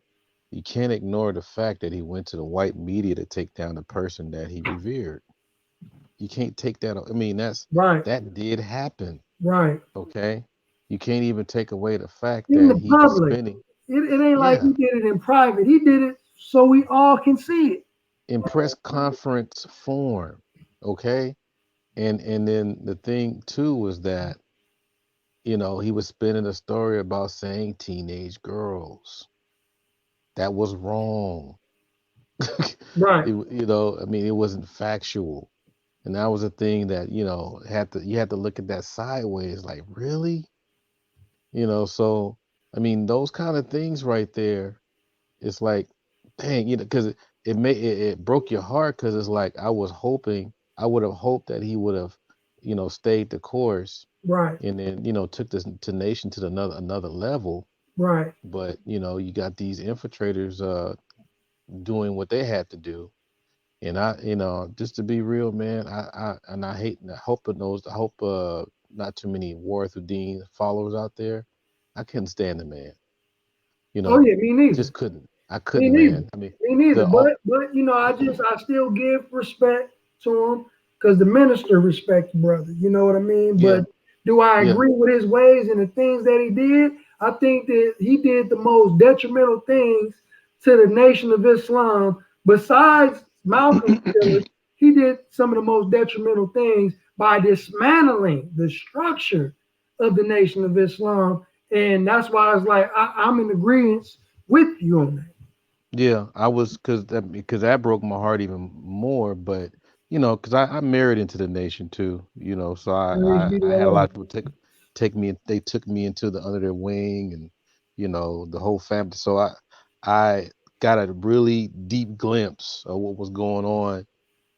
you can't ignore the fact that he went to the white media to take down the person that he revered. You can't take that. I mean, Right. that did happen. Right. Okay. You can't even take away the fact In that the he was public. spending, It ain't like yeah, he did it in private. He did it so we all can see it. in press conference form. Okay. And then the thing too was that, he was spinning a story about saying teenage girls. That was wrong. Right. I mean, it wasn't factual. And that was a thing that, you had to look at that sideways, like, really? So I mean, those kind of things right there, it's like, dang, because it broke your heart because it's like I would have hoped that he would have, stayed the course Right. and then, took this to nation to another level. Right. But, you got these infiltrators doing what they had to do. And just to be real, man, I hope not too many War Dean followers out there. I couldn't stand the man. You Oh know, yeah, me neither. just couldn't. I Me couldn't, neither. man. I mean, Me neither. the all But I still give respect to him because the minister respects the brother. You know what I mean? yeah, But do I yeah, agree with his ways and the things that he did? I think that he did the most detrimental things to the nation of Islam. Besides Malcolm killers, he did some of the most detrimental things by dismantling the structure of the nation of Islam. And that's why it's like I'm in agreement with you on that. yeah. I was because that broke my heart even more. But because I married into the nation too. So Praise be to I had a lot Allah. of people take me. They took me into the under their wing, and the whole family. So I got a really deep glimpse of what was going on.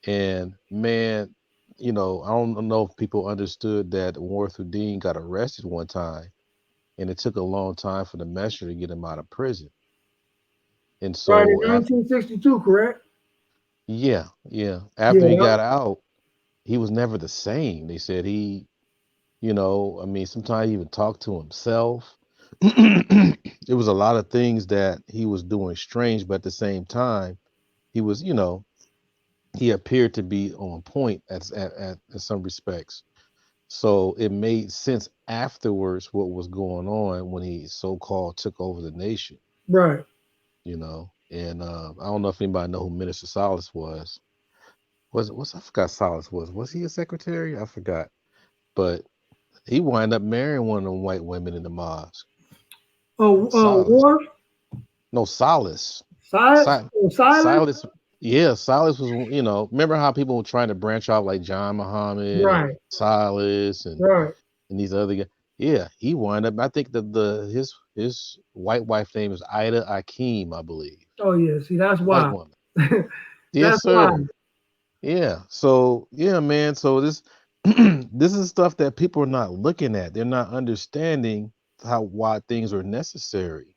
And man, I don't know if people understood that Dean got arrested one time, and it took a long time for the messenger to get him out of prison. And Right in so after, 1962, correct? yeah, yeah, Yeah, after he yep. got out, he was never the same. They said I mean, sometimes he even talked to himself. It was a lot of things that he was doing strange, but at the same time, he was, he appeared to be on point at some respects. So it made sense afterwards what was going on when he so-called took over the nation, Right. And I don't know if anybody know who Minister Solace was. I forgot Solace was. Was he a secretary? I forgot. But he wound up marrying one of them white women in the mosque. Solace. War, No, Solace. silence, Si- silence. Silas. Yeah, Silas was, remember how people were trying to branch off like John Muhammad and Right. Silas Right. and these other guys. Yeah, he wound up. I think that his white wife name is Ida Akeem, I believe. Oh yeah. See, that's White why. woman. Yes, That's why. sir. Yeah. So yeah, man. So this this is stuff that people are not looking at. They're not understanding why things are necessary.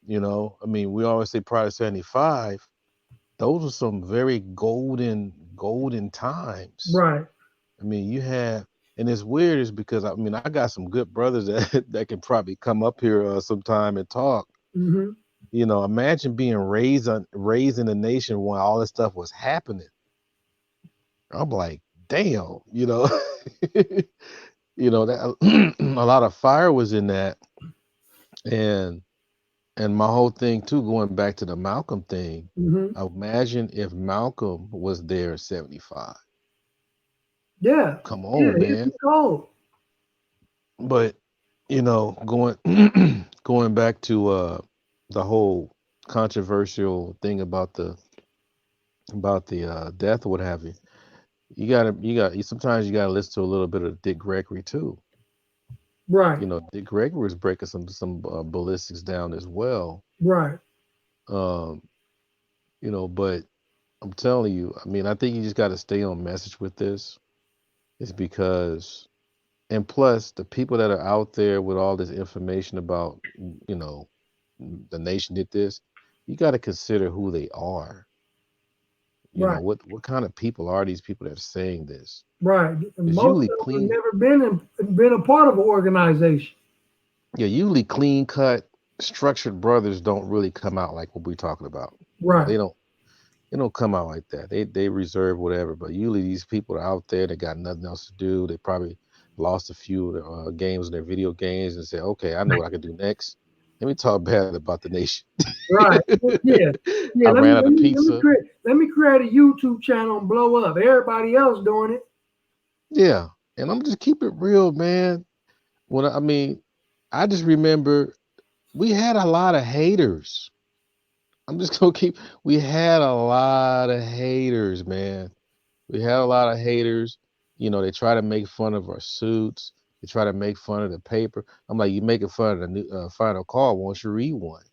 I mean, we always say prior to 75, those were some very golden times. Right. I mean, you had, and it's weird is because I mean, I got some good brothers that that can probably come up here sometime and talk. Hmm. Imagine being raised in a nation when all this stuff was happening. I'm like, damn, that a lot of fire was in that, and my whole thing too, going back to the Malcolm thing. Hmm. I imagine if Malcolm was there in 75. Yeah. Come Yeah. on, He'd be man. cold. But going going back to the whole controversial thing about the death or what have you. Sometimes you gotta listen to a little bit of Dick Gregory too. Right. Dick Gregory was breaking some ballistics down as well. Right. Um, but I'm telling you, I mean, I think you just got to stay on message with this. It's because, and plus, the people that are out there with all this information about, the nation did this, you got to consider who they are. Right. What kind of people are these people that are saying this? Right. And It's most usually of them have clean, never been a part of an organization. yeah, usually clean cut, structured brothers don't really come out like what we're talking about. Right. They don't come out like that. They reserve whatever. But usually these people are out there. They got nothing else to do. They probably lost a few games in their video games and say, okay, I know what I can do next. Let me talk bad about the nation. Right. Yeah. Yeah. I ran out of pizza. Let me create a YouTube channel and blow up. Everybody else doing it. Yeah, and I'm just keep it real, man. I mean, I just remember we had a lot of haters. I'm just gonna keep. We had a lot of haters, man. We had a lot of haters. They try to make fun of our suits. They try to make fun of the paper. I'm like, you making fun of the new, final call? Won't you read one?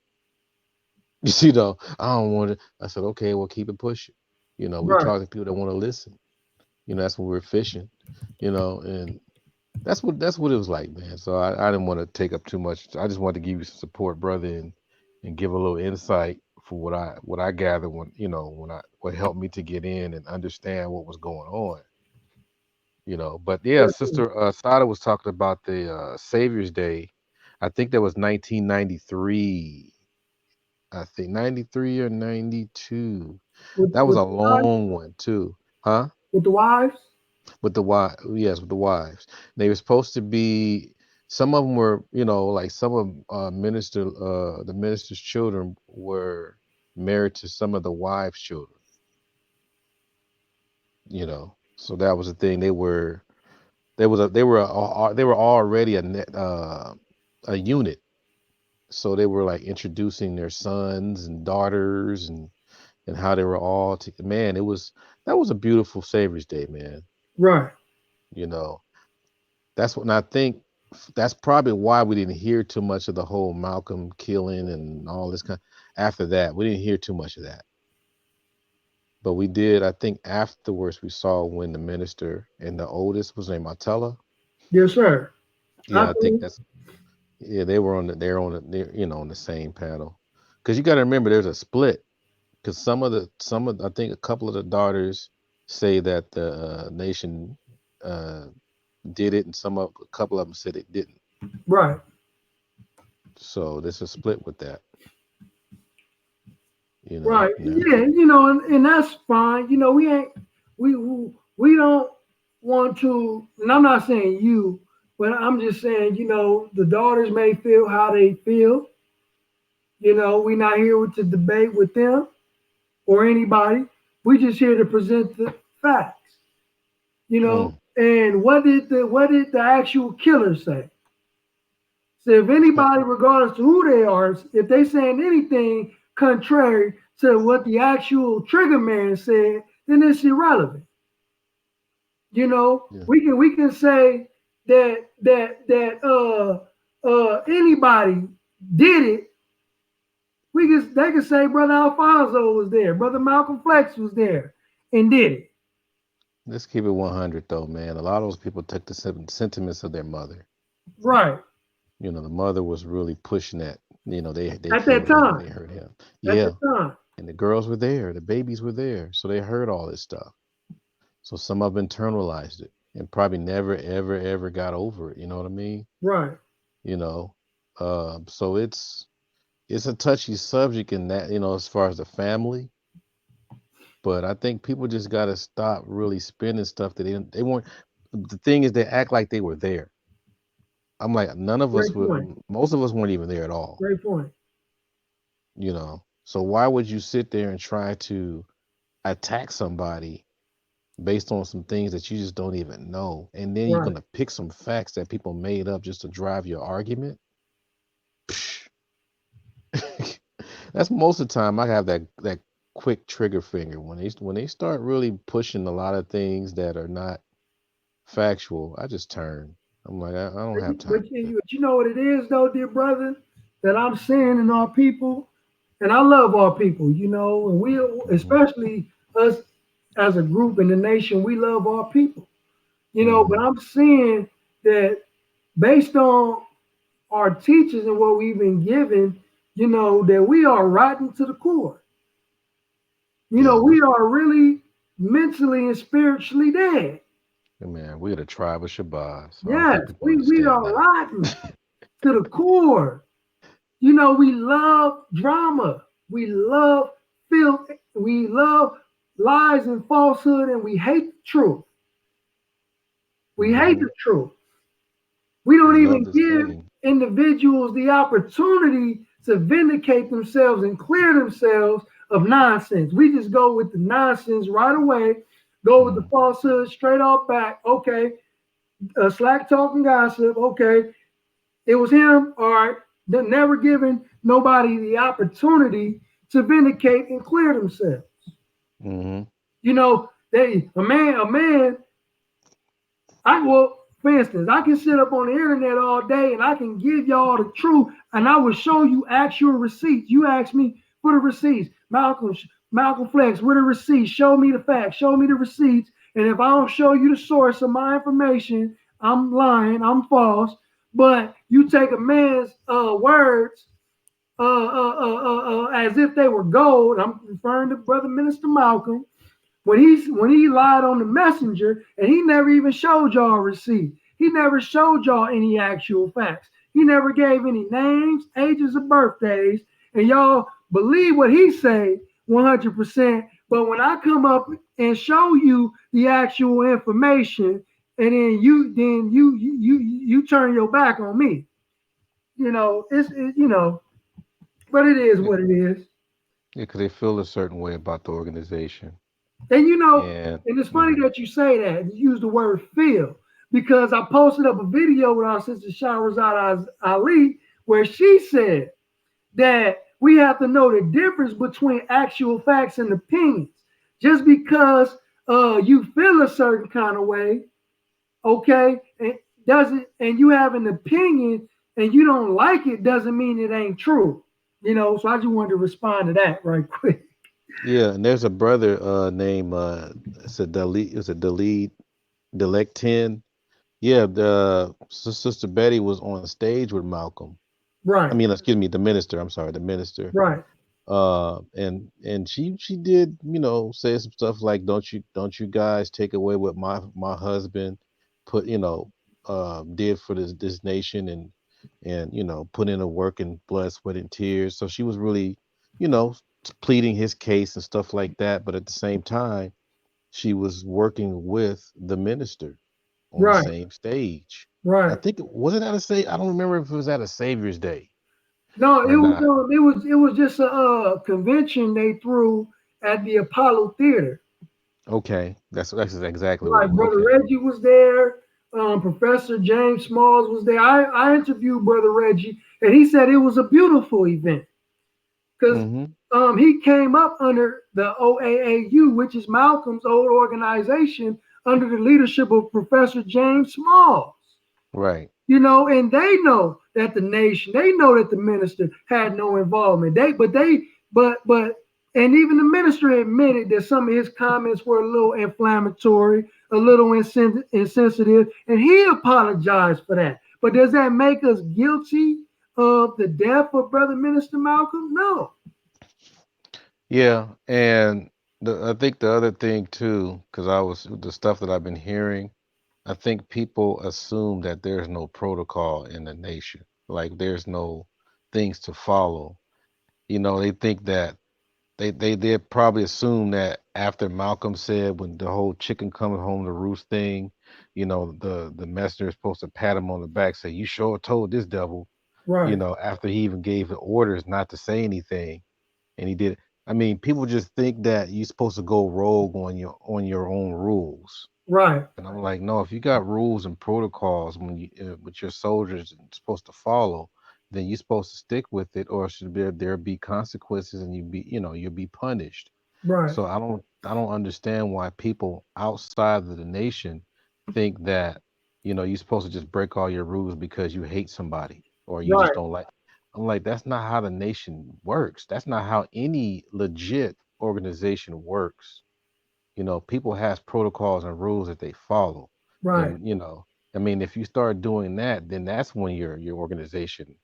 You see, though, I don't want to. I said, okay, well, keep it pushing. We Right. talk to people that want to listen. That's when we're fishing. And that's what it was like, man. So I didn't want to take up too much. I just wanted to give you some support, brother, and give a little insight for what I gathered what helped me to get in and understand what was going on. But yeah, Sister Sada was talking about the Savior's Day. I think that was 1993. I think 93 or 92. That was With a the wives? long one too, huh? With the wives? With the wives, yes, with the wives. They were supposed to be. Some of them were, like some of the minister's children were married to some of the wives' children. So that was the thing. They were already a unit. So they were like introducing their sons and daughters and how they were all man. That was a beautiful Savior's Day, man. Right. You know, and I think that's probably why we didn't hear too much of the whole Malcolm killing and all this kind. After that, we didn't hear too much of that. But we did. I think afterwards we saw when the minister and the oldest was named Martella. Yes, sir. Yeah, I think that's. Yeah, they're on the same panel. Because you got to remember, there's a split. Because I think a couple of the daughters say that the nation did it, and a couple of them said it didn't. Right. So there's a split with that. Right. No. Yeah. And that's fine. We don't want to. And I'm not saying you, but I'm just saying, the daughters may feel how they feel. We're not here to debate with them or anybody. We just here to present the facts. And what did the actual killer say? So if anybody, regardless to who they are, if they saying anything contrary to what the actual trigger man said, then it's irrelevant. We can say that anybody did it. They can say Brother Alfonso was there, Brother Malcolm X was there, and did it. Let's keep it 100 though, man. A lot of those people took the sentiments of their mother. Right. The mother was really pushing that. They at that time they heard him. Yeah. And the girls were there, the babies were there, so they heard all this stuff. So some of them internalized it and probably never, ever, ever got over it. You know what I mean? Right. So it's a touchy subject in that, as far as the family. But I think people just got to stop really spinning stuff that they weren't. The thing is, they act like they were there. I'm like, most of us weren't even there at all. Great point. So why would you sit there and try to attack somebody based on some things that you just don't even know? And then you're going to pick some facts that people made up just to drive your argument? That's most of the time I have that quick trigger finger. When they start really pushing a lot of things that are not factual, I just turn. I'm like, I don't have time. But you know what it is, though, dear brother, that I'm seeing in our people, and I love our people, and we, especially us as a group in the nation, we love our people, but I'm seeing that based on our teachers and what we've been given, that we are rotten to the core. We are really mentally and spiritually dead. Man, we're the tribe of Shabazz. Yes, we are rotten to the core. You know, we love drama. We love filth. We love lies and falsehood, and we hate the truth. We hate Mm-hmm. the truth. We We don't love even this give thing. individuals the opportunity to vindicate themselves and clear themselves of nonsense. We just go with the nonsense right away, go with the Mm. falsehood straight off back. Okay, slack talking gossip. Okay, it was him. All right, they're never giving nobody the opportunity to vindicate and clear themselves. Mm-hmm. You know, a man for instance, I can sit up on the internet all day and I can give y'all the truth, and I will show you actual receipts. You ask me for the receipts, Malcolm Flex, where the receipts? Show me the facts. Show me the receipts. And if I don't show you the source of my information, I'm lying. I'm false. But you take a man's words as if they were gold. I'm referring to Brother Minister Malcolm when he lied on the messenger, and he never even showed y'all a receipt. He never showed y'all any actual facts. He never gave any names, ages, or birthdays, and y'all believe what he say 100%. But when I come up and show you the actual information, and then you turn your back on me. But it is Yeah, what it is. because they feel a certain way about the organization. And And and it's funny mhm. that you say that. You use the word feel because I posted up a video with our sister Shahrazad Ali where she said that we have to know the difference between actual facts and opinions. Just because you feel a certain kind of way, okay, and doesn't and you have an opinion and you don't like it doesn't mean it ain't true. So I just wanted to respond to that right quick. Yeah, and there's a brother named it's a delete it's a delete 10. Yeah, the Sister Betty was on stage with Malcolm. I Right, mean, excuse me, the minister. I'm sorry, the minister. right, And she did, say some stuff like, don't you guys take away what my husband put, did for this nation, and put in a work and blood, sweat, and tears. So she was really, you know pleading his case and stuff like that. But at the same time, she was working with the minister on the right, same stage. I right. think was it at a say I don't remember if it was at a Savior's Day No, or not. it was just a convention they threw at the Apollo Theater. Okay, that's exactly what it Like was. Brother Okay. Reggie was there, Professor James Smalls was there. I interviewed Brother Reggie, and he said it was a beautiful event because Mm-hmm. he came up under the OAAU, which is Malcolm's old organization, under the leadership of Professor James Smalls. Right. And they know that they know that the minister had no involvement. And even the minister admitted that some of his comments were a little inflammatory, a little insensitive, and he apologized for that. But does that make us guilty of the death of Brother Minister Malcolm? No. Yeah, and I think the other thing too, because I was the stuff that I've been hearing, I think people assume that there's no protocol in the nation, like there's no things to follow. They think that they probably assume that after Malcolm said when the whole chicken coming home to roost thing, the messenger is supposed to pat him on the back, say, "You sure told this devil," Right, after he even gave the orders not to say anything. And he did. I mean, people just think that you're supposed to go rogue on your own rules. right, And I'm like, no, if you got rules and protocols when you with your soldiers supposed to follow, then you're supposed to stick with it, or should there be consequences, and you'll be punished. right, So I don't understand why people outside of the nation think that you're supposed to just break all your rules because you hate somebody or you just right, don't like. I'm like, that's not how the nation works. That's not how any legit organization works. People has protocols and rules that they follow. right. And I mean, if you start doing that, then that's when your organization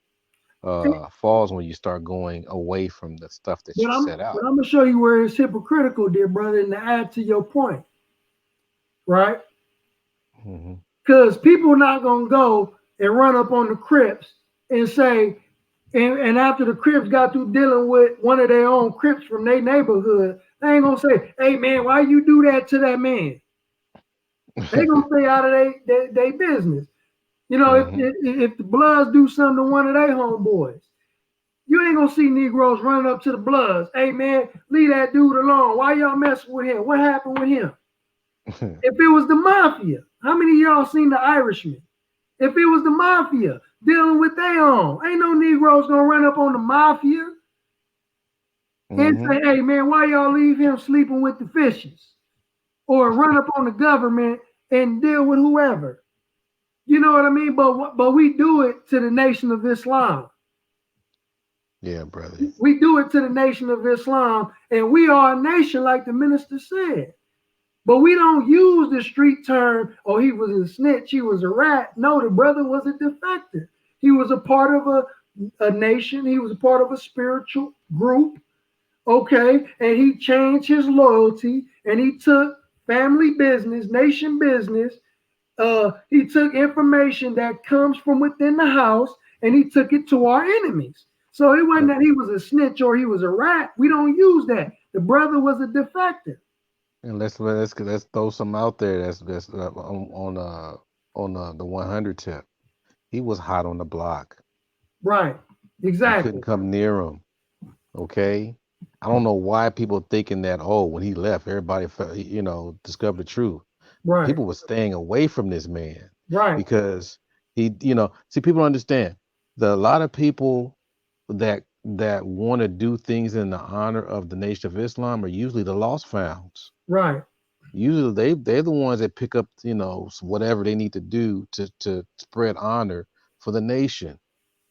falls, when you start going away from the stuff that But you I'm set but out. I'm gonna show you where it's hypocritical, dear brother, and to add to your point, right? Hmm. Because people are not gonna go and run up on the Crips and say, And after the Crips got through dealing with one of their own Crips from their neighborhood, they ain't gonna say, "Hey man, why you do that to that man?" They gonna stay out of they business. You know, Hmm. if the Bloods do something to one of their homeboys, you ain't gonna see Negroes running up to the Bloods. Hey man, leave that dude alone. Why y'all messing with him? What happened with him? If it was the mafia, how many of y'all seen The Irishman? If it was the mafia dealing with their own, ain't no Negroes gonna run up on the mafia and Hmm. say, "Hey man, why y'all leave him sleeping with the fishes?" Or run up on the government and deal with whoever. You know what I mean? But we do it to the Nation of Islam. Yeah, brother. We do it to the Nation of Islam, and we are a nation, like the minister said. But we don't use the street term, "Oh, he was a snitch, he was a rat." No, the brother was a defector. He was a part of a nation, he was a part of a spiritual group, okay? And he changed his loyalty and he took family business, nation business. He took information that comes from within the house and he took it to our enemies. So it wasn't that he was a snitch or he was a rat. We don't use that. The brother was a defector. And let's throw some out there. That's on the 100 tip. He was hot on the block. Right. You couldn't Exactly. come near him. Okay. I don't know why people thinking that, oh, when he left, everybody discovered the truth. Right. People were staying away from this man Right. because see, people don't understand. A lot of people that want to do things in the honor of the Nation of Islam are usually the lost founds. Right. Usually they're the ones that pick up, whatever they need to do to spread honor for the nation.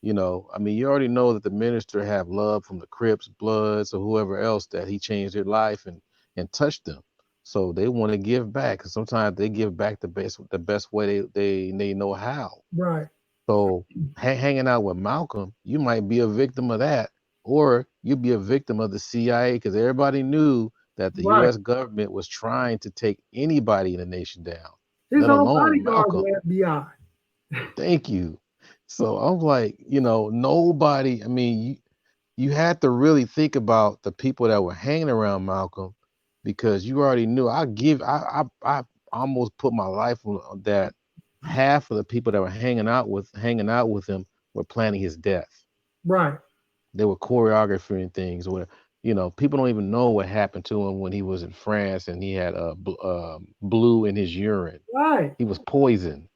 I mean, you already know that the minister have love from the Crips, Bloods, or whoever else that he changed their life and touched them. So they want to give back. 'Cause sometimes they give back the best way they know how. Right. So hanging out with Malcolm, you might be a victim of that, or you'd be a victim of the CIA because everybody knew that the Right. U.S. government was trying to take anybody in the nation down, His let own alone bodyguards Malcolm. were FBI. Thank you. So I'm like, nobody. I mean, you had to really think about the people that were hanging around Malcolm because you already knew. I almost put my life on that half of the people that were hanging out with him were planning his death. Right. They were choreographing things where people don't even know what happened to him when he was in France and he had blue in his urine. Right. He was poisoned.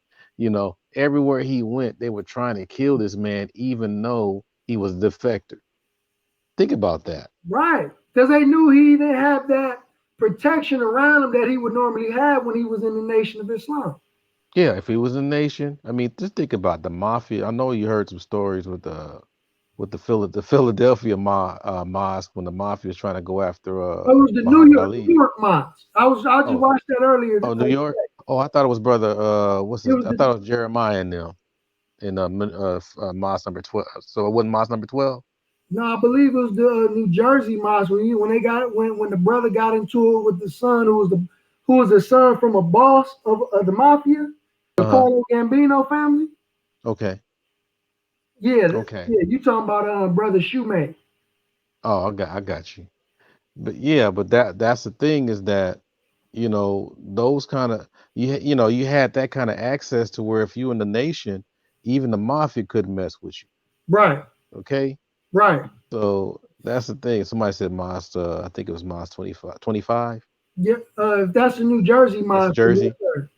Everywhere he went, they were trying to kill this man, even though he was a defector. Think about that. Right. Because they knew he didn't have that protection around him that he would normally have when he was in the Nation of Islam. Yeah, if he was a nation, I mean, just think about the mafia. I know you heard some stories with the Philadelphia mosque when the mafia was trying to go after It was the Muhammad New Ali. York mosque. I just Oh, watched that earlier. oh, New York. Oh, I thought it was brother. What's It his? was I thought it was Jeremiah and them in mosque number 12. So it wasn't mosque number 12. no, I believe it was the New Jersey mosque when they got when the brother got into it with the son who was the son from a boss of the mafia, the Uh huh. Carlo Gambino family. Okay. Yeah, Okay. yeah. You talking about brother Shoemake? Oh, I got you. But yeah, but that's the thing is that those kind of you had that kind of access to where if you in the nation, even the mafia couldn't mess with you. Right, Okay, right. so that's the thing. Somebody said Moss. I think it was Moss 25. 25. Yeah, if that's the New Jersey That's mosque, then yes, Jersey. sir.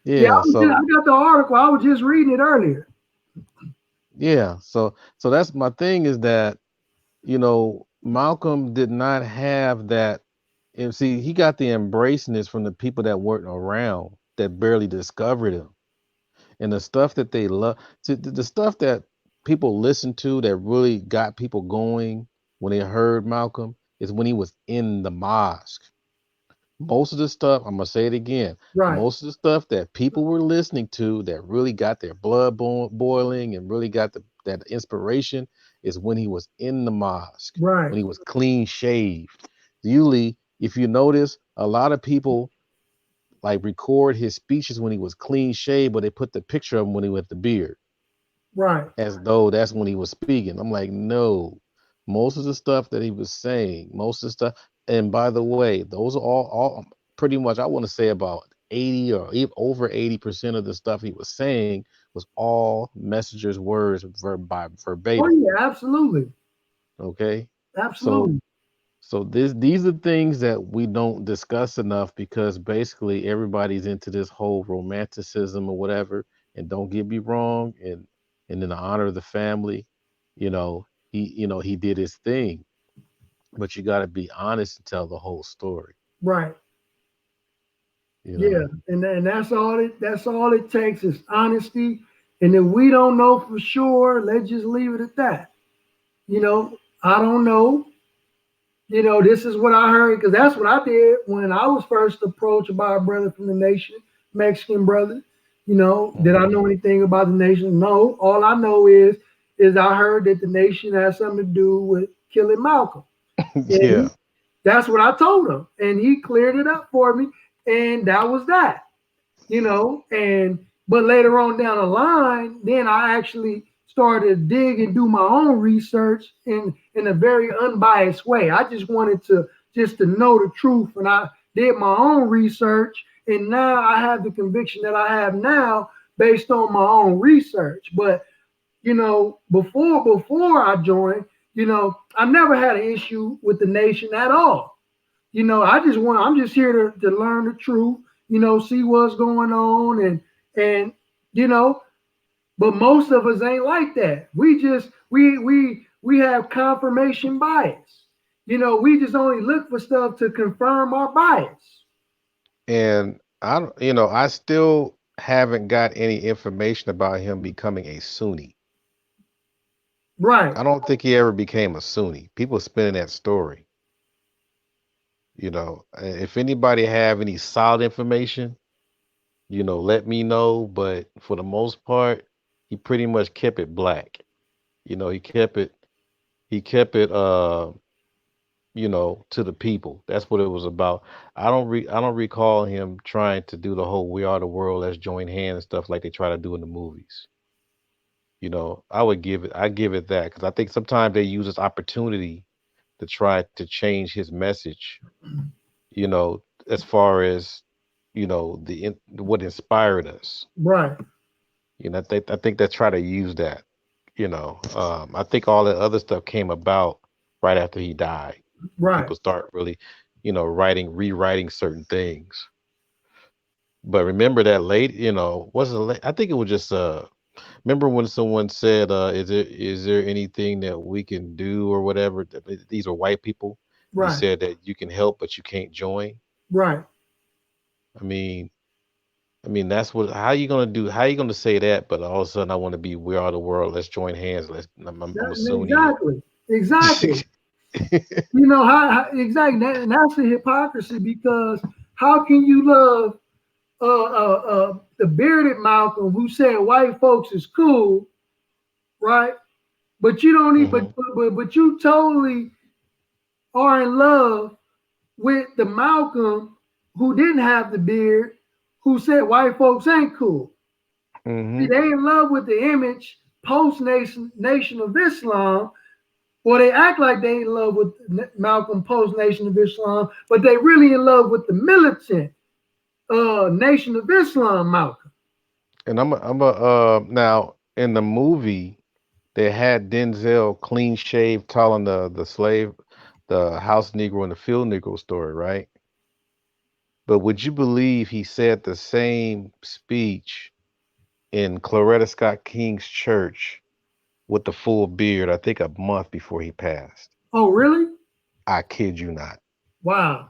Yeah, Yeah. I So got the article. I was just reading it earlier. yeah. So that's my thing is that Malcolm did not have that. And see, he got the embraciness from the people that weren't around that barely discovered him. And the stuff that they love, see, the stuff that people listened to that really got people going when they heard Malcolm is when he was in the mosque. Most of the stuff, I'm gonna say it again, Right, most of the stuff that people were listening to that really got their blood boiling and really got that inspiration is when he was in the mosque, right, when he was clean shaved. Usually, if you notice, a lot of people like record his speeches when he was clean shaved, but they put the picture of him when he with the beard. Right. as though that's when he was speaking. I'm like, no, most of the stuff that he was saying, most of the stuff, and by the way, those are all pretty much, I want to say about 80 or even over 80% of the stuff he was saying was all Messenger's words by Oh verbatim. yeah, absolutely. Okay. So Absolutely. these are things that we don't discuss enough because basically everybody's into this whole romanticism or whatever. And don't get me wrong, and in the honor of the family, he did his thing, but you got to be honest and tell the whole story. Right. You Yeah. know, And that's all it takes is honesty. And if we don't know for sure, let's just leave it at that. I don't know. This is what I heard because that's what I did when I was first approached by a brother from the nation, Mexican brother. Did I hmm know anything about the nation? No. All I know is I heard that the nation has something to do with killing Malcolm. And yeah, that's what I told him. And he cleared it up for me. And that was that. And but later on down the line, then I actually started to dig and do my own research in a very unbiased way. I just wanted to know the truth, and I did my own research, and now I have the conviction that I have now based on my own research. But before I joined, I never had an issue with the nation at all. I'm just here to learn the truth, see what's going on and you know, but most of us ain't like that. We just we have confirmation bias. We just only look for stuff to confirm our bias. and I still haven't got any information about him becoming a Sunni. Right, I don't think he ever became a Sunni. People spinning that story. If anybody have any solid information, let me know. But for the most part, he pretty much kept it black. He kept it to the people. That's what it was about. I don't recall him trying to do the whole "We Are the World, let's join hands" stuff like they try to do in the movies. I give it that because I think sometimes they use this opportunity to try to change his message. As far as what inspired us. right, I think they try to use that. I think all that other stuff came about right after he died, when right. people start really, rewriting certain things. But remember that late, was it late? I think it was just remember when someone said, is there anything that we can do or whatever? These are white people. He Right, said that you can help, but you can't join. right. I mean, that's what. How you gonna say that? But all of a sudden, I want to be. We are the world. Let's join hands. I'm a Sunni. Exactly, exactly. Exactly. And that's the hypocrisy because how can you love the bearded Malcolm who said white folks is cool, right? But you don't need, hmm but you totally are in love with the Malcolm who didn't have the beard, who said white folks ain't cool. See, hmm they in love with the image post Nation of Islam, or they act like they in love with Malcolm post Nation of Islam, but they really in love with the militant Nation of Islam Malcolm. And now in the movie they had Denzel clean shaved, telling the slave, the house Negro and the field Negro story, right? But would you believe he said the same speech in Claretta Scott King's church with the full beard? I think a month before he passed. Oh, really? I kid you not. Wow.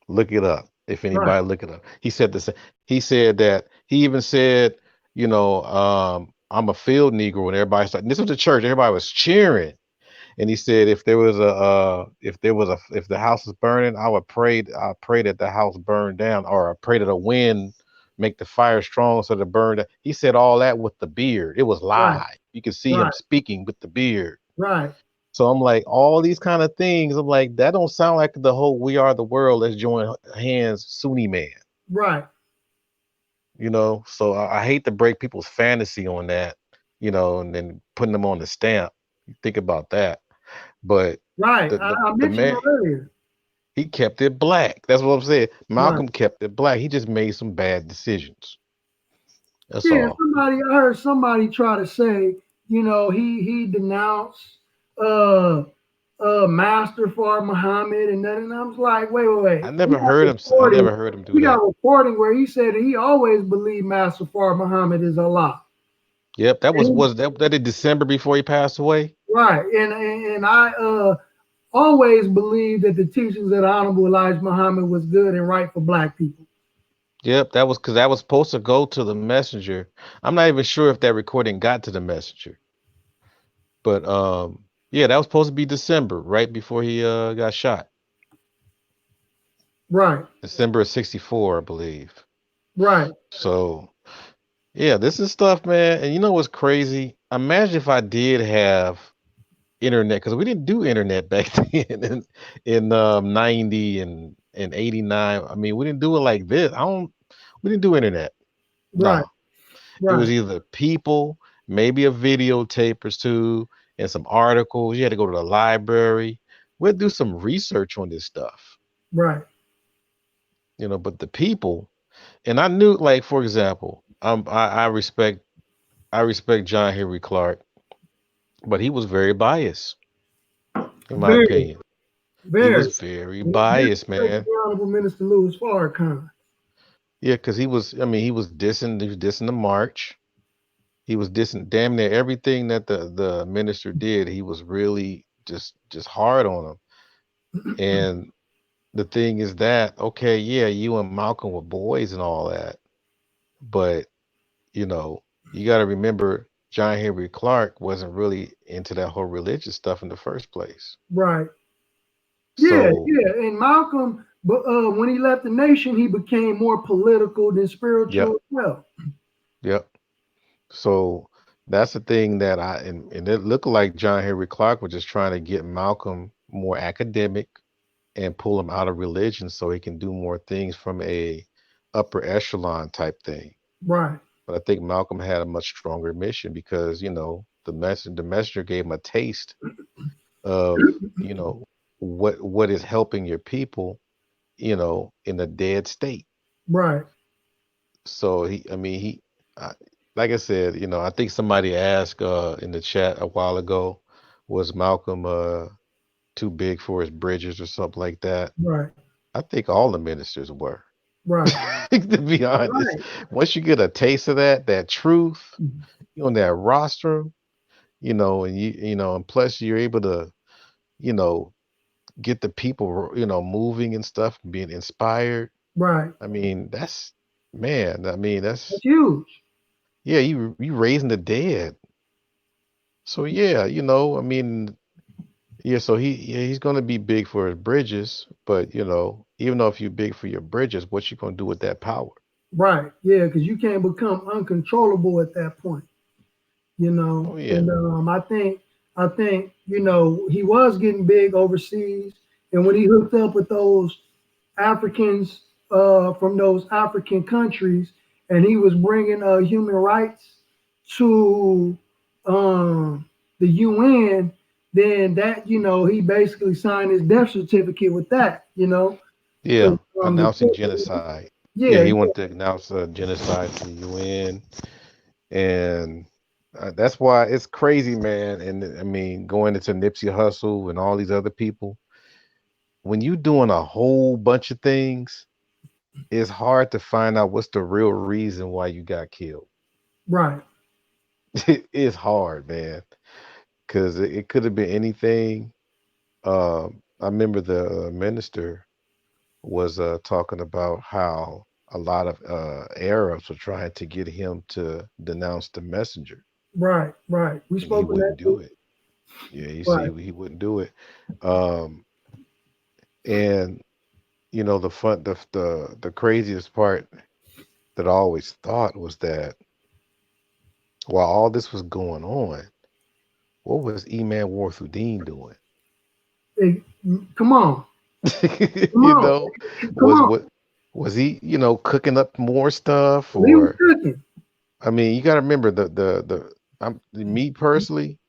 Look it up. If Right, anybody look it up. He said this. He said that he even said, I'm a field Negro, and everybody started. This was the church. Everybody was cheering, and he said, if the house is burning, I pray that the house burn down, or I pray that the wind make the fire strong so to burn down. He said all that with the beard. It was right, live. You can see him right, speaking with the beard. right, So I'm like, all these kind of things. I'm like, that don't sound like the whole "We Are the World, let's join hands" Sunni man. right. So I hate to break people's fantasy on that. and then putting them on the stamp. You think about that. But Right. the I the mentioned man, it earlier. he kept it black. That's what I'm saying. Right. Malcolm kept it black. He just made some bad decisions. That's Yeah, all. I heard somebody try to say, he denounced uh Master for Muhammad and that, and I was like, wait. I never heard him do We got that. reporting where he said he always believed Master for Muhammad is Allah. Yep, that And was that in December before he passed away. right. And I always believed that the teachings of the Honorable Elijah Muhammad was good and right for black people. Yep, that was because that was supposed to go to the messenger. I'm not even sure if that recording got to the messenger, but yeah, that was supposed to be December, right before he got shot. Right. December of '64, I believe. Right. So yeah, this is stuff, man. And you know what's crazy? Imagine if I did have internet, because we didn't do internet back then in 90 and 89. I mean, we didn't do it like this. We didn't do internet. Right. No. It Right. was either people, maybe a videotape or two, and some articles. You had to go to the library. We'll do some research on this stuff, Right. but the people, and I knew, like, for example, I respect John Henry Clark, but he was very biased, in my Very, opinion. He very. was very And biased, disrespect man. the Honorable Minister Louis Farrakhan. Yeah, because he was dissing the march. He was dissing damn near everything that the minister did. He was really just hard on him. And the thing is that, okay, yeah, you and Malcolm were boys and all that, but you got to remember John Henry Clark wasn't really into that whole religious stuff in the first place. Right. Yeah, So, yeah. And Malcolm, but when he left the nation, he became more political than spiritual yep, as well. yep. So that's the thing that and it looked like John Henry Clark was just trying to get Malcolm more academic and pull him out of religion so he can do more things from a upper echelon type thing. Right. But I think Malcolm had a much stronger mission because, the messenger gave him a taste of, what is helping your people, in a dead state. Right. So I, like I said, I think somebody asked in the chat a while ago, was Malcolm too big for his bridges or something like that? Right. I think all the ministers were. Right. To be honest, Right. once you get a taste of that truth, on that rostrum, and plus you're able to, you know, get the people, moving and stuff, being inspired. Right. I mean, that's man. I mean, That's huge. yeah, you raising the dead. So yeah, I mean, yeah. So he's gonna be big for his bridges, but even though if you're big for your bridges, what you gonna do with that power? Right. Yeah, because you can't become uncontrollable at that point. Oh yeah, And I think he was getting big overseas, and when he hooked up with those Africans from those African countries, and he was bringing human rights to the UN, then that he basically signed his death certificate with that, yeah. because Announcing genocide. Yeah, yeah, he wanted to announce genocide to the UN, and that's why it's crazy, man. And I mean, going into Nipsey Hussle and all these other people, when you doing a whole bunch of things, it's hard to find out what's the real reason why you got killed. right, It's hard, man, because it could have been anything. I remember the minister was talking about how a lot of Arabs were trying to get him to denounce the messenger, right. We and he spoke on that wouldn't do too. it. Yeah, he said Right, he wouldn't do it. Um, and the craziest part that I always thought was that while all this was going on, what was Eman Warthuddin doing? hey, come on, come you on, know, come was on. what was he, cooking up more stuff? He was Or cooking. I mean, you got to remember the Me personally,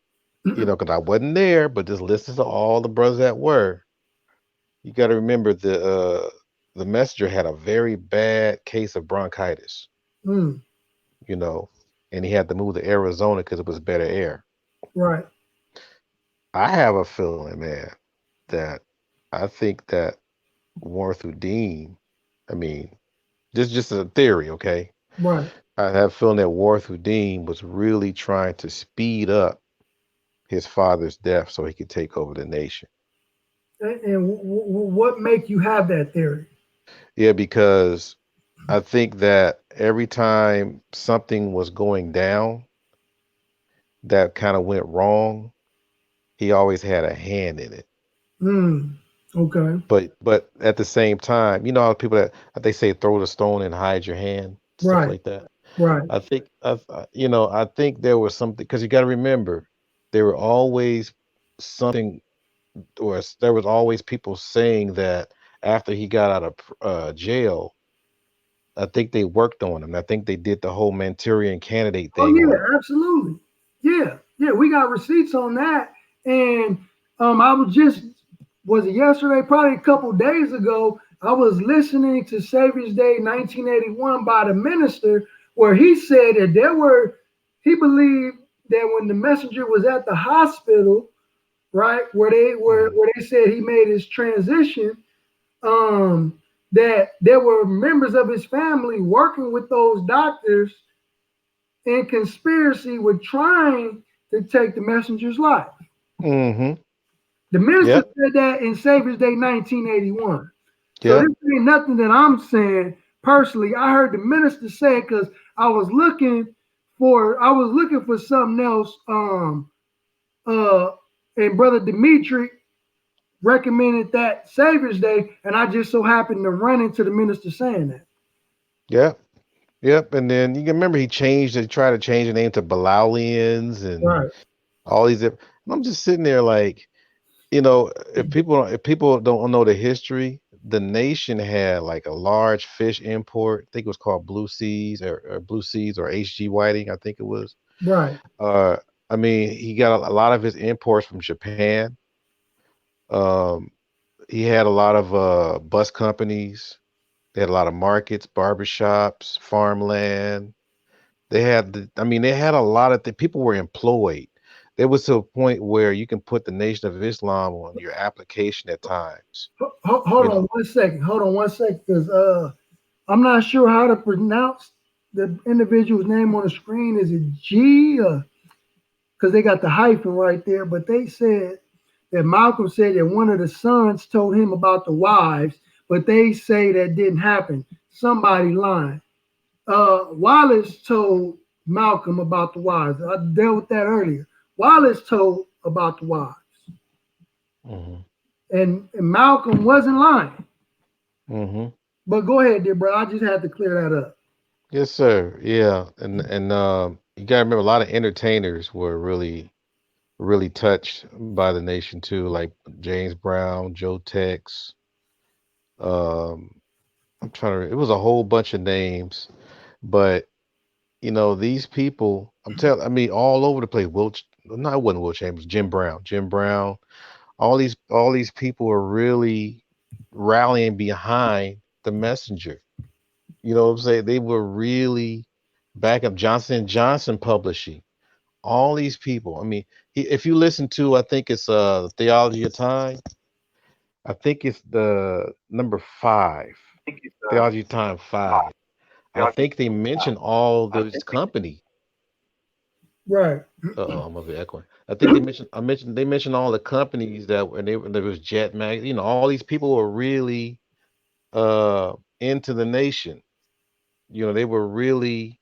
because I wasn't there, but just listen to all the brothers that were. You got to remember the messenger had a very bad case of bronchitis, Mm, you know, and he had to move to Arizona because it was better air. right. I have a feeling, man, that I think that Warthuddin, I mean, this is just a theory, okay? Right. I have a feeling that Warthuddin was really trying to speed up his father's death so he could take over the nation. And what make you have that theory? Yeah, because I think that every time something was going down that kind of went wrong, he always had a hand in it. Mm, okay. But at the same time, you know how people that they say throw the stone and hide your hand, stuff Right. like that. Right. I think there was something because you got to remember there were always something there was always people saying that after he got out of jail, I think they worked on him. I think they did the whole Manchurian candidate Oh thing on him. yeah, absolutely. Yeah, yeah, we got receipts on that. And I was just was it yesterday, probably a couple days ago, I was listening to Savior's Day 1981 by the minister, where he said that he believed that when the messenger was at the hospital, right, Mhm. where they said he made his transition, um, that there were members of his family working with those doctors in conspiracy with trying to take the messenger's life. Mhm. The minister Yep. said that in Savior's Day 1981. So this Yep. ain't nothing that I'm saying personally. I heard the minister say it because I was looking for something else. Uh and Brother Dimitri recommended that Savior's Day, and I just so happened to run into the minister saying that. Yep. Yep. And then you can remember he tried to change the name to Bilalians and Right, all these. I'm just sitting there like, if people don't know the history, the nation had like a large fish import. I think it was called Blue Seas or HG Whiting. I think it was. right. Uh, I mean, he got a lot of his imports from Japan. Um, he had a lot of bus companies. They had a lot of markets, barbershops, farmland. They had a lot of people were employed. There was to a point where you can put the Nation of Islam on your application at times. Hold You on know, one second. Hold on one second, because I'm not sure how to pronounce the individual's name on the screen. Is it G? Because they got the hyphen right there. But they said that Malcolm said that one of the sons told him about the wives, but they say that didn't happen. Somebody lying. Wallace told Malcolm about the wives. I dealt with that earlier. Wallace told about the wives, hmm and Malcolm wasn't lying. hmm But go ahead, dear bro. I just had to clear that up. yes, sir. Yeah, and you gotta remember a lot of entertainers were really touched by the nation too, like James Brown, Joe Tex. Um, I'm trying to. It was a whole bunch of names, but these people. I mean, all over the place. No, it wasn't Will Chambers. Jim Brown. Jim Brown. All these people were really rallying behind the messenger. You know what I'm saying? They were really back up Johnson and Johnson Publishing. All these people. I mean, if you listen to, I think it's Theology of Time. I think it's the number 5. Theology of Time 5. I think they mentioned all those companies. Right, Uh-oh, I'm gonna be echoing. I think they mentioned all the companies that were, and there was Jet Mag, all these people were really into the nation. They were really,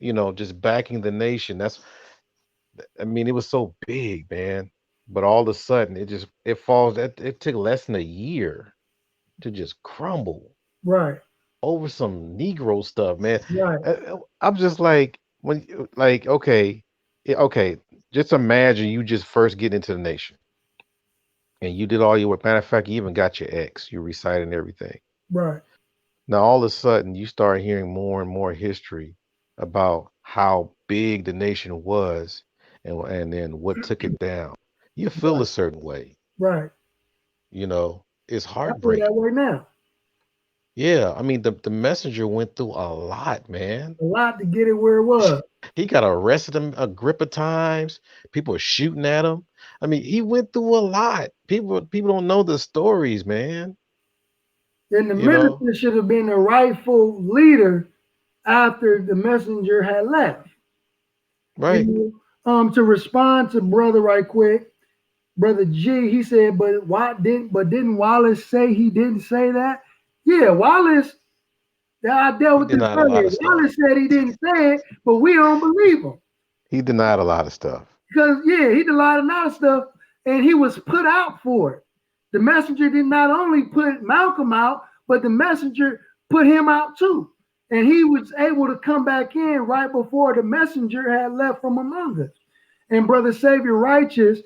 just backing the nation. It was so big, man. But all of a sudden it took less than a year to just crumble right, over some Negro stuff, man. right, I'm just like okay, okay, just imagine you just first get into the nation and you did all your work. Matter of fact, you even got your ex, you reciting everything. right. Now all of a sudden you start hearing more and more history about how big the nation was, and then what took it down. You feel Right. a certain way, Right. it's I feel that heartbreaking. way now. Yeah, I mean the messenger went through a lot, man. A lot to get it where it was. He got arrested a grip of times. People were shooting at him. I mean, he went through a lot. People don't know the stories, man. And the You know, minister should have been the rightful leader after the messenger had left. You right? to respond to brother right quick, brother G, he said, but didn't Wallace say he didn't say that? Yeah, Wallace. I dealt He with this denied a lot earlier. of stuff. Wallace said he didn't say it, but we don't believe him. He denied a lot of stuff. Because yeah, he did a lot of stuff, and he was put out for it. The messenger did not only put Malcolm out, but the messenger put him out too. And he was able to come back in right before the messenger had left from among us. And brother Savior Righteous,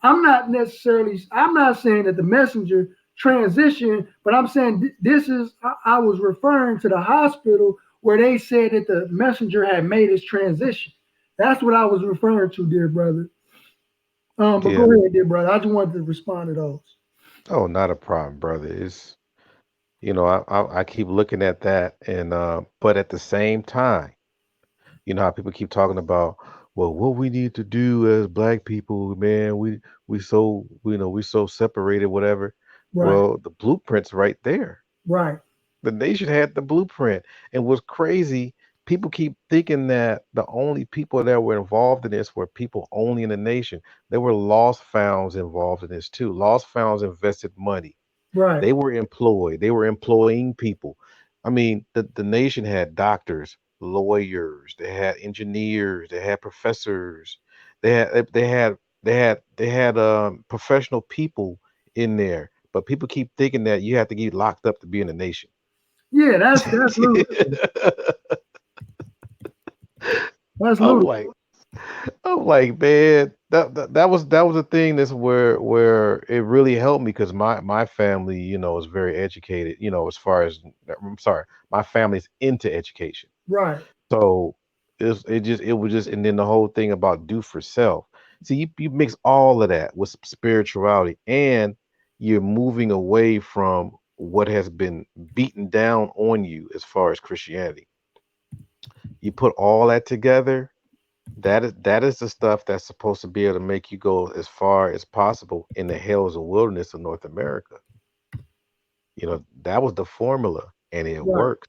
I'm not saying that the messenger transitioned, but I'm saying this is, I was referring to the hospital where they said that the messenger had made his transition. That's what I was referring to, dear brother. But Yeah. go ahead, dear brother. I just wanted to respond to those. Oh, not a problem, brother. It's I keep looking at that, and but at the same time, how people keep talking about, well, what we need to do as black people, man, we so we so separated, whatever. Right, Well, the blueprint's right there. right, The nation had the blueprint. And what's crazy, people keep thinking that the only people that were involved in this were people only in the nation. There were lost founds involved in this too. Lost founds invested money. right. They were employed. They were employing people. I mean, the nation had doctors, lawyers, they had engineers, they had professors, they had professional people in there. But people keep thinking that you have to get locked up to be in the nation. Yeah, that's ludicrous. That's I'm ludicrous. like, I'm like, man, that was the thing. That's where it really helped me because my family, is very educated. As far as I'm sorry, my family's into education. Right, So it was just, and then the whole thing about do for self. See, you mix all of that with spirituality, and you're moving away from what has been beaten down on you as far as Christianity. You put all that together, that is the stuff that's supposed to be able to make you go as far as possible in the hills and wilderness of North America. That was the formula, and it right, worked.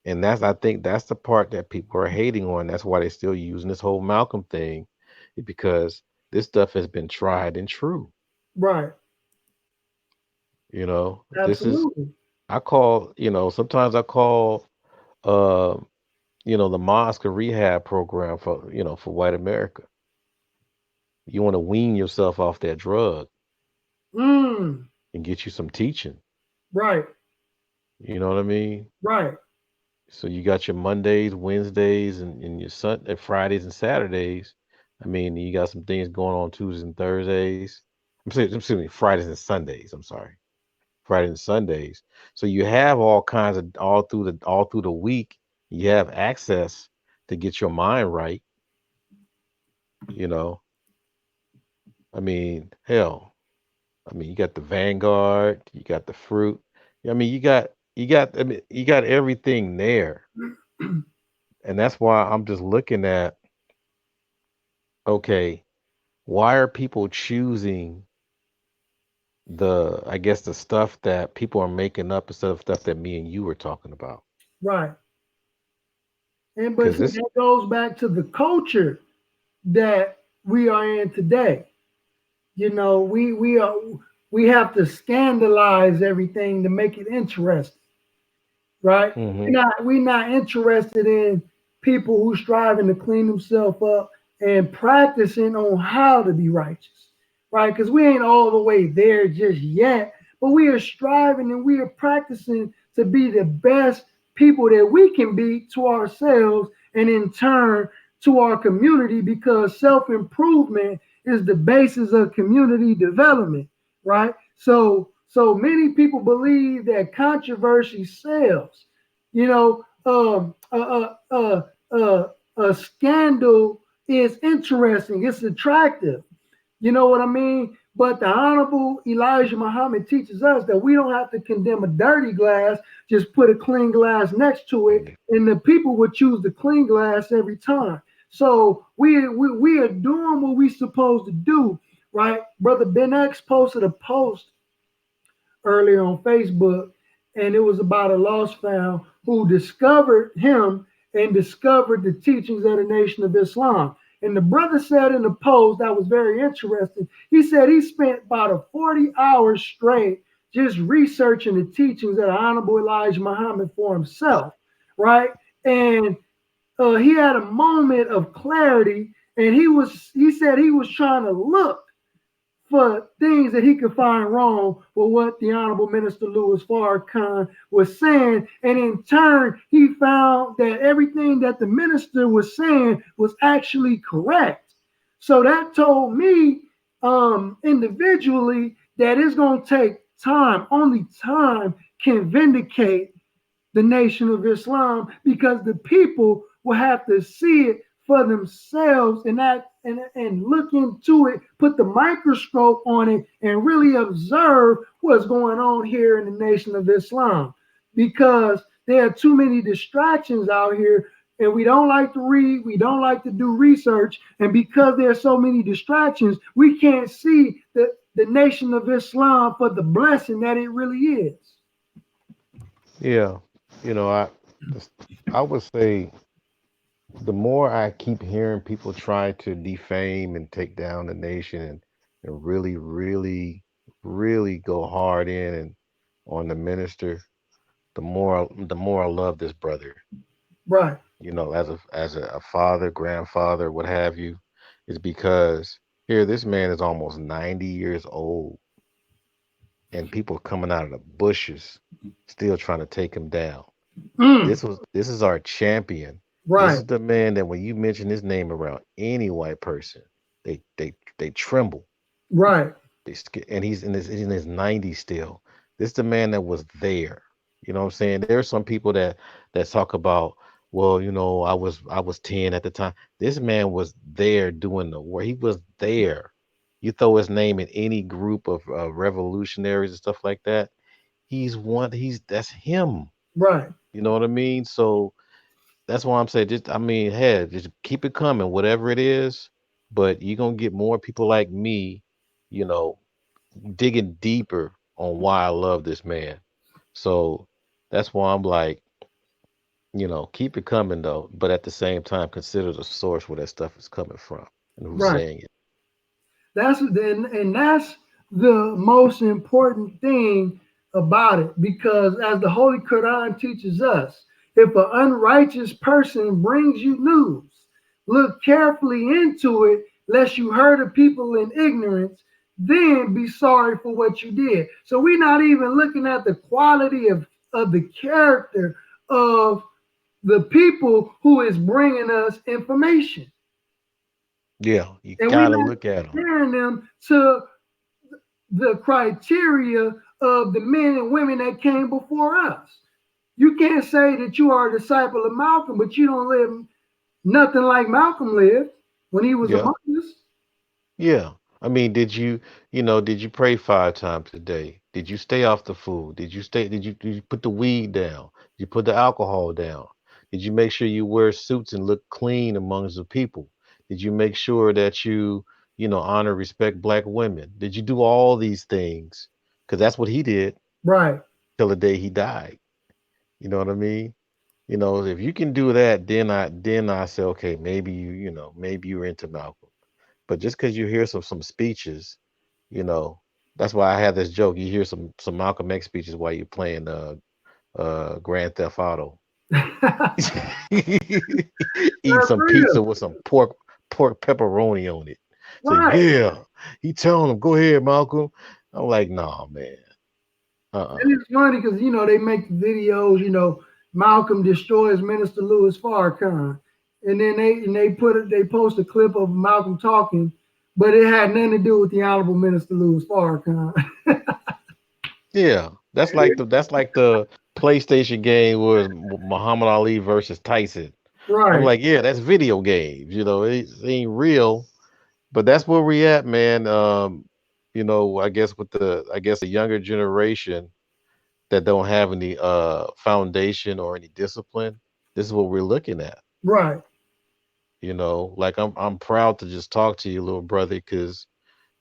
And I think that's the part that people are hating on. That's why they're still using this whole Malcolm thing, because this stuff has been tried and true. right. This is Absolutely. I call, sometimes I call uh, the mosque a rehab program for white America. You want to wean yourself off that drug Mm, and get you some teaching. right, You know what I mean? right. So you got your Mondays, Wednesdays, and your Fridays and Saturdays. I mean, you got some things going on Tuesdays and Thursdays. Excuse me, Fridays and Sundays. I'm sorry, Fridays and Sundays. So you have all kinds of all through the week. You have access to get your mind right. You know, I mean, hell, I mean, you got the Vanguard, you got the fruit. I mean, I mean, you got everything there. And that's why I'm just looking at, okay, why are people choosing I guess the stuff that people are making up instead of stuff that me and you were talking about? Right. And but Because see, this, that goes back to the culture that we are in today. We have to scandalize everything to make it interesting, right? hmm We're not interested in people who striving to clean themselves up and practicing on how to be righteous, right? Because we ain't all the way there just yet, but we are striving and we are practicing to be the best people that we can be to ourselves and in turn to our community because self-improvement is the basis of community development, right? So many people believe that controversy sells. You know, a scandal is interesting, it's attractive. You know what I mean? But the Honorable Elijah Muhammad teaches us that we don't have to condemn a dirty glass, just put a clean glass next to it, and the people would choose the clean glass every time. So we are doing what we're supposed to do, right? Brother Ben X posted a post earlier on Facebook, and it was about a lost found who discovered him and discovered the teachings of the Nation of Islam. And the brother said in the post that was very interesting. He said he spent about a 40 hours straight just researching the teachings of the Honorable Elijah Muhammad for himself, right? And he had a moment of clarity, and he said he was trying to look for things that he could find wrong with what the Honorable Minister Louis Farrakhan was saying. And in turn, he found that everything that the minister was saying was actually correct. So that told me individually that it's going to take time. Only time can vindicate the Nation of Islam, because the people will have to see it for themselves and act and look into it, put the microscope on it, and really observe what's going on here in the Nation of Islam. Because there are too many distractions out here, and we don't like to read, we don't like to do research, and because there are so many distractions, we can't see the Nation of Islam for the blessing that it really is. Yeah, you know, I would say the more I keep hearing people try to defame and take down the nation and really, really, really go hard in and on the minister, the more I love this brother. Right, You know, as a father, grandfather, what have you, is because here this man is almost 90 years old and people coming out of the bushes still trying to take him down. This is our champion. This right, is the man that when you mention his name around any white person, they tremble. right, And he's in his 90s still. This is the man that was there. You know what I'm saying? There are some people that talk about, well, I was 10 at the time. This man was there doing the work. He was there. You throw his name in any group of revolutionaries and stuff like that. He's one. That's him. right. You know what I mean? So that's why I'm saying, hey, just keep it coming, whatever it is. But you're gonna get more people like me, you know, digging deeper on why I love this man. So that's why I'm like, keep it coming though, but at the same time, consider the source where that stuff is coming from and who's Right. saying it. That's the most important thing about it, because as the Holy Quran teaches us, if an unrighteous person brings you news, look carefully into it, lest you hurt a people in ignorance, then be sorry for what you did. So we're not even looking at the quality of the character of the people who is bringing us information. Yeah, you And we're gotta not look at them. comparing them to the criteria of the men and women that came before us. You can't say that you are a disciple of Malcolm, but you don't live nothing like Malcolm lived when he was Yeah. among us. Yeah. I mean, did you pray 5 times a day? Did you stay off the food? Did you put the weed down? Did you put the alcohol down? Did you make sure you wear suits and look clean amongst the people? Did you make sure that you honor, respect black women? Did you do all these things? Because that's what he did Right, till the day he died. You know what I mean? If you can do that, then I say, okay, maybe you're into Malcolm. But just because you hear some speeches, you know, that's why I had this joke. You hear some Malcolm X speeches while you're playing Grand Theft Auto. that's Eating some real. pizza with some pork pepperoni on it. So Right, yeah, he telling him, go ahead, Malcolm. I'm like, nah, man. and it's funny because they make the videos. Malcolm destroys Minister Louis Farrakhan, and then they post a clip of Malcolm talking, but it had nothing to do with the Honorable Minister Louis Farrakhan. Yeah, that's like the PlayStation game was Muhammad Ali versus Tyson. I'm Right. like, yeah, that's video games. It ain't real. But that's where we at, man. I guess the younger generation that don't have any foundation or any discipline, this is what we're looking at. Right. Like I'm proud to just talk to you, little brother, because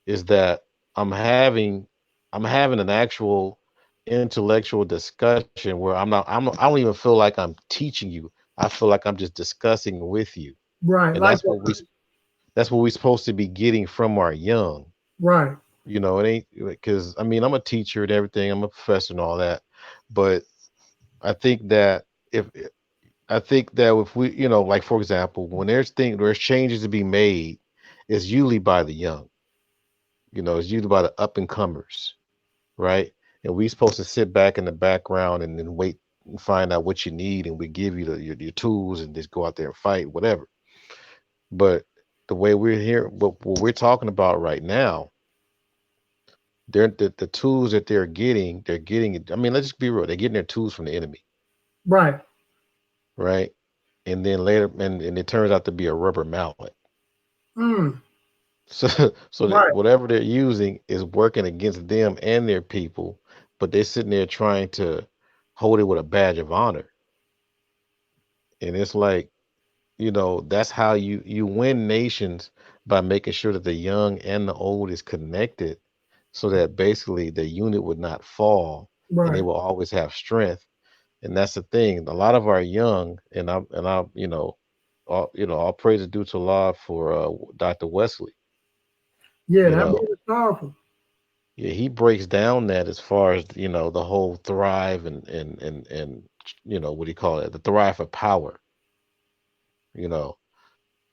is that I'm having I'm having an actual intellectual discussion where I don't even feel like I'm teaching you. I feel like I'm just discussing with you. Right. And Like that's what we're supposed to be getting from our young. right. It ain't because I mean I'm a teacher and everything, I'm a professor and all that. But I think that if I think that if we, like for example, when there's changes to be made, it's usually by the young. It's usually by the up and comers, right? And we supposed to sit back in the background and then wait and find out what you need, and we give you your tools and just go out there and fight, whatever. But the way we're here, what we're talking about right now, the tools that they're getting it. I mean, let's just be real, they're getting their tools from the enemy, Right. right? And then later, and it turns out to be a rubber mallet. Mm. So, so that Right. whatever they're using is working against them and their people, but they're sitting there trying to hold it with a badge of honor. And it's like, that's how you win nations, by making sure that the young and the old is connected, so that basically the unit would not fall and they Right. will always have strength. And that's the thing. A lot of our young, and I, all praise is due to Allah for Dr. Wesley. Yeah, You that know, man is powerful. Yeah, he breaks down that as far as, the whole thrive and what do you call it? The thrive for power. You know,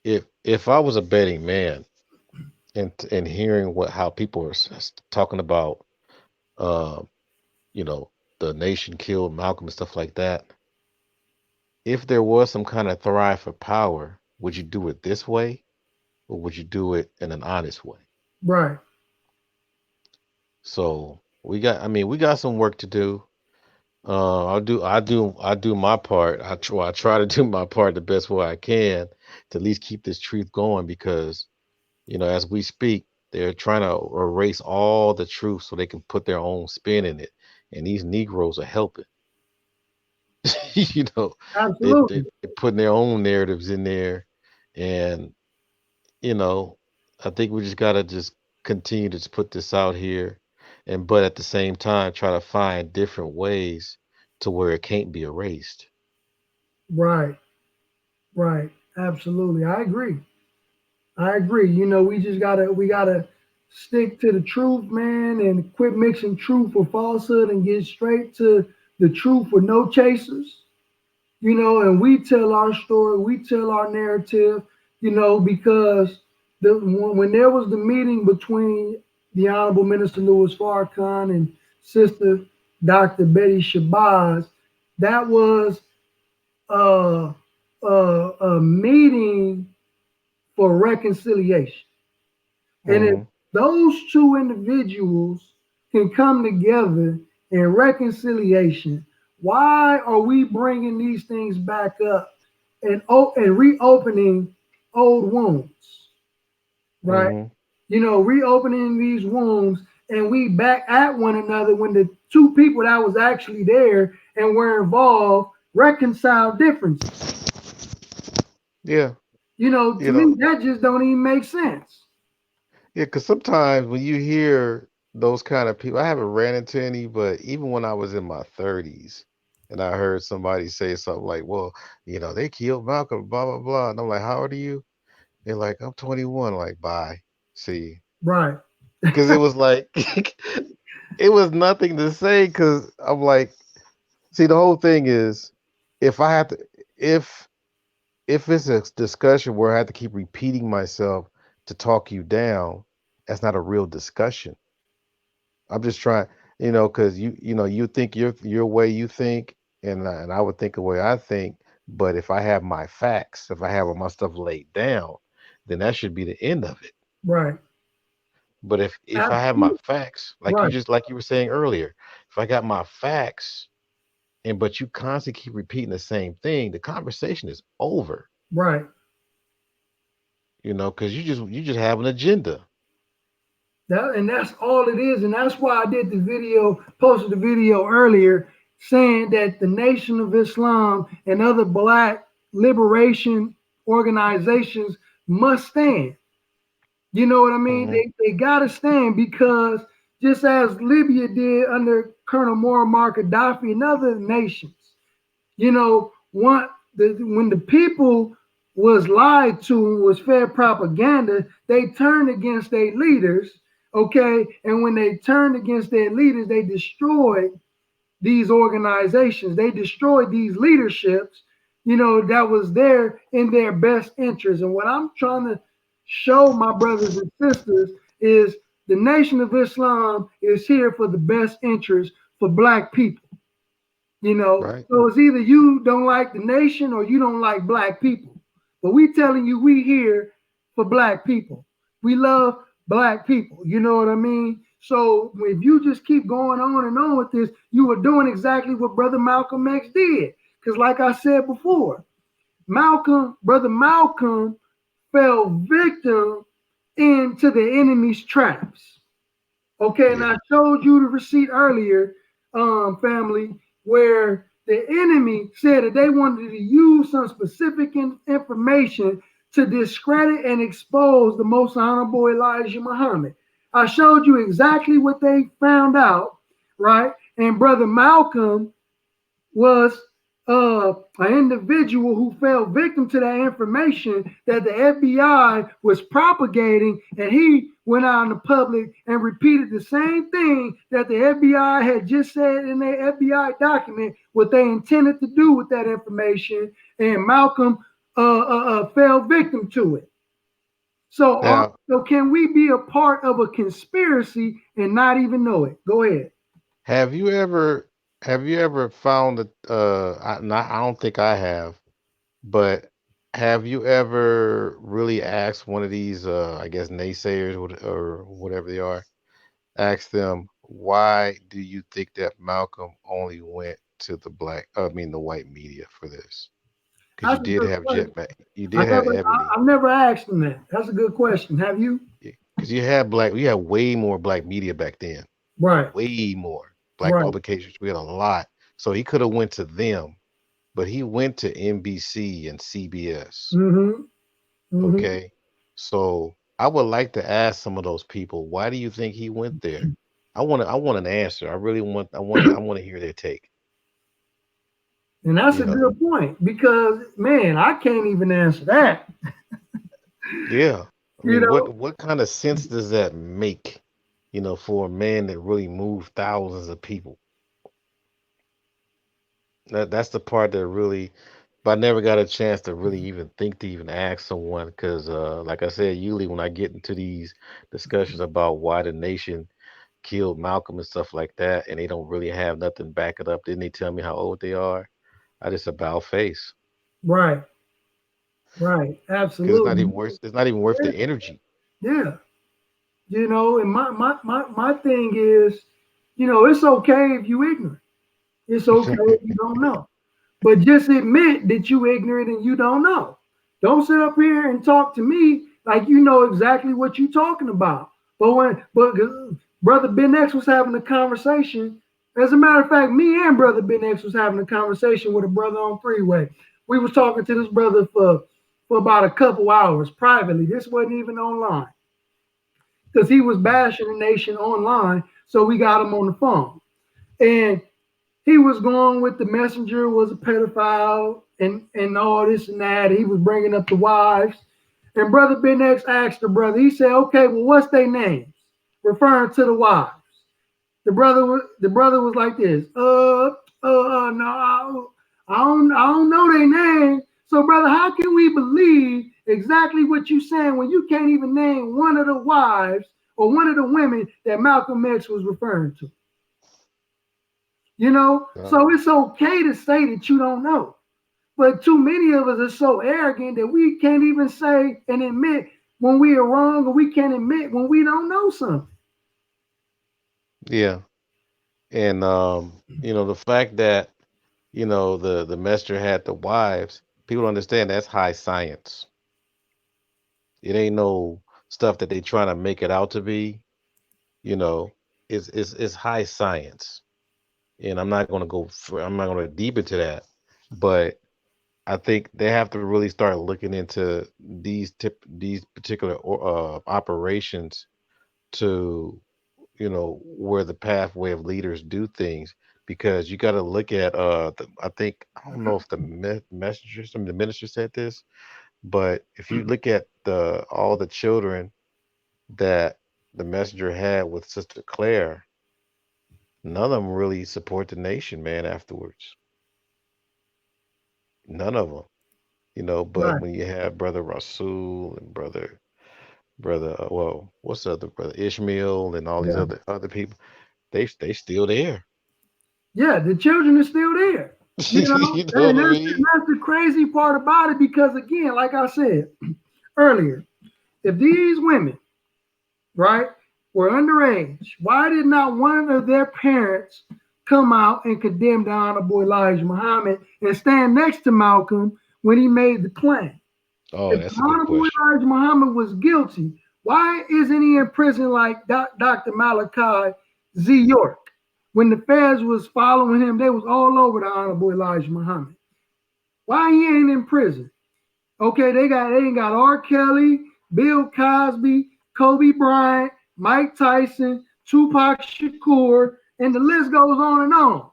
if I was a betting man and hearing how people are talking about, um, you know, the nation killed Malcolm and stuff like that, if there was some kind of thrive for power, would you do it this way, or would you do it in an honest way? Right. So we got some work to do. I do my part. I try to do my part the best way I can to at least keep this truth going, because as we speak, they're trying to erase all the truth so they can put their own spin in it, and these Negroes are helping. you know, Absolutely. they're putting their own narratives in there, and you know, I think we just gotta just continue to just put this out here, but at the same time try to find different ways to where it can't be erased. Right. Right. Absolutely. I agree. I agree. We gotta stick to the truth, man, and quit mixing truth with falsehood and get straight to the truth with no chasers. And we tell our story, we tell our narrative, because when there was the meeting between the Honorable Minister Louis Farrakhan and Sister Dr. Betty Shabazz, that was a, a meeting for reconciliation. And if Hmm. those two individuals can come together in reconciliation, why are we bringing these things back up and reopening old wounds, right? Hmm. Reopening these wounds, and we back at one another when the two people that was actually there and were involved reconcile differences. Yeah, To you me, know, that just don't even make sense. yeah, because sometimes when you hear those kind of people, I haven't ran into any, but even when I was in my 30s and I heard somebody say something like, well, they killed Malcolm, blah, blah, blah. And I'm like, how old are you? They're like, I'm 21. Like, bye. See, Right, because it was like, it was nothing to say. Because I'm like, see, the whole thing is, if I have to, if if it's a discussion where I have to keep repeating myself to talk you down, that's not a real discussion. I'm just trying, because you think your way you think, and I would think the way I think. But if I have my facts, if I have all my stuff laid down, then that should be the end of it. right, But if I have my absolutely, facts, right, like you were saying earlier, if I got my facts and but you constantly keep repeating the same thing, the conversation is over. Right. Because you just have an agenda. And that's all it is. And that's why I did the video, posted the video earlier saying that the Nation of Islam and other black liberation organizations must stand. You know what I mean? Hmm. They got to stand because just as Libya did under Colonel Muammar Gaddafi and other nations, when the people was lied to and was fed propaganda, they turned against their leaders, okay? And when they turned against their leaders, they destroyed these organizations. They destroyed these leaderships, that was there in their best interest. And what I'm trying to show my brothers and sisters is the Nation of Islam is here for the best interest for black people. Right. So it's either you don't like the nation or you don't like black people. But we telling you we here for black people. We love black people. You know what I mean? So if you just keep going on and on with this, you are doing exactly what Brother Malcolm X did. Because like I said before, Brother Malcolm fell victim into the enemy's traps. Okay, and Yeah. I showed you the receipt earlier, family, where the enemy said that they wanted to use some specific information to discredit and expose the most honorable Elijah Muhammad. I showed you exactly what they found out, right? And Brother Malcolm was an individual who fell victim to that information that the FBI was propagating, and he went out in the public and repeated the same thing that the FBI had just said in their FBI document, what they intended to do with that information, and Malcolm fell victim to it. So, Now, so can we be a part of a conspiracy and not even know it? Go ahead. have you ever found that I don't think I have, but have you ever really asked one of these I guess naysayers or whatever they are, ask them, why do you think that Malcolm only went to the white media for this? Because That's a good question. You did have ebony. I've never asked them that. That's a good question. Have you? Because you had way more black media back then, Right, way more black right. publications. We had a lot, so he could have went to them, but he went to NBC and CBS. Mm-hmm. Mm-hmm. Okay, so I would like to ask some of those people, why do you think he went there? I want an answer. I really want to hear their take. And that's You a know, good point because man, I can't even answer that. yeah. I You mean, know, what kind of sense does that make? For a man that really moved thousands of people. That's the part that really, but I never got a chance to really even think to even ask someone because, like I said, usually when I get into these discussions about why the nation killed Malcolm and stuff like that, and they don't really have nothing back it up, then they tell me how old they are. I just about face right, right, because it's not absolutely. even worth. It's not even worth the energy. Yeah. And my thing is, it's okay if you ignorant. It's okay if you don't know. But just admit that you ignorant and you don't know. Don't sit up here and talk to me like you know exactly what you're talking about. But Brother Ben X was having a conversation. As a matter of fact, me and Brother Ben X was having a conversation with a brother on Freeway. We was talking to this brother for about a couple hours privately. This wasn't even online because he was bashing the nation online. So we got him on the phone. And he was going with the messenger was a pedophile and all this and that. He was bringing up the wives. And Brother Ben X asked the brother, he said, okay, well, what's their names? Referring to the wives. The brother was like this, no, I don't know their name. So, brother, how can we believe exactly what you're saying when you can't even name one of the wives or one of the women that Malcolm X was referring to? Uh, So it's okay to say that you don't know. But too many of us are so arrogant that we can't even say and admit when we are wrong, or we can't admit when we don't know something. yeah, and the fact that the messenger had the wives. People understand that's high science. It ain't no stuff that they trying to make it out to be. You know, it's high science, and I'm not going to deep into that, but I think they have to really start looking into these particular operations to where the pathway of leaders do things, because you got to look at I think, I don't know if the messenger, some of the minister said this, but if you look at the all the children that the messenger had with Sister Claire, none of them really support the nation, man, afterwards. None of them. But Right. when you have Brother Rasul and brother well, what's the other brother, Ishmael, and all these Yeah. other people, they still there. Yeah, the children are still there. You know, You know what and I mean? that's the crazy part about it because again, like I said earlier, if these women, right, were underage, why did not one of their parents come out and condemn the Honorable Elijah Muhammad and stand next to Malcolm when he made the claim? Oh, If that's a good Honorable question. Elijah Muhammad was guilty, why isn't he in prison like Dr. Malachi Z. York? When the feds was following him, they was all over the Honorable Elijah Muhammad. Why he ain't in prison? Okay, they ain't got R. Kelly, Bill Cosby, Kobe Bryant, Mike Tyson, Tupac Shakur, and the list goes on and on.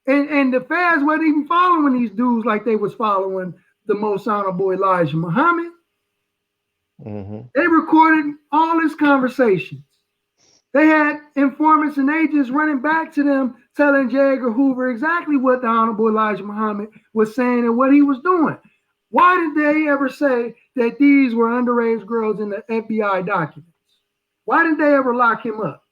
And the feds weren't even following these dudes like they was following the most honorable Elijah Muhammad. Hmm. They recorded all his conversations. They had informants and agents running back to them, telling J. Edgar Hoover exactly what the Honorable Elijah Muhammad was saying and what he was doing. Why did they ever say that these were underage girls in the FBI documents? Why did they ever lock him up?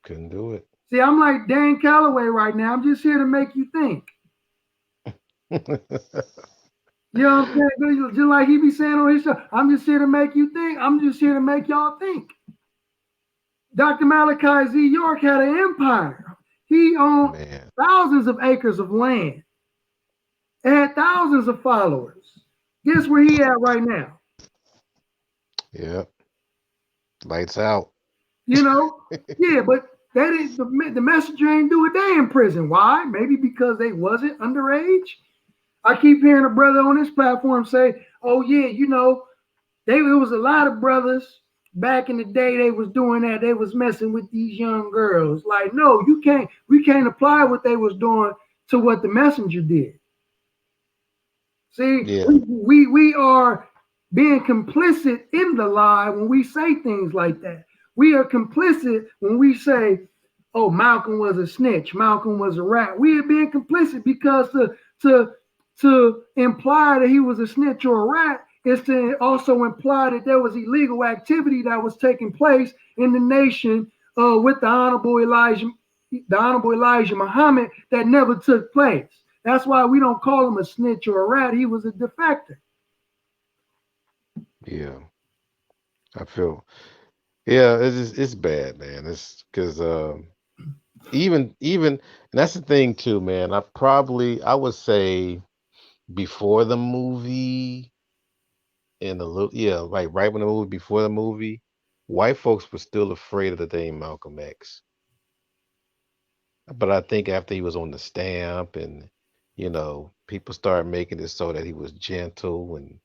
Couldn't do it. See, I'm like Dan Calloway right now. I'm just here to make you think. You know what I'm saying? Just like he be saying on his show, I'm just here to make you think. I'm just here to make y'all think. Dr. Malachi Z. York had an empire. He owned Man, thousands of acres of land and had thousands of followers. Guess where he at right now? yeah, lights out. You know? Yeah, but that is the messenger ain't do a day in prison. Why? Maybe because they wasn't underage. I keep hearing a brother on this platform say, "Oh yeah, it was a lot of brothers back in the day. They was doing that. They was messing with these young girls. Like, no, you can't. We can't apply what they was doing to what the messenger did. See, Yeah, we are being complicit in the lie when we say things like that. We are complicit when we say, "Oh, Malcolm was a snitch. Malcolm was a rat." We are being complicit because to to imply that he was a snitch or a rat is to also imply that there was illegal activity that was taking place in the nation with the Honorable Elijah Muhammad that never took place. That's why we don't call him a snitch or a rat. He was a defector. yeah. I feel, yeah. It's bad, man. It's because even and that's the thing too, man. I would say before the movie, in the little, yeah, like right when the movie, before the movie, white folks were still afraid of the name Malcolm X. But I think after he was on the stamp, and people started making it so that he was gentle and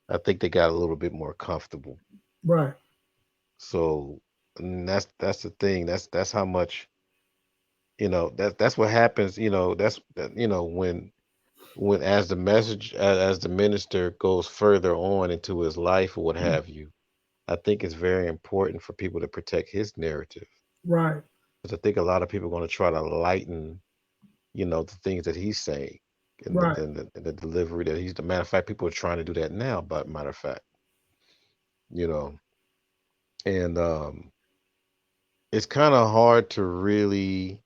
I think they got a little bit more comfortable. Right, So, and that's the thing. That's how much, that's what happens. When as the message, as the minister goes further on into his life or what have you, I think it's very important for people to protect his narrative, right, because I think a lot of people are going to try to lighten, the things that he's saying, and right, the delivery that he's. The matter of fact, people are trying to do that now. But matter of fact, you know, and it's kind of hard to really,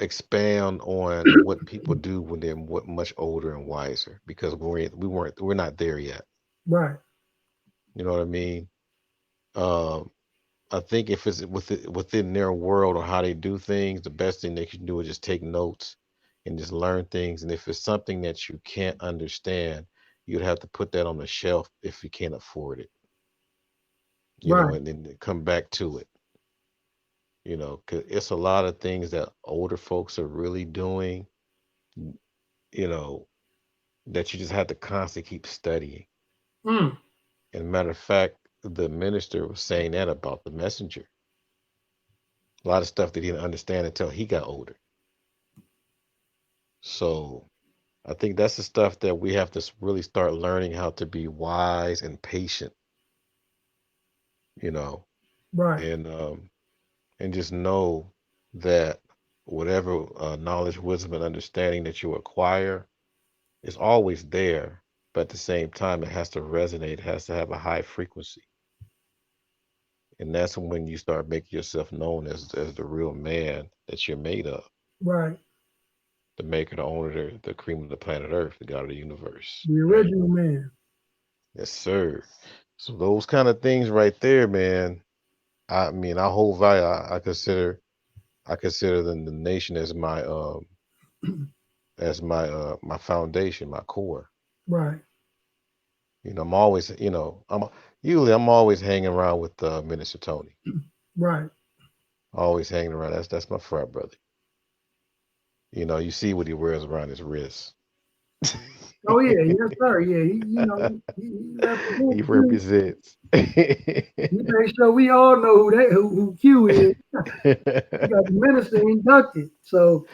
expand on what people do when they're much older and wiser, because we're not there yet. right, You know what I mean? Um, I think if it's within their world or how they do things, the best thing they can do is just take notes and just learn things. And if it's something that you can't understand, you'd have to put that on the shelf if you can't afford it, Right. and then come back to it, 'cause it's a lot of things that older folks are really doing, you know, that you just have to constantly keep studying. Mm. And matter of fact, the minister was saying that about the messenger. A lot of stuff that he didn't understand until he got older. So I think that's the stuff that we have to really start learning how to be wise and patient, you know, Right. and just know that whatever knowledge, wisdom, and understanding that you acquire is always there, but at the same time, it has to resonate. It has to have a high frequency, and that's when you start making yourself known as the real man that you're made of, Right. the maker, the owner, the cream of the planet Earth, the God of the universe, The right? original man. Yes, sir. So those kind of things right there, man. I mean, I hold value. I consider the nation as my foundation, my core. Right. I'm always, I'm always hanging around with Minister Tony. Right. Always hanging around. That's my frat brother. You see what he wears around his wrist. Oh yeah, yes sir. Yeah, he He represents you. represents. He made sure we all know who Q is. We got the minister inducted. So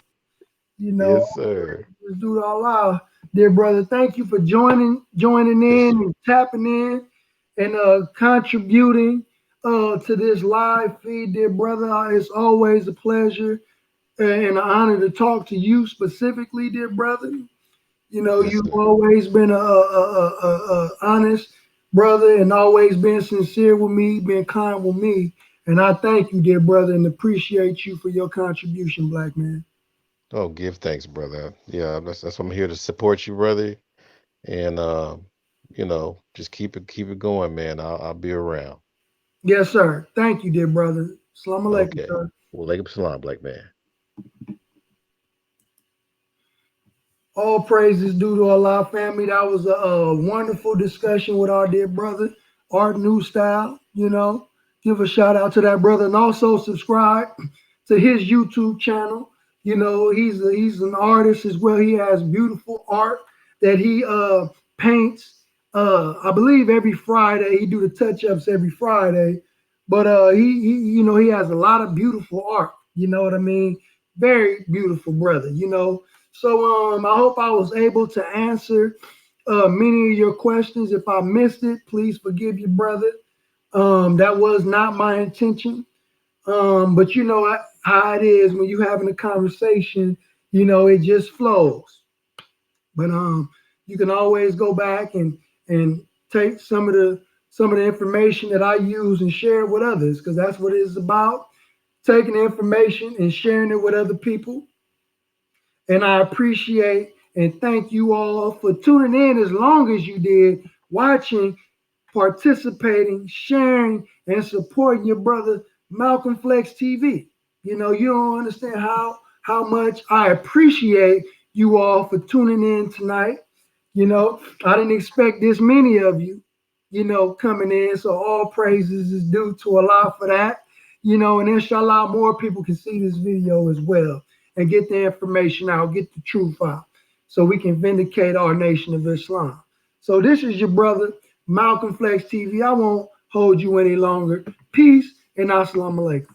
Yes, sir. let's do it all out. Dear brother, thank you for joining Yes, in sir. and tapping in and contributing to this live feed, dear brother. It's always a pleasure and an honor to talk to you specifically, dear brother. Yes, You've sir. always been a honest brother and always been sincere with me, been kind with me. And I thank you, dear brother, and appreciate you for your contribution, black man. Oh, give thanks, brother. Yeah, that's why I'm here to support you, brother. And just keep it going, man. I'll be around. Yes, sir. Thank you, dear brother. Salam alaikum, Okay. sir. Well, alaikum salam, black man. All praises due to Allah family. That was a wonderful discussion with our dear brother, Art New Style. Give a shout out to that brother and also subscribe to his YouTube channel. He's an artist as well. He has beautiful art that he paints. I believe every Friday he do the touch ups every Friday, but he has a lot of beautiful art. You know what I mean? Very beautiful brother. So I hope I was able to answer many of your questions. If I missed it, please forgive your brother. That was not my intention. But how it is when you having a conversation, it just flows. But you can always go back and take some of the information that I use and share it with others, because that's what it's about. Taking the information and sharing it with other people. And I appreciate and thank you all for tuning in as long as you did, watching, participating, sharing, and supporting your brother Malcolm Flex TV. You don't understand how much I appreciate you all for tuning in tonight. I didn't expect this many of you, coming in. So all praises is due to Allah for that. And inshallah, more people can see this video as well and get the information out, get the truth out, so we can vindicate our nation of Islam. So this is your brother, Malcolm Flex TV. I won't hold you any longer. Peace and assalamu alaikum.